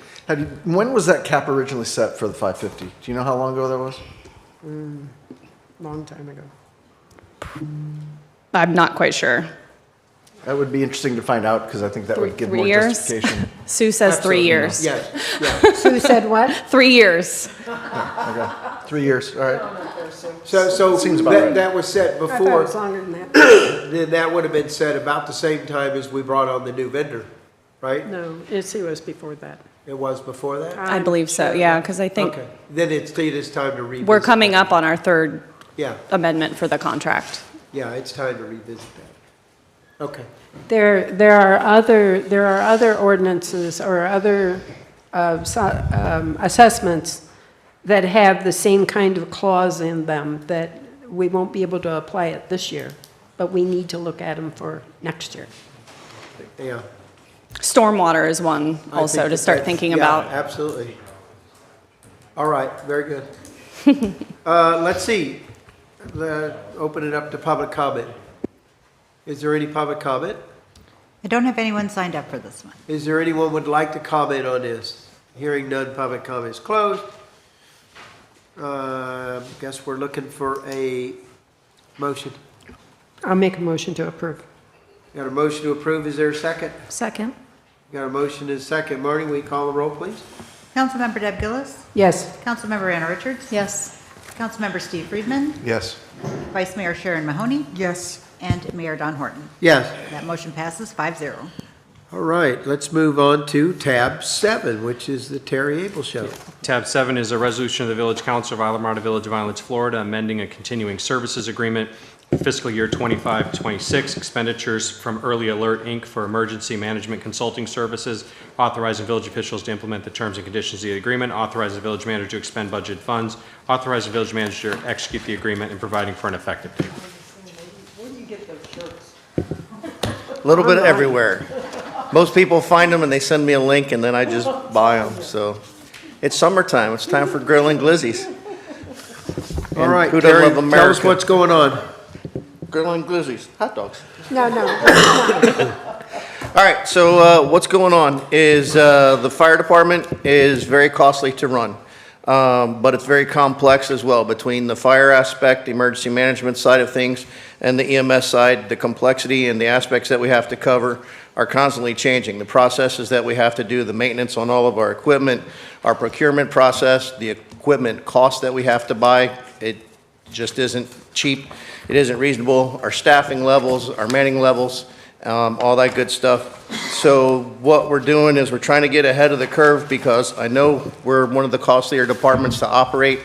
When was that cap originally set for the 550? Do you know how long ago that was? Long time ago. I'm not quite sure. That would be interesting to find out, because I think that would give 3 more years? justification. Sue says 3 years. Yes, yeah. Sue said what? 3 years. Okay, 3 years, all right. So Seems about that right. that was set I thought it before, was longer than that. then that would have been set about the same time as we brought on the new vendor, right? No, it was before that. It was before that? I believe so, yeah, because I think Okay, then it is time to revisit. we're coming up on our third Yeah, amendment for the contract. yeah, it's time to revisit that. Okay. There are other ordinances or other assessments that have the same kind of clause in them that we won't be able to apply it this year, but we need to look at them for next year. Yeah. Stormwater is one I also think to start that's- thinking yeah, about. Absolutely. All right, very good. Let's see, open it up to public comment. Is there any public comment? I don't have anyone signed up for this one. Is there anyone would like to comment on this? Hearing none, public comment is closed. Guess we're looking for a motion. I'll make a motion to approve. Got a motion to approve, is there a second? Second. Got a motion and a second. Marty, will you call the roll, please? Councilmember Deb Gillis? Yes. Councilmember Anna Richards? Yes. Councilmember Steve Friedman? Yes. Vice Mayor Sharon Mahoney? Yes. And Mayor Don Horton. Yes. That motion passes 5-0. All right, let's move on to tab 7, which is the Terry Abel Show. Tab 7 is a resolution of the Village Council of Isla Mirada Village of Islands, Florida, amending a continuing services agreement fiscal year 25-26 expenditures from Early Alert, Inc. for emergency management consulting services, authorizing village officials to implement the terms and conditions of the agreement, authorizing the village manager to expend budget funds, authorizing the village manager to execute the agreement, and providing for an effective date. Where do you get those shirts? A little bit everywhere. Most people find them and they send me a link and then I just buy them. So it's summertime. It's time for grilling glizzies. All And right, who doesn't Terry, love tell us America? what's going on. Grilling glizzies, hot dogs. No. All right, so what's going on is the fire department is very costly to run, but it's very complex as well between the fire aspect, the emergency management side of things, and the EMS side. The complexity and the aspects that we have to cover are constantly changing. The processes that we have to do, the maintenance on all of our equipment, our procurement process, the equipment cost that we have to buy, it just isn't cheap. It isn't reasonable. Our staffing levels, our manning levels, all that good stuff. So what we're doing is we're trying to get ahead of the curve because I know we're one of the costlier departments to operate.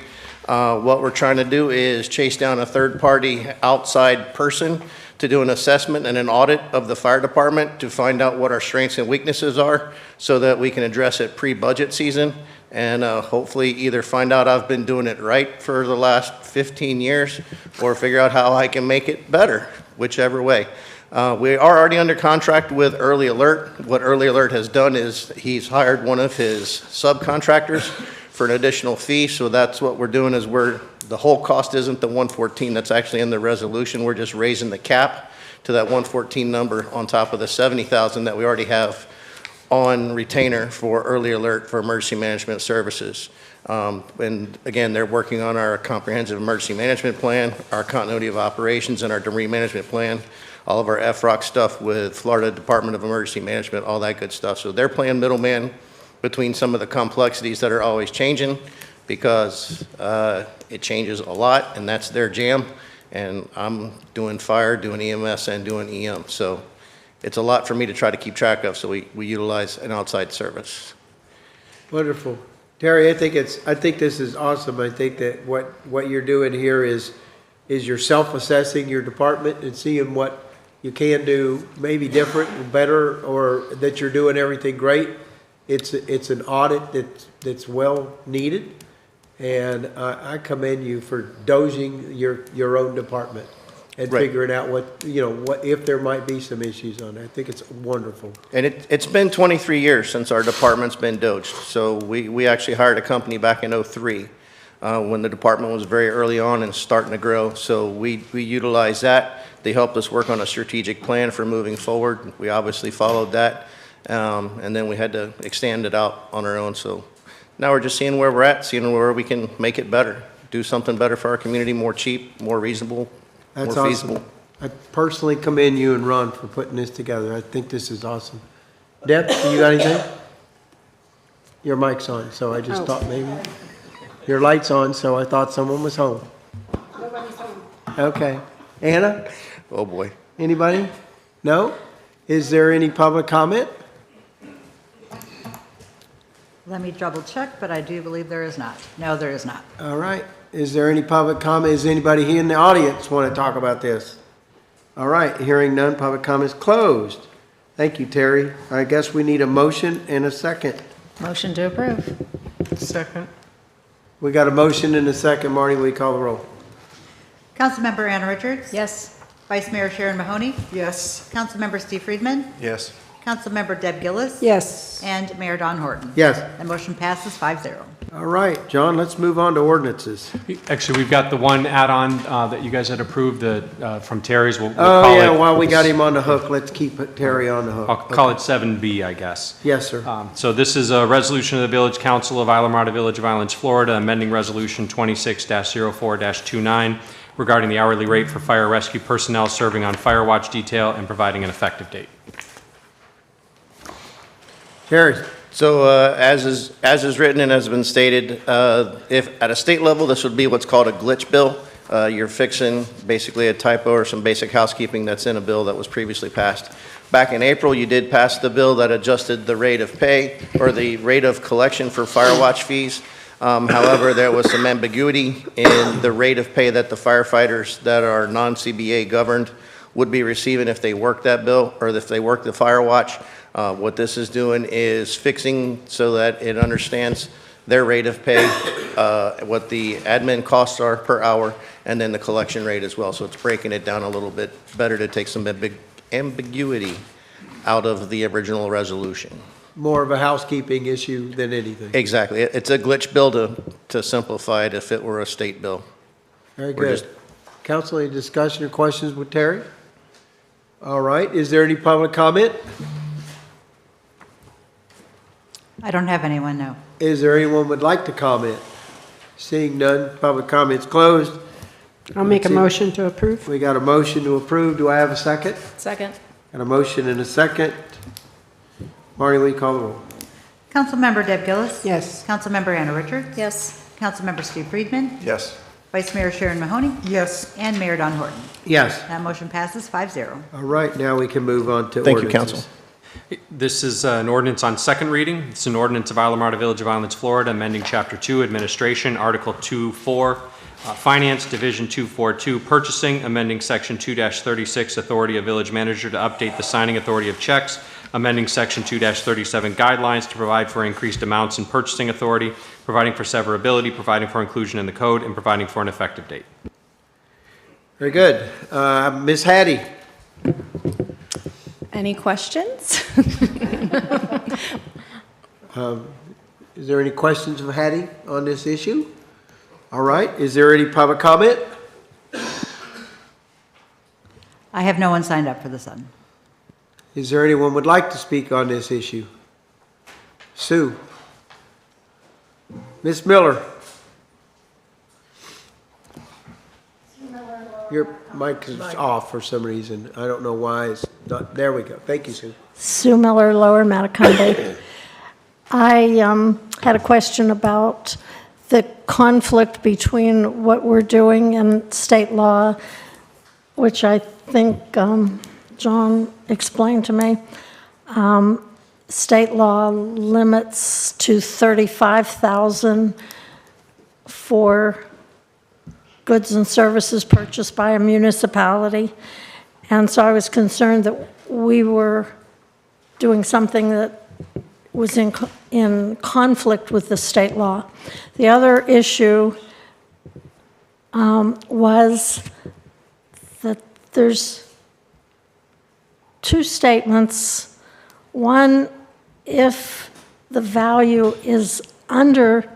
What we're trying to do is chase down a third-party outside person to do an assessment and an audit of the fire department to find out what our strengths and weaknesses are so that we can address it pre-budget season and hopefully either find out I've been doing it right for the last 15 years or figure out how I can make it better, whichever way. We are already under contract with Early Alert. What Early Alert has done is he's hired one of his subcontractors for an additional fee. So that's what we're doing is the whole cost isn't the 114 that's actually in the resolution. We're just raising the cap to that 114 number on top of the 70,000 that we already have on retainer for Early Alert for emergency management services. And again, they're working on our comprehensive emergency management plan, our continuity of operations, and our debris management plan. All of our FROC stuff with Florida Department of Emergency Management, all that good stuff. So they're playing middleman between some of the complexities that are always changing because it changes a lot and that's their jam. And I'm doing fire, doing EMS, and doing EM. So it's a lot for me to try to keep track of, so we utilize an outside service. Wonderful. Terry, I think this is awesome. I think that what you're doing here is you're self-assessing your department and seeing what you can do maybe different and better, or that you're doing everything great. It's an audit that's well needed, and I commend you for dozing your own department and Right. figuring out what if there might be some issues on it. I think it's wonderful. And it's been 23 years since our department's been doged. So we actually hired a company back in '03 when the department was very early on and starting to grow. So we utilized that. They helped us work on a strategic plan for moving forward. We obviously followed that. And then we had to extend it out on our own. So now we're just seeing where we're at, seeing where we can make it better, do something better for our community, more cheap, more reasonable, That's more awesome. feasible. I personally commend you and Ron for putting this together. I think this is awesome. Deb, you got anything? Your mic's on, so I just thought maybe. Your light's on, so I thought someone was home. Nobody's home. Okay. Anna? Oh, boy. Anybody? No? Is there any public comment? Let me double check, but I do believe there is not. No, there is not. All right. Is there any public comment? Is anybody here in the audience want to talk about this? All right. Hearing none, public comments closed. Thank you, Terry. I guess we need a motion and a second. Motion to approve. Second. We got a motion and a second. Marty, will you call the roll? Councilmember Anna Richards? Yes. Vice Mayor Sharon Mahoney? Yes. Councilmember Steve Friedman? Yes. Councilmember Deb Gillis? Yes. And Mayor Don Horton? Yes. The motion passes 5-0. All right, John, let's move on to ordinances. Actually, we've got the one add-on that you guys had approved from Terry's. We'll Oh, call yeah, it- while we got him on the hook, let's keep Terry on the hook. I'll call it 7B, I guess. Yes, sir. So this is a resolution of the Village Council of Islamorada Village of Islands, Florida, amending Resolution 26-04-29 regarding the hourly rate for fire rescue personnel serving on fire watch detail and providing an effective date. Terry. So as is written and has been stated, if at a state level, this would be what's called a glitch bill. You're fixing basically a typo or some basic housekeeping that's in a bill that was previously passed. Back in April, you did pass the bill that adjusted the rate of pay or the rate of collection for fire watch fees. However, there was some ambiguity in the rate of pay that the firefighters that are non-CBA governed would be receiving if they work that bill or if they work the fire watch. What this is doing is fixing so that it understands their rate of pay, what the admin costs are per hour, and then the collection rate as well. So it's breaking it down a little bit better to take some ambiguity out of the original resolution. More of a housekeeping issue than anything. Exactly. It's a glitch bill to simplify it if it were a state bill. Very We're good. just- Council, any discussion or questions with Terry? All right, is there any public comment? I don't have anyone, no. Is there anyone would like to comment? Seeing none, public comments closed. I'll make a motion to approve. We got a motion to approve. Do I have a second? Second. Got a motion and a second. Marty, will you call the roll? Councilmember Deb Gillis? Yes. Councilmember Anna Richards? Yes. Councilmember Steve Friedman? Yes. Vice Mayor Sharon Mahoney? Yes. And Mayor Don Horton. Yes. That motion passes 5-0. All right, now we can move on to Thank you, ordinances. council. This is an ordinance on second reading. It's an ordinance of Isla Marta Village of Islands, Florida, amending Chapter 2, Administration, Article 2-4, Finance, Division 242, Purchasing, amending Section 2-36, Authority of Village Manager to update the signing authority of checks, amending Section 2-37, Guidelines to provide for increased amounts in purchasing authority, providing for severability, providing for inclusion in the code, and providing for an effective date. Very good. Ms. Hattie? Any questions? Is there any questions of Hattie on this issue? All right, is there any public comment? I have no one signed up for this one. Is there anyone would like to speak on this issue? Sue? Ms. Miller? Your mic is off for some reason. I don't know why it's not. There we go. Thank you, Sue. Sue Miller, Lower Matacumbe. I had a question about the conflict between what we're doing and state law, which I think John explained to me. State law limits to $35,000 for goods and services purchased by a municipality. And so I was concerned that we were doing something that was in conflict with the state law. The other issue was that there's two statements. One, if the value is under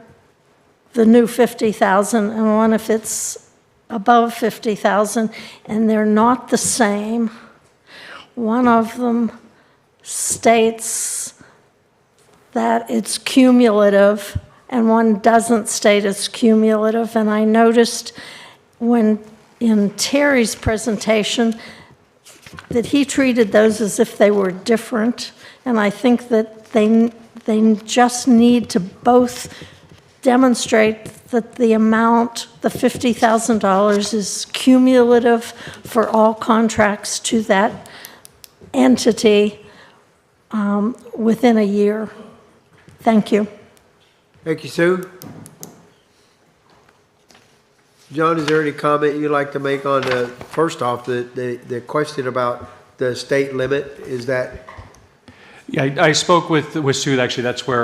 the new 50,000, and one if it's above 50,000, and they're not the same. One of them states that it's cumulative, and one doesn't state it's cumulative. And I noticed when in Terry's presentation that he treated those as if they were different, and I think that they just need to both demonstrate that the amount, the $50,000, is cumulative for all contracts to that entity within a year. Thank you. Thank you, Sue. John, is there any comment you'd like to make on the, first off, the question about the state limit? Is that? Yeah, I spoke with Sue, actually, that's what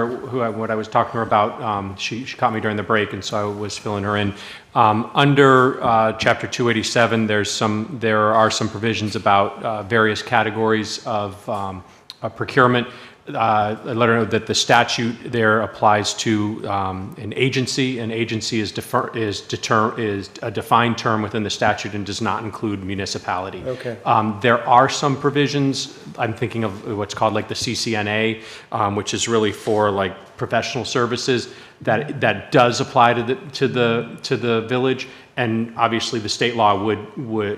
I was talking to her about. She caught me during the break, and so I was filling her in. Under Chapter 287, there are some provisions about various categories of procurement. I let her know that the statute there applies to an agency. An agency is a defined term within the statute and does not include municipality. Okay. There are some provisions. I'm thinking of what's called like the CCNA, which is really for like professional services that does apply to the village. And obviously, the state law would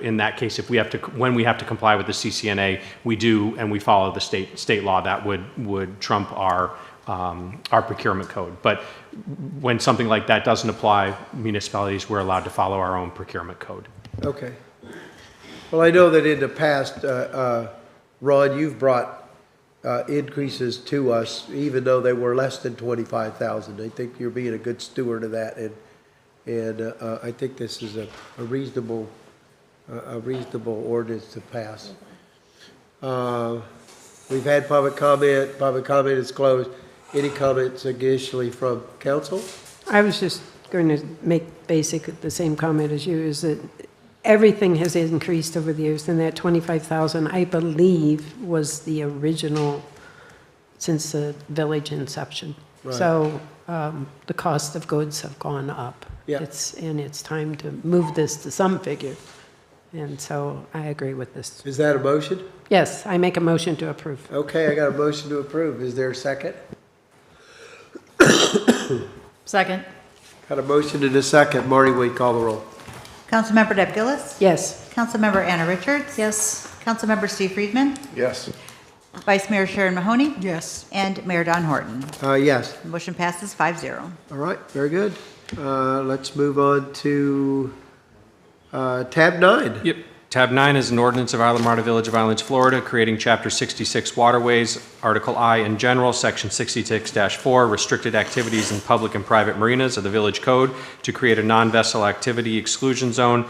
in that case, when we have to comply with the CCNA, we do, and we follow the state law. That would trump our procurement code. But when something like that doesn't apply, municipalities, we're allowed to follow our own procurement code. Okay. Well, I know that in the past, Ron, you've brought increases to us, even though they were less than 25,000. I think you're being a good steward of that, and I think this is a reasonable ordinance to pass. We've had public comment. Public comment is closed. Any comments additionally from council? I was just going to make the same comment as you, is that everything has increased over the years, and that 25,000, I believe, was the original since the village inception. Right. So the cost of goods have gone up. Yeah. And it's time to move this to some figure. And so I agree with this. Is that a motion? Yes, I make a motion to approve. Okay, I got a motion to approve. Is there a second? Second. Got a motion and a second. Marty, will you call the roll? Councilmember Deb Gillis? Yes. Councilmember Anna Richards? Yes. Councilmember Steve Friedman? Yes. Vice Mayor Sharon Mahoney? Yes. And Mayor Don Horton. Yes. Motion passes 5-0. All right, very good. Let's move on to tab 9. Yep. Tab 9 is an ordinance of Isla Marta Village of Islands, Florida, creating Chapter 66 Waterways, Article I in general, Section 66-4, restricted activities in public and private marinas of the Village Code to create a non-vessel activity exclusion zone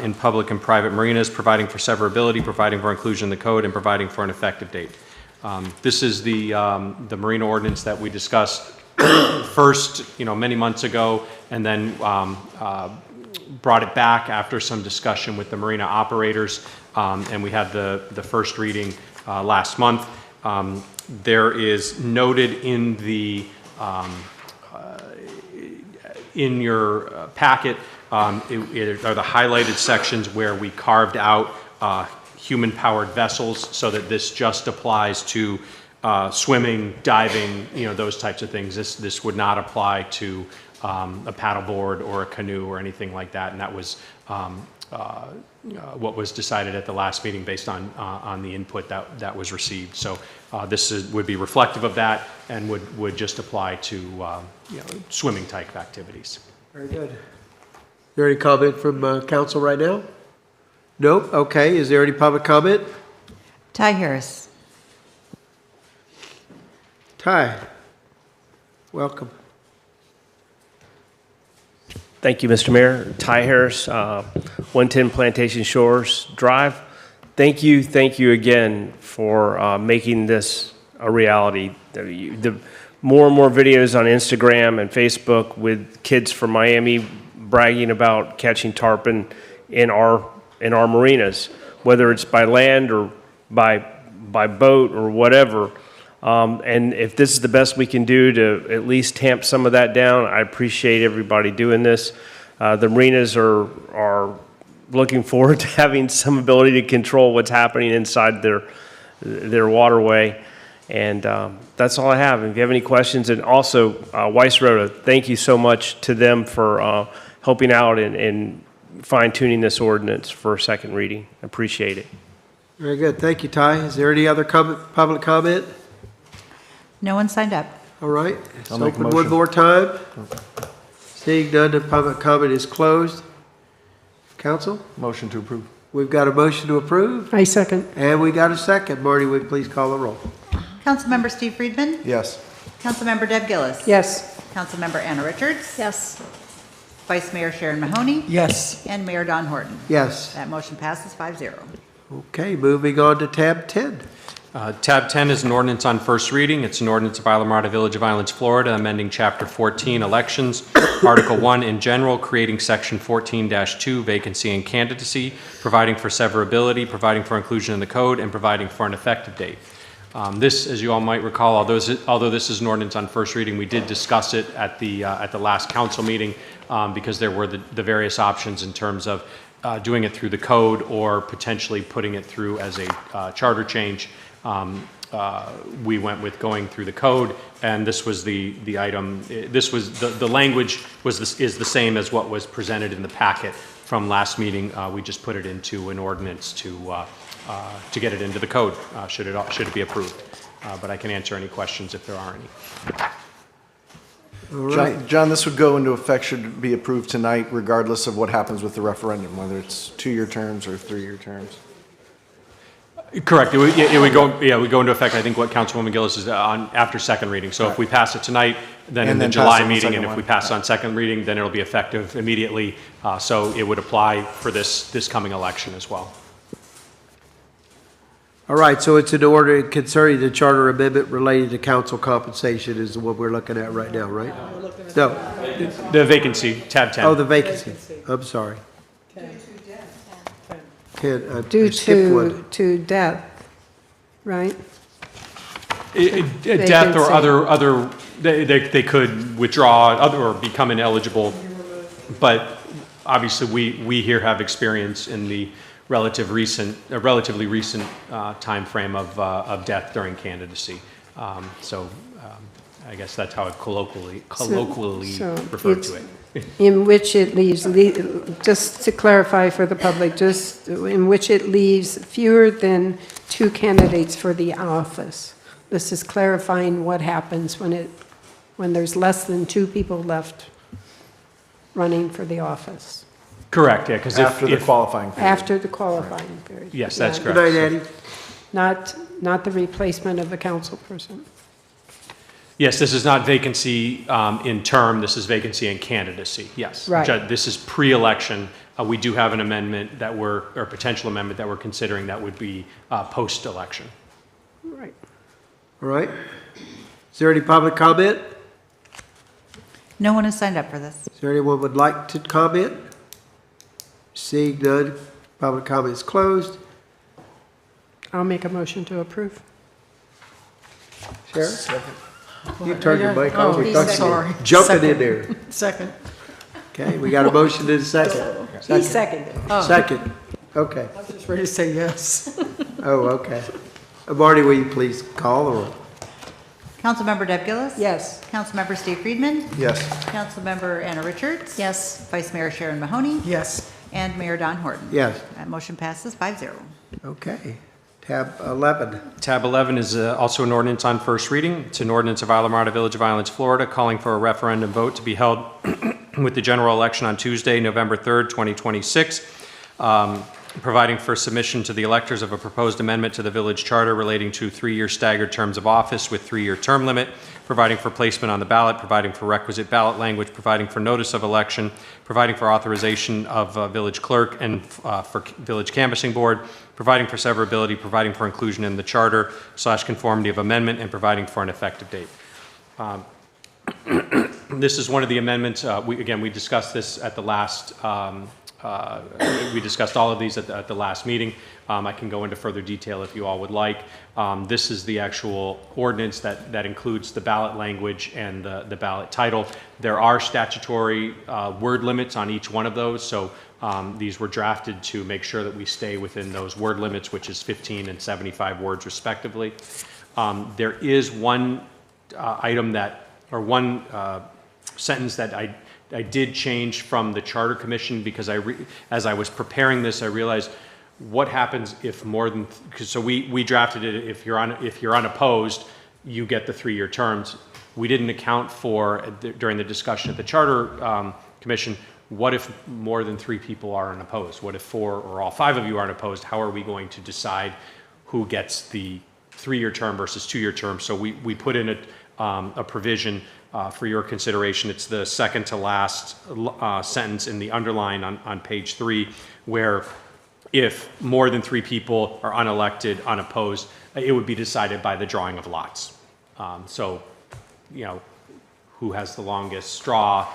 in public and private marinas, providing for severability, providing for inclusion in the code, and providing for an effective date. This is the marina ordinance that we discussed first, many months ago, and then brought it back after some discussion with the marina operators, and we had the first reading last month. There is noted in the in your packet are the highlighted sections where we carved out human-powered vessels, so that this just applies to swimming, diving, those types of things. This would not apply to a paddleboard or a canoe or anything like that, and that was what was decided at the last meeting based on the input that was received. So this would be reflective of that and would just apply to swimming type activities. Very good. Is there any comment from council right now? Nope. Okay. Is there any public comment? Ty Harris. Ty, welcome. Thank you, Mr. Mayor. Ty Harris, 110 Plantation Shores Drive. Thank you again for making this a reality. The more and more videos on Instagram and Facebook with kids from Miami bragging about catching tarpon in our marinas, whether it's by land or by boat or whatever. And if this is the best we can do to at least tamp some of that down, I appreciate everybody doing this. The marinas are looking forward to having some ability to control what's happening inside their waterway. And that's all I have. If you have any questions, and also Weiss Rota, thank you so much to them for helping out and fine-tuning this ordinance for a second reading. Appreciate it. Very good. Thank you, Ty. Is there any other public comment? No one signed up. All right. I'll Let's make a open one motion. more time. Seeing none, the public comment is closed. Council, Motion to approve. we've got a motion to approve, I second. and we got a second. Marty, would you please call the roll? Councilmember Steve Friedman? Yes. Councilmember Deb Gillis? Yes. Councilmember Anna Richards? Yes. Vice Mayor Sharon Mahoney? Yes. And Mayor Don Horton. Yes. That motion passes 5-0. Okay, moving on to tab 10. Tab 10 is an ordinance on first reading. It's an ordinance of Isla Marta Village of Islands, Florida, amending Chapter 14, Elections, Article 1 in general, creating Section 14-2, Vacancy and Candidacy, providing for severability, providing for inclusion in the code, and providing for an effective date. This, as you all might recall, although this is an ordinance on first reading, we did discuss it at the last council meeting because there were the various options in terms of doing it through the code or potentially putting it through as a charter change. We went with going through the code, and this was the item. This was the language is the same as what was presented in the packet from last meeting. We just put it into an ordinance to get it into the code should it be approved. But I can answer any questions if there are any. All right. John, this would go into effect, should be approved tonight, regardless of what happens with the referendum, whether it's 2-year terms or 3-year terms. Correct. It would go into effect. I think what Councilwoman Gillis is on after second reading. So if we pass it tonight, then in the July meeting, and if we pass it on second reading, then it'll be effective immediately. So it would apply for this coming election as well. All right, so it's an order concerning the charter amendment related to council compensation is what we're looking at right now, right? No. The vacancy, tab 10. Oh, the vacancy. I'm sorry. Due to death, right? Death or other they could withdraw or become ineligible, but obviously we here have experience in the relatively recent time frame of death during candidacy. So I guess that's how I colloquially So refer it's to it. In which it leaves, just to clarify for the public, just in which it leaves fewer than 2 candidates for the office. This is clarifying what happens when there's less than 2 people left running for the office. Correct, yeah, because After the qualifying period. After the qualifying period. Yes, that's Yeah. correct. Good night, Eddie. Not the replacement of the council person. Yes, this is not vacancy in term, this is vacancy in candidacy, yes. Right. This is pre-election. We do have an amendment that or potential amendment that we're considering that would be post-election. Right. All right. Is there any public comment? No one has signed up for this. Is there anyone would like to comment? Seeing none, public comment is closed. I'll make a motion to approve. Sharon? You turned your mic on. Oh, We thought you were sorry. jumping in there. Second. Okay, we got a motion in a second. He seconded. Oh. Second. Okay. I was just ready to say yes. Oh, okay. Marty, will you please call the roll? Councilmember Deb Gillis? Yes. Councilmember Steve Friedman? Yes. Councilmember Anna Richards? Yes. Vice Mayor Sharon Mahoney? Yes. And Mayor Don Horton? Yes. That motion passes 5-0. Okay. Tab 11. Tab 11 is also an ordinance on first reading. It's an ordinance of Islamorada Village of Islands, Florida, calling for a referendum vote to be held with the general election on Tuesday, November 3rd, 2026, providing for submission to the electors of a proposed amendment to the village charter relating to 3-year staggered terms of office with 3-year term limit, providing for placement on the ballot, providing for requisite ballot language, providing for notice of election, providing for authorization of village clerk and for village canvassing board, providing for severability, providing for inclusion in the charter / conformity of amendment, and providing for an effective date. This is one of the amendments. We discussed this at the last, we discussed all of these at the last meeting. I can go into further detail if you all would like. This is the actual ordinance that includes the ballot language and the ballot title. There are statutory word limits on each one of those, so these were drafted to make sure that we stay within those word limits, which is 15 and 75 words respectively. There is one item that, or one sentence that I did change from the Charter Commission because as I was preparing this, I realized what happens if more than, so we drafted it, if you're unopposed, you get the 3-year terms. We didn't account for, during the discussion at the Charter Commission, what if more than 3 people are unopposed? What if 4 or all 5 of you aren't opposed? How are we going to decide who gets the 3-year term versus 2-year term? So we put in a provision for your consideration. It's the second to last sentence in the underline on page 3, where if more than 3 people are unelected, unopposed, it would be decided by the drawing of lots. So, who has the longest straw,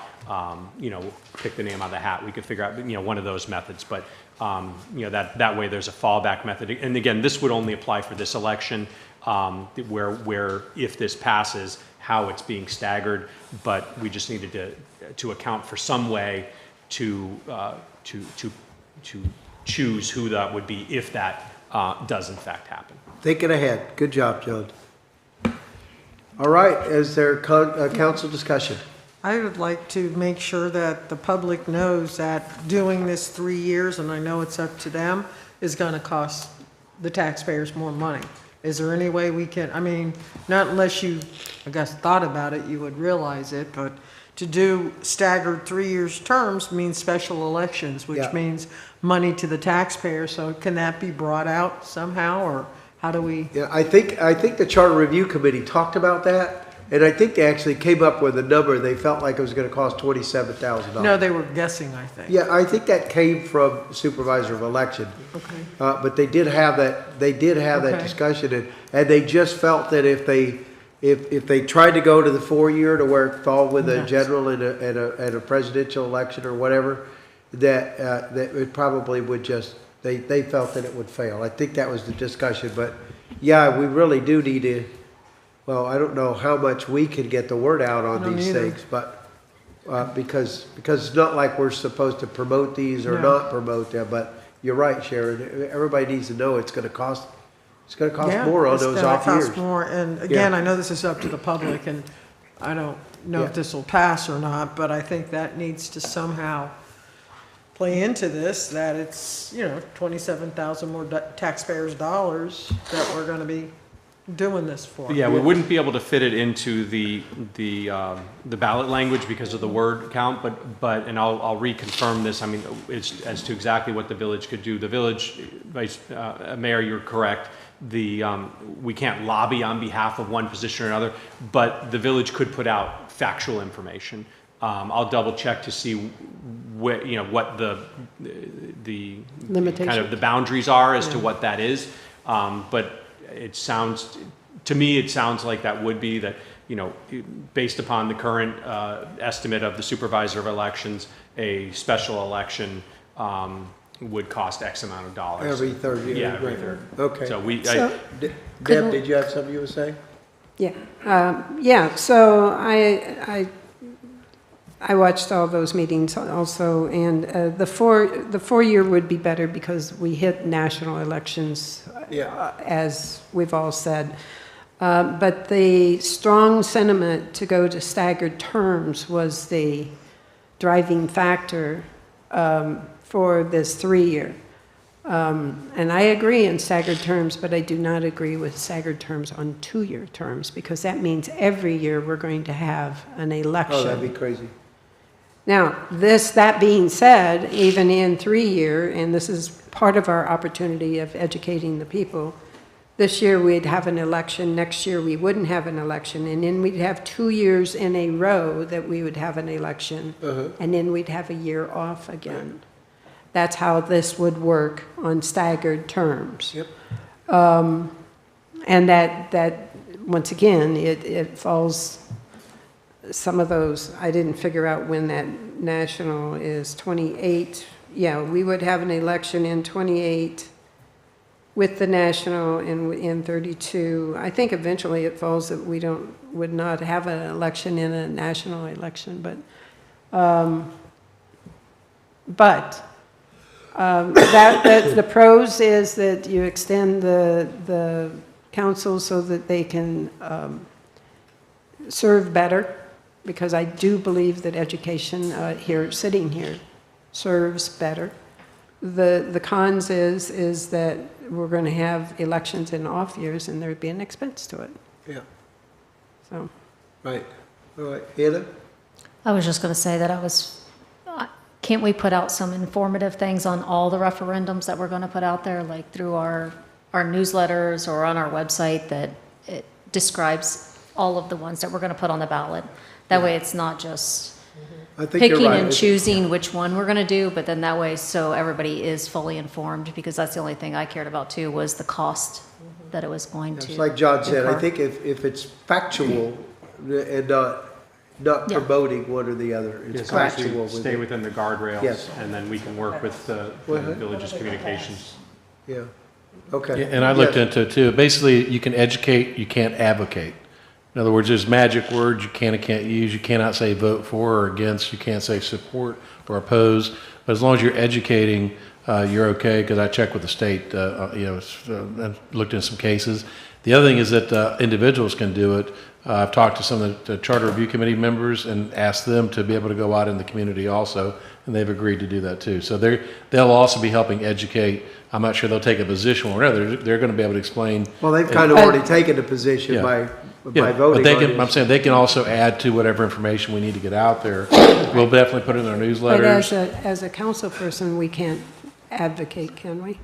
pick the name out of the hat. We could figure out, one of those methods, but, that way there's a fallback method. And again, this would only apply for this election, where if this passes, how it's being staggered, but we just needed to account for some way to choose who that would be if that does in fact happen. Thinking ahead. Good job, John. All right, is there council discussion? I would like to make sure that the public knows that doing this 3 years, and I know it's up to them, is going to cost the taxpayers more money. Is there any way we can, not unless you, I guess, thought about it, you would realize it, but to do staggered 3 years terms means special elections, which Yeah. means money to the taxpayer. So can that be brought out somehow, or how do we? Yeah, I think the Charter Review Committee talked about that, and I think they actually came up with a number. They felt like it was going to cost $27,000. No, they were guessing, I think. Yeah, I think that came from Supervisor of Election. Okay. But they did have that. They did have that Okay. discussion, and they just felt that if they tried to go to the 4-year to where it fall with a Yes. general and a presidential election or whatever, that it probably would just. They felt that it would fail. I think that was the discussion. But yeah, we really do need to. Well, I don't know how much we can get the word out on don't these either. things, but because it's not like we're supposed to promote these or No. not promote them. But you're right, Sharon. Everybody needs to know it's going to cost. It's going to cost Yeah, more on it's those gonna off cost years. more. And again, Yeah. I know this is up to the public, and I don't know Yeah. if this will pass or not, but I think that needs to somehow play into this, that it's, 27,000 more taxpayers' dollars that we're gonna be doing this for. Yeah, we wouldn't be able to fit it into the ballot language because of the word count, but, and I'll reconfirm this, I mean, it's as to exactly what the village could do. The village, Mayor, you're correct, we can't lobby on behalf of one position or another, but the village could put out factual information. I'll double check to see what the kind of the boundaries are as to what that is. But it sounds, to me, it sounds like that would be that, based upon the current estimate of the supervisor of elections, a special election would cost X amount of dollars. Every third year. Yeah, every third. Okay. So Deb, did you have something you would say? Yeah, so I watched all those meetings also, and the four-year would be better because we hit national elections, as we've all said. But the strong sentiment to go to staggered terms was the driving factor for this 3-year. And I agree in staggered terms, but I do not agree with staggered terms on 2-year terms, because that means every year we're going to have an election. Oh, that'd be crazy. Now, that being said, even in 3-year, and this is part of our opportunity of educating the people, this year we'd have an election, next year we wouldn't have an election, and then we'd have 2 years in a row that we would have an election, and then we'd have a year off again. That's how this would work on staggered terms. Yep. And that once again, it falls, some of those, I didn't figure out when that national is 28. Yeah, we would have an election in 28 with the national in 32. I think eventually it falls that we would not have an election in a national election, but the pros is that you extend the council so that they can serve better, because I do believe that education sitting here serves better. The cons is that we're going to have elections in off years and there'd be an expense to it. Yeah. So. Right. All right. Heather? I was just going to say that can't we put out some informative things on all the referendums that we're going to put out there, like through our newsletters or on our website, that it describes all of the ones that we're going to put on the ballot? That way it's not just I think you're picking right. and choosing which one we're going to do, but then that way so everybody is fully informed, because that's the only thing I cared about too, was the cost that it was going to. It's like John said, I incur. think if it's factual and not promoting one or the other, it's Yes, actually factual. with stay it. within the guardrails, Yes. and then we can work with the village's communications. Yeah. Okay. Yeah, and I looked Yes. into it too. Basically, you can educate, you can't advocate. In other words, there's magic words you can and can't use. You cannot say vote for or against. You can't say support or oppose. But as long as you're educating, you're okay, because I checked with the state, and looked into some cases. The other thing is that individuals can do it. I've talked to some of the Charter Review Committee members and asked them to be able to go out in the community also, and they've agreed to do that too. So they'll also be helping educate. I'm not sure they'll take a position or another. They're going to be able to explain. Well, they've kind of already taken a position by voting But they on can, it. I'm saying they can also add to whatever information we need to get out there. We'll definitely put it in our But newsletters. as a council person, we can't advocate, can we?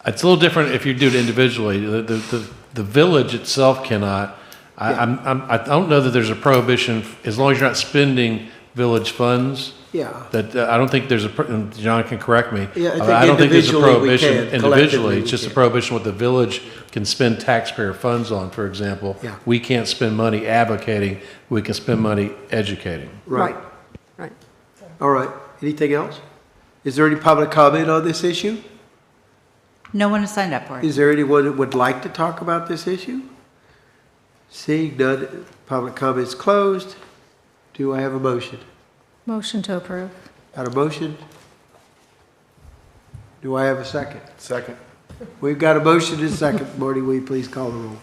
It's a little different if you do it individually. The village itself cannot. I don't know that there's a prohibition, as long as you're not spending village funds. Yeah. That, I don't think there's and John can correct me. Yeah, I think I don't think there's a individually we prohibition can. Collectively individually. It's we just a can. prohibition what the village can spend taxpayer funds on, for example. Yeah. We can't spend money advocating, we can spend money educating. Right. Right. All right. Anything else? Is there any public comment on this issue? No one has signed up for it. Is there anyone that would like to talk about this issue? Seeing none, public comments closed. Do I have a motion? Motion to approve. Got a motion? Do I have a second? Second. We've got a motion and a second. Marty, will you please call the roll?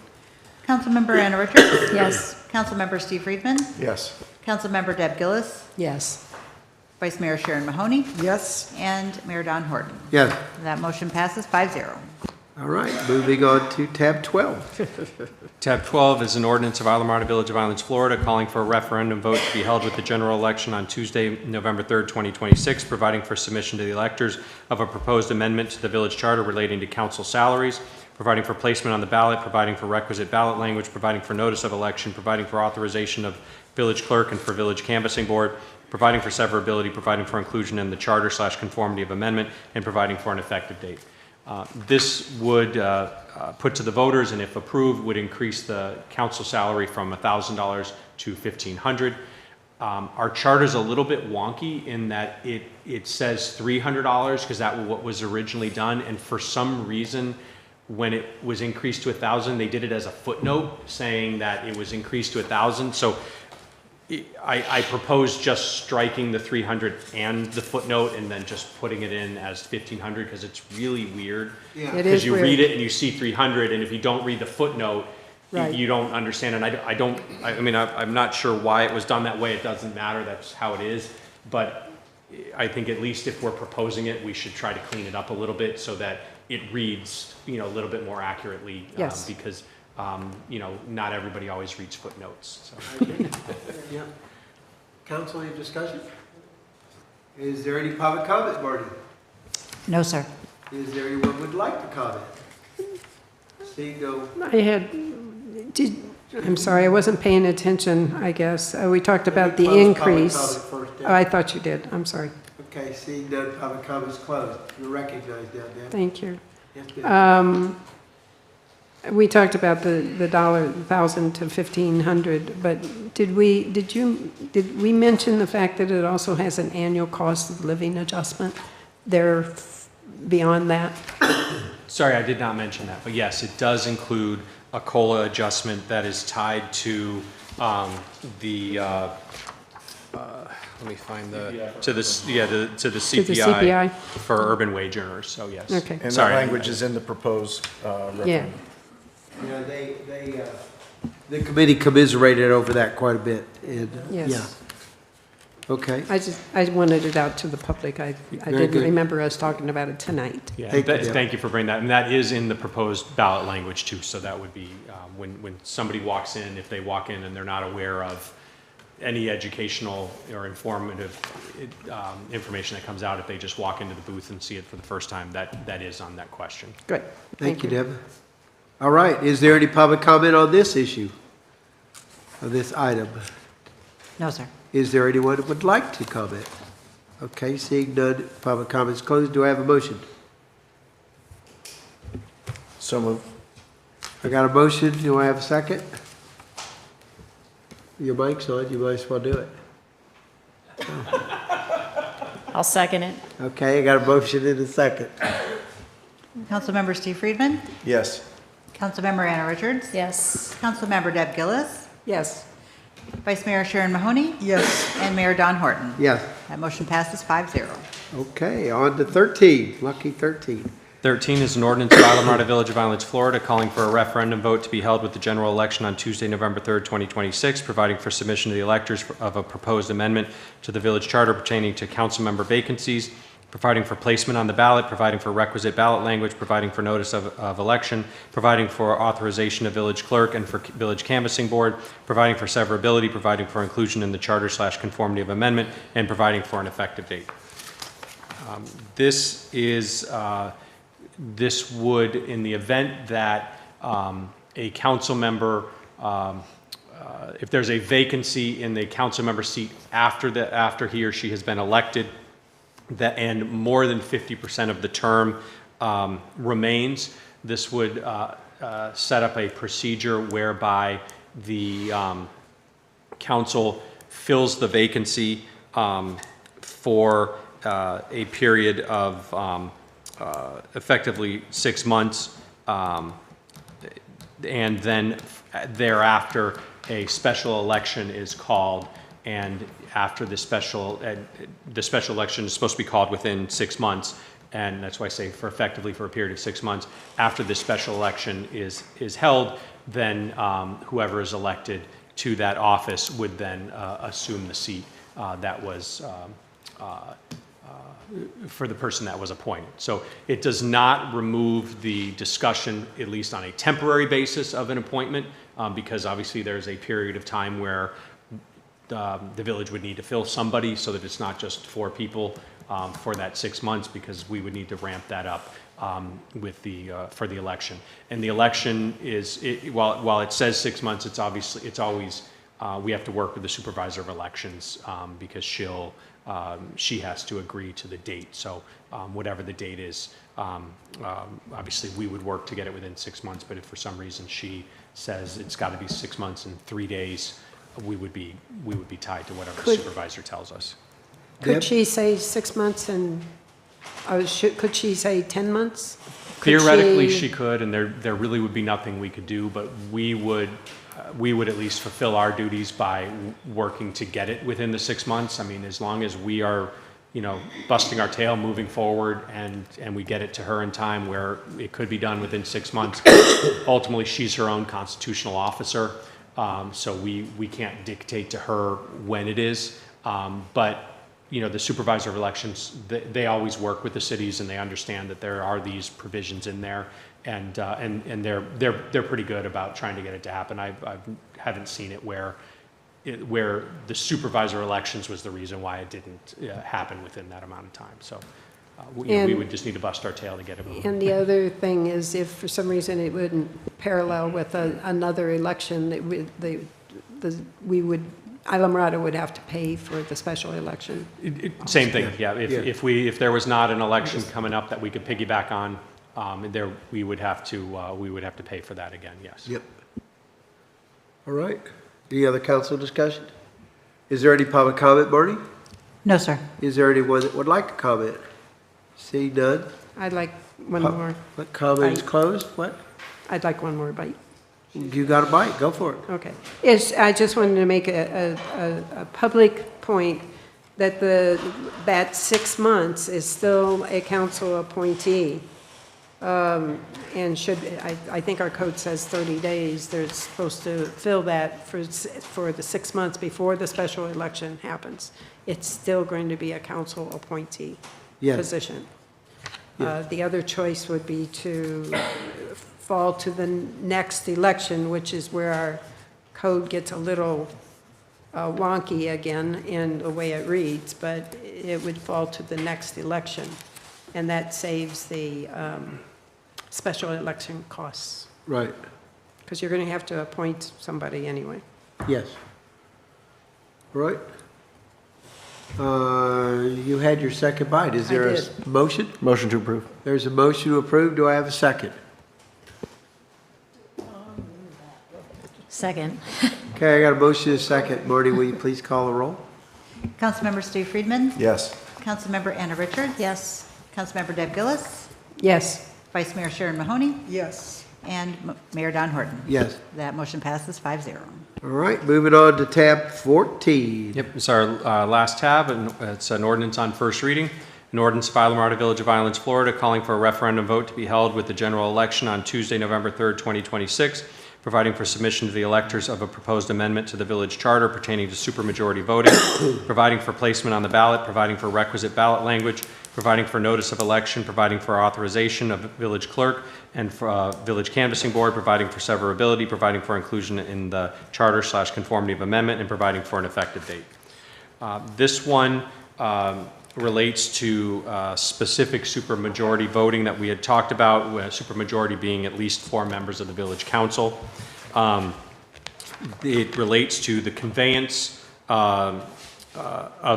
Councilmember Anna Richards? Yes. Councilmember Steve Friedman? Yes. Councilmember Deb Gillis? Yes. Vice Mayor Sharon Mahoney? Yes. And Mayor Don Horton. Yes. That motion passes 5-0. All right, moving on to tab 12. Tab 12 is an ordinance of Isla Marna Village of Islands, Florida, calling for a referendum vote to be held with the general election on Tuesday, November 3rd, 2026, providing for submission to the electors of a proposed amendment to the village charter relating to council salaries, providing for placement on the ballot, providing for requisite ballot language, providing for notice of election, providing for authorization of village clerk and for village canvassing board, providing for severability, providing for inclusion in the charter/conformity of amendment, and providing for an effective date. This would put to the voters, and if approved, would increase the council salary from $1,000 to $1,500. Our charter is a little bit wonky in that it says $300 because that was what was originally done, and for some reason, when it was increased to 1,000, they did it as a footnote saying that it was increased to 1,000. So I propose just striking the 300 and the footnote and then just putting it in as 1,500 because it's really weird. Yeah. It Because is you weird. read it and you see 300, and if you don't read the footnote, Right. you don't understand. And I'm not sure why it was done that way. It doesn't matter. That's how it is. But I think at least if we're proposing it, we should try to clean it up a little bit so that it reads, a little bit more accurately. Yes. Because, not everybody always reads footnotes. So. Yeah. Council, any discussion? Is there any public comment, Marty? No, sir. Is there anyone who would like to comment? Seeing no. I'm sorry, I wasn't paying attention, I guess. We talked about the Close public increase. comment first, Deb. Oh, I thought you did, I'm sorry. Okay, seeing no public comments closed. You're recognized now, Deb. Thank you. Yes, ma'am. We talked about the $1,000 to $1,500, but did we mention the fact that it also has an annual cost of living adjustment there beyond that? Sorry, I did not mention that, but yes, it does include a COLA adjustment that is tied to let me find to the CPI for urban wage earners. So yes. Okay. And Sorry. that language is in the proposed referendum. Yeah. Yeah, the committee commiserated over that quite a bit. And, Yes. Yeah. Okay. I wanted it out to the public. I didn't good. remember us talking about it tonight. Yeah, Thank you, Deb. thank you for bringing that. And that is in the proposed ballot language too. So that would be when somebody walks in, if they walk in and they're not aware of any educational or informative information that comes out, if they just walk into the booth and see it for the first time, that is on that question. Good. Thank you, Deb. All right, is there any public comment on this issue? Of this item? No, sir. Is there anyone who would like to comment? Okay, seeing none, public comments closed. Do I have a motion? So moved. I got a motion. Do I have a second? Your mic's on. You might as well do it. I'll second it. Okay, I got a motion and a second. Councilmember Steve Friedman? Yes. Councilmember Anna Richards? Yes. Councilmember Deb Gillis? Yes. Vice Mayor Sharon Mahoney? Yes. And Mayor Don Horton. Yes. That motion passes 5-0. Okay, on to 13. Lucky 13. 13 is an ordinance of Isla Marna Village of Islands, Florida, calling for a referendum vote to be held with the general election on Tuesday, November 3rd, 2026, providing for submission to the electors of a proposed amendment to the village charter pertaining to council member vacancies, providing for placement on the ballot, providing for requisite ballot language, providing for notice of election, providing for authorization of village clerk and for village canvassing board, providing for severability, providing for inclusion in the charter/conformity of amendment, and providing for an effective date. This would, in the event that a council member, if there's a vacancy in the council member seat after he or she has been elected, and more than 50% of the term remains, this would set up a procedure whereby the council fills the vacancy for a period of effectively 6 months, and then thereafter a special election is called, and after the special election is supposed to be called within 6 months, and that's why I say effectively for a period of 6 months. After the special election is held, then whoever is elected to that office would then assume the seat that was for the person that was appointed. So it does not remove the discussion, at least on a temporary basis, of an appointment, because obviously there's a period of time where the village would need to fill somebody so that it's not just 4 people for that 6 months, because we would need to ramp that up with for the election. And the election is, while it says 6 months, it's always, we have to work with the supervisor of elections because she has to agree to the date. So whatever the date is, obviously we would work to get it within 6 months, but if for some reason she says it's got to be 6 months and 3 days, we would be tied to whatever the supervisor tells us. Could she say 6 months and, could she say 10 months? Theoretically, she could, and there really would be nothing we could do, but we would at least fulfill our duties by working to get it within the 6 months. I mean, as long as we are, busting our tail, moving forward, and we get it to her in time where it could be done within 6 months. Ultimately, she's her own constitutional officer, so we can't dictate to her when it is. But the supervisor of elections, they always work with the cities, and they understand that there are these provisions in there, and they're pretty good about trying to get it to happen. I haven't seen it where the supervisor elections was the reason why it didn't happen within that amount of time. So we would just need to bust our tail to get it moving. And the other thing is, if for some reason it wouldn't parallel with another election, Islamorada would have to pay for the special election. Same thing, yeah. If there was not an election coming up that we could piggyback on, we would have to pay for that again. Yes. Yep. All right. Any other council discussion? Is there any public comment, Marty? No, sir. Is there anyone that would like to comment? See none? I'd like one more. What comment is bite. closed? What? I'd like one more bite. You got a bite, go for it. Okay. I just wanted to make a public point that that 6 months is still a council appointee. And I think our code says 30 days, they're supposed to fill that for the 6 months before the special election happens. It's still going to be a council appointee position. The other choice would be to fall to the next election, which is where our code gets a little wonky again in the way it reads, but it would fall to the next election, and that saves the special election costs. Right. Because you're going to have to appoint somebody anyway. Yes. All right. You had your second bite. Is there a motion? Motion to approve. There's a motion to approve. Do I have a second? Second. Okay, I got a motion and a second. Marty, will you please call the roll? Councilmember Steve Friedman? Yes. Councilmember Anna Richards? Yes. Councilmember Deb Gillis? Yes. Vice Mayor Sharon Mahoney? Yes. And Mayor Don Horton? Yes. That motion passes 5-0. All right, moving on to tab 14. Yep, it's our last tab, and it's an ordinance on first reading. An ordinance of Islamorada Village of Islands, Florida, calling for a referendum vote to be held with the general election on Tuesday, November 3rd, 2026, providing for submission to the electors of a proposed amendment to the village charter pertaining to supermajority voting, providing for placement on the ballot, providing for requisite ballot language, providing for notice of election, providing for authorization of village clerk and village canvassing board, providing for severability, providing for inclusion in the charter/conformity of amendment, and providing for an effective date. This one relates to specific supermajority voting that we had talked about, supermajority being at least 4 members of the village council. It relates to the conveyance of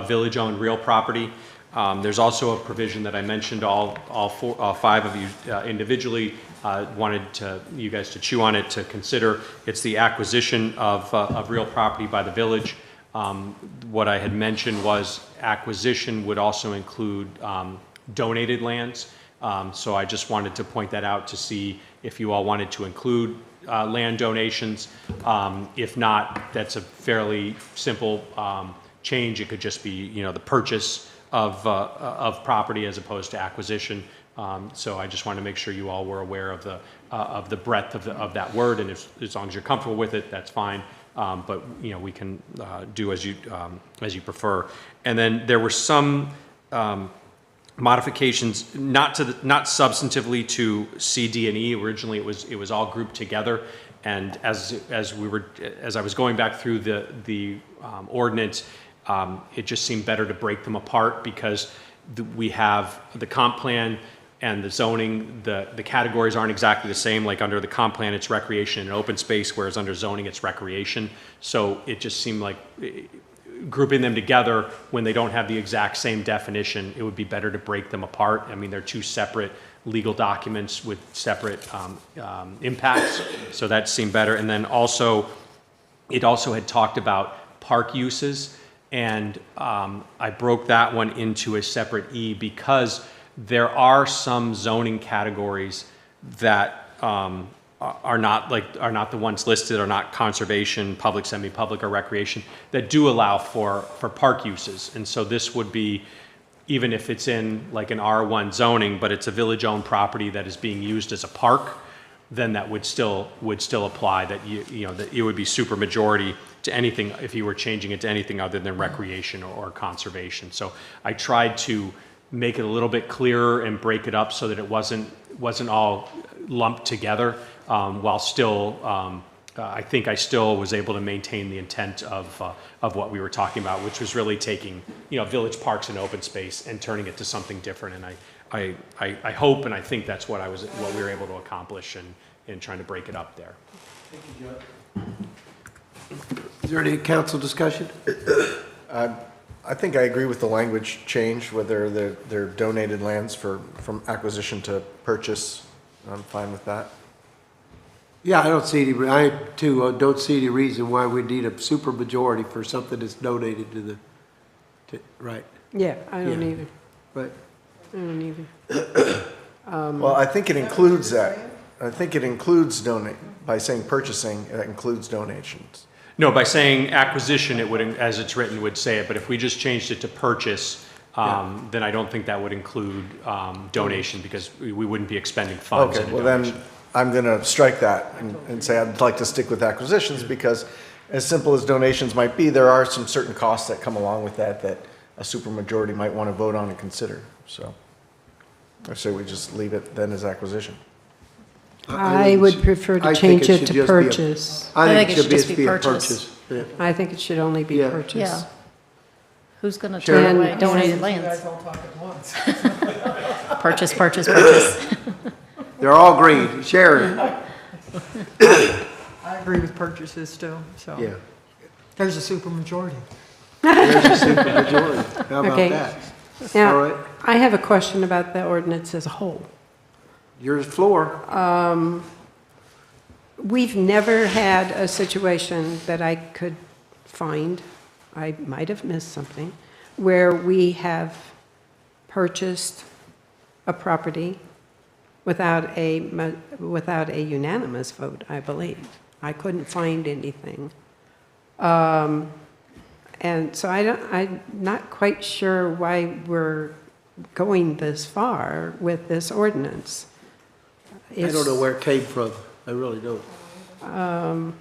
village-owned real property. There's also a provision that I mentioned all 5 of you individually wanted you guys to chew on it, to consider. It's the acquisition of real property by the village. What I had mentioned was acquisition would also include donated lands. So I just wanted to point that out to see if you all wanted to include land donations. If not, that's a fairly simple change. It could just be, the purchase of property as opposed to acquisition. So I just wanted to make sure you all were aware of the breadth of that word, and as long as you're comfortable with it, that's fine. But, you know, we can do as you prefer. And then there were some modifications, not substantively to C, D, and E. Originally, it was all grouped together. And as I was going back through the ordinance, it just seemed better to break them apart because we have the comp plan and the zoning, the categories aren't exactly the same. Like under the comp plan, it's recreation and open space, whereas under zoning, it's recreation. So it just seemed like grouping them together when they don't have the exact same definition, it would be better to break them apart. I mean, they're two separate legal documents with separate impacts, so that seemed better. And then also, it also had talked about park uses, and I broke that one into a separate E because there are some zoning categories that are not the ones listed, are not conservation, public, semi-public, or recreation, that do allow for park uses. And so this would be, even if it's in like an R1 zoning, but it's a village-owned property that is being used as a park, then that would still apply, that that it would be super majority to anything if you were changing it to anything other than recreation or conservation. So I tried to make it a little bit clearer and break it up so that it wasn't all lumped together, while still I think I still was able to maintain the intent of what we were talking about, which was really taking village parks and open space and turning it to something different. And I hope and I think that's what we were able to accomplish in trying to break it up there. Thank you, Joe. Is there any council discussion? I think I agree with the language change, whether they're donated lands from acquisition to purchase. I'm fine with that. Yeah, I don't see any reason why we need a super majority for something that's donated right. Yeah, I don't either. Right. I don't either. Well, I think it includes that. I think it includes by saying purchasing, that includes donations. No, by saying acquisition, it would, as it's written, would say it. But if we just changed it to purchase, then I don't think that would include donation, because we wouldn't be expending funds. Okay, well then, I'm going to strike that and say I'd like to stick with acquisitions, because as simple as donations might be, there are some certain costs that come along with that a supermajority might want to vote on and consider. So I say we just leave it then as acquisition. I would prefer to change it to purchase. I think it should just be a purchase. Yeah. I think it should only be purchase. Yeah. Who's going to Sure. turn away donated You lands? guys all talk at once. Purchase, purchase, purchase. They're all green. Sharon? I agree with purchases still, so. Yeah. There's a supermajority. There's a super majority. How about Okay. that? All Now, right. I have a question about the ordinance as a whole. Your floor. We've never had a situation that I could find, I might have missed something, where we have purchased a property without a unanimous vote, I believe. I couldn't find anything. And so I'm not quite sure why we're going this far with this ordinance. I don't know where it came from. I really don't. And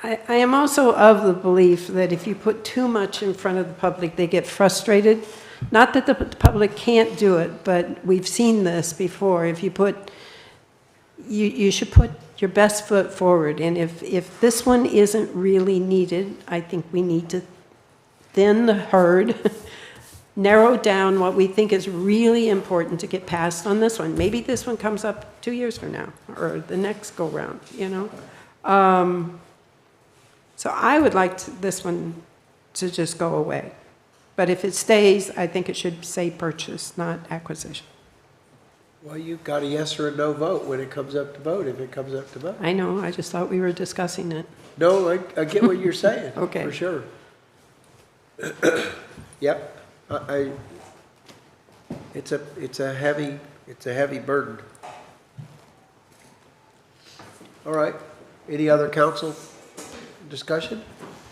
I am also of the belief that if you put too much in front of the public, they get frustrated. Not that the public can't do it, but we've seen this before. If you you should put your best foot forward. And if this one isn't really needed, I think we need to thin the herd, narrow down what we think is really important to get passed on this one. Maybe this one comes up 2 years from now, or the next go-round, So I would like this one to just go away. But if it stays, I think it should say purchase, not acquisition. Well, you've got a yes or a no vote when it comes up to vote, if it comes up to vote. I know, I just thought we were discussing it. No, I get what you're saying. Okay. For sure. Yep. It's a heavy burden. All right. Any other council discussion?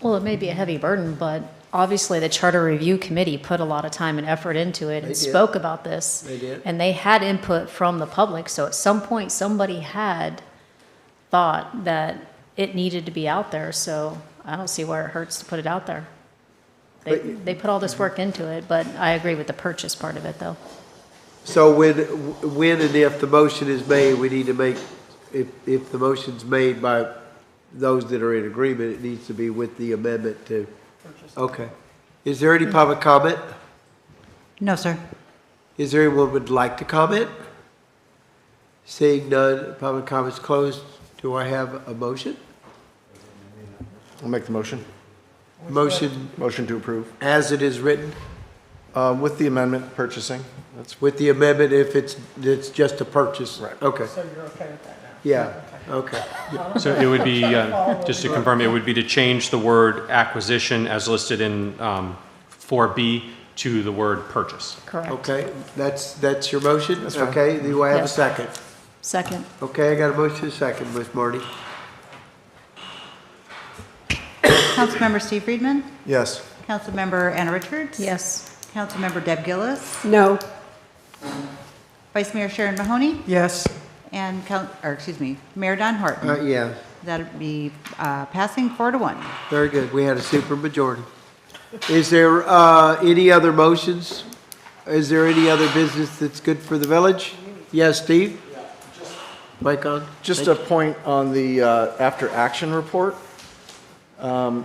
Well, it may be a heavy burden, but obviously the Charter Review Committee put a lot of time and effort into it They and did. spoke about this. They did. And they had input from the public, so at some point, somebody had thought that it needed to be out there, so I don't see where it hurts to put it out there. They put all this work into it, but I agree with the purchase part of it, though. So when and if the motion is made, we need to make, if the motion's made by those that are in agreement, it needs to be with the amendment to, okay. Is there any public comment? No, sir. Is there anyone who would like to comment? Seeing none, public comments closed. Do I have a motion? I'll make the motion. Motion Motion to approve. as it is written, With the amendment, purchasing. That's with the amendment if it's just a purchase? Right. Okay, So you're okay with that now? yeah, okay. So it would be, just to confirm, it would be to change the word acquisition as listed in 4B to the word purchase. Correct. Okay, that's your motion? That's fine. Okay, do I have a Yes. second? Second. Okay, I got a motion and a second, Ms. Marty. Councilmember Steve Friedman? Yes. Councilmember Anna Richards? Yes. Councilmember Deb Gillis? No. Vice Mayor Sharon Mahoney? Yes. And Mayor Don Horton? Yeah, That'd be passing 4-1. very good. We had a super majority. Is there any other motions? Is there any other business that's good for the village? Yes, Steve? Mic on? Just a point on the after-action report. I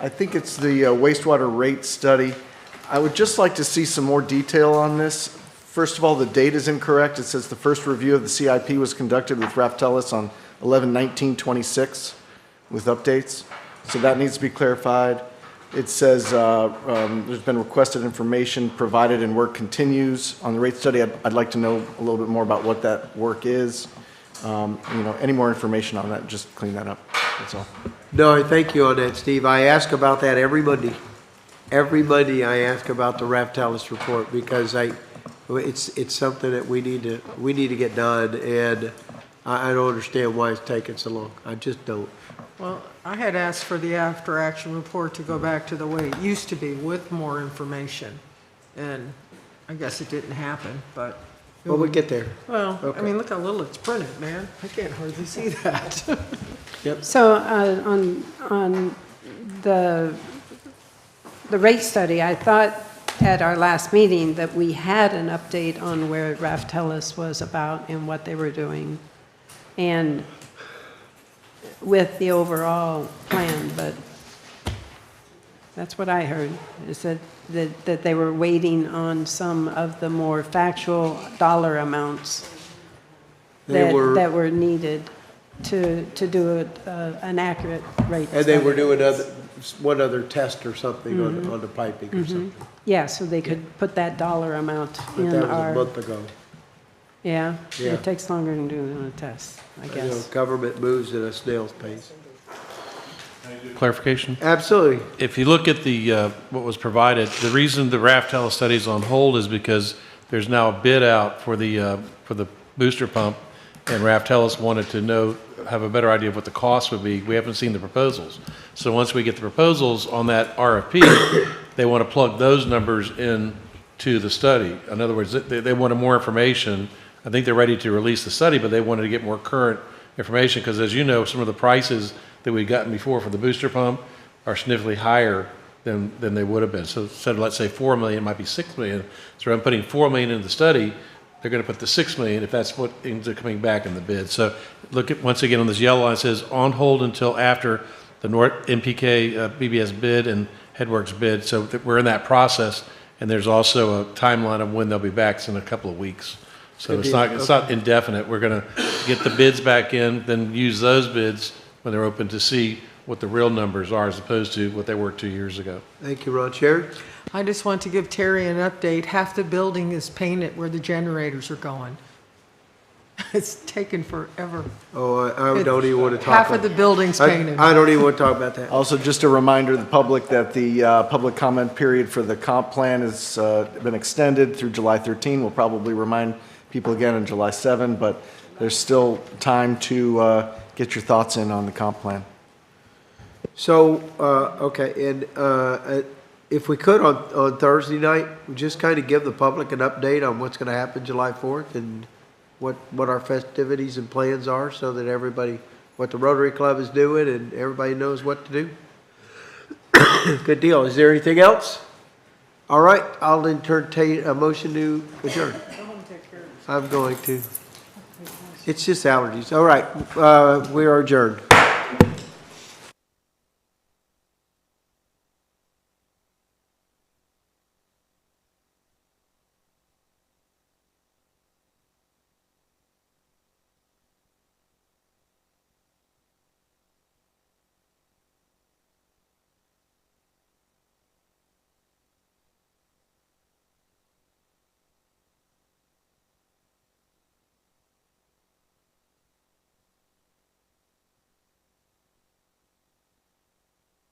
think it's the wastewater rate study. I would just like to see some more detail on this. First of all, the date is incorrect. It says the first review of the CIP was conducted with Raftellus on 11/19/26 with updates. So that needs to be clarified. It says there's been requested information provided and work continues. On the rate study, I'd like to know a little bit more about what that work is. Any more information on that, just clean that up, that's all. No, I thank you on that, Steve. I ask about that every Monday. Every Monday I ask about the Raftellus report because it's something that we need to get done, and I don't understand why it's taking so long. I just don't. Well, I had asked for the after-action report to go back to the way it used to be with more information. And I guess it didn't happen, but. Well, we get there. Well, I Okay. mean, look how little it's printed, man. I can't hardly see that. So on the rate study, I thought at our last meeting that we had an update on where Raftellus was about and what they were doing, and with the overall plan, but that's what I heard, is that they were waiting on some of the more factual dollar amounts that were needed to do an accurate rate And they were study. doing one other test or something on the piping or something. Yeah, so they could put that dollar amount But in that was a our, month ago. yeah, Yeah. it takes longer than doing a test, I You know, guess. government moves at a snail's pace. Clarification? Absolutely. If you look at the, what was provided, the reason the Raftellus study is on hold is because there's now a bid out for the booster pump, and Raftellus wanted to have a better idea of what the cost would be. We haven't seen the proposals. So once we get the proposals on that RFP, they want to plug those numbers in to the study. In other words, they wanted more information. I think they're ready to release the study, but they wanted to get more current information, because as you know, some of the prices that we've gotten before for the booster pump are significantly higher than they would have been. So instead of, let's say, 4 million, it might be 6 million. So I'm putting 4 million into the study, they're going to put the 6 million if that's what ends up coming back in the bid. So look at, once again, on this yellow line, it says on hold until after the NPK BBS bid and Headworks bid. So we're in that process, and there's also a timeline of when they'll be back. It's in a couple of weeks. So Good it's deal. not indefinite. We're going to get the bids back in, then use those bids when they're open to see what the real numbers are as opposed to what they were 2 years ago. Thank you, Ron. Sharon? I just want to give Terry an update. Half the building is painted where the generators are going. It's taken forever. Oh, I don't even want to talk. Half of the building's painted. I don't even want to talk about that. Also, just a reminder to the public that the public comment period for the comp plan has been extended through July 13. We'll probably remind people again on July 7, but there's still time to get your thoughts in on the comp plan. So, okay, and if we could on Thursday night, just kind of give the public an update on what's going to happen July 4th and what our festivities and plans are so that everybody, what the Rotary Club is doing and everybody knows what to do. Good deal. Is there anything else? All right, I'll entertain a motion to adjourn. I'm going to. It's just allergies. All right, we are adjourned.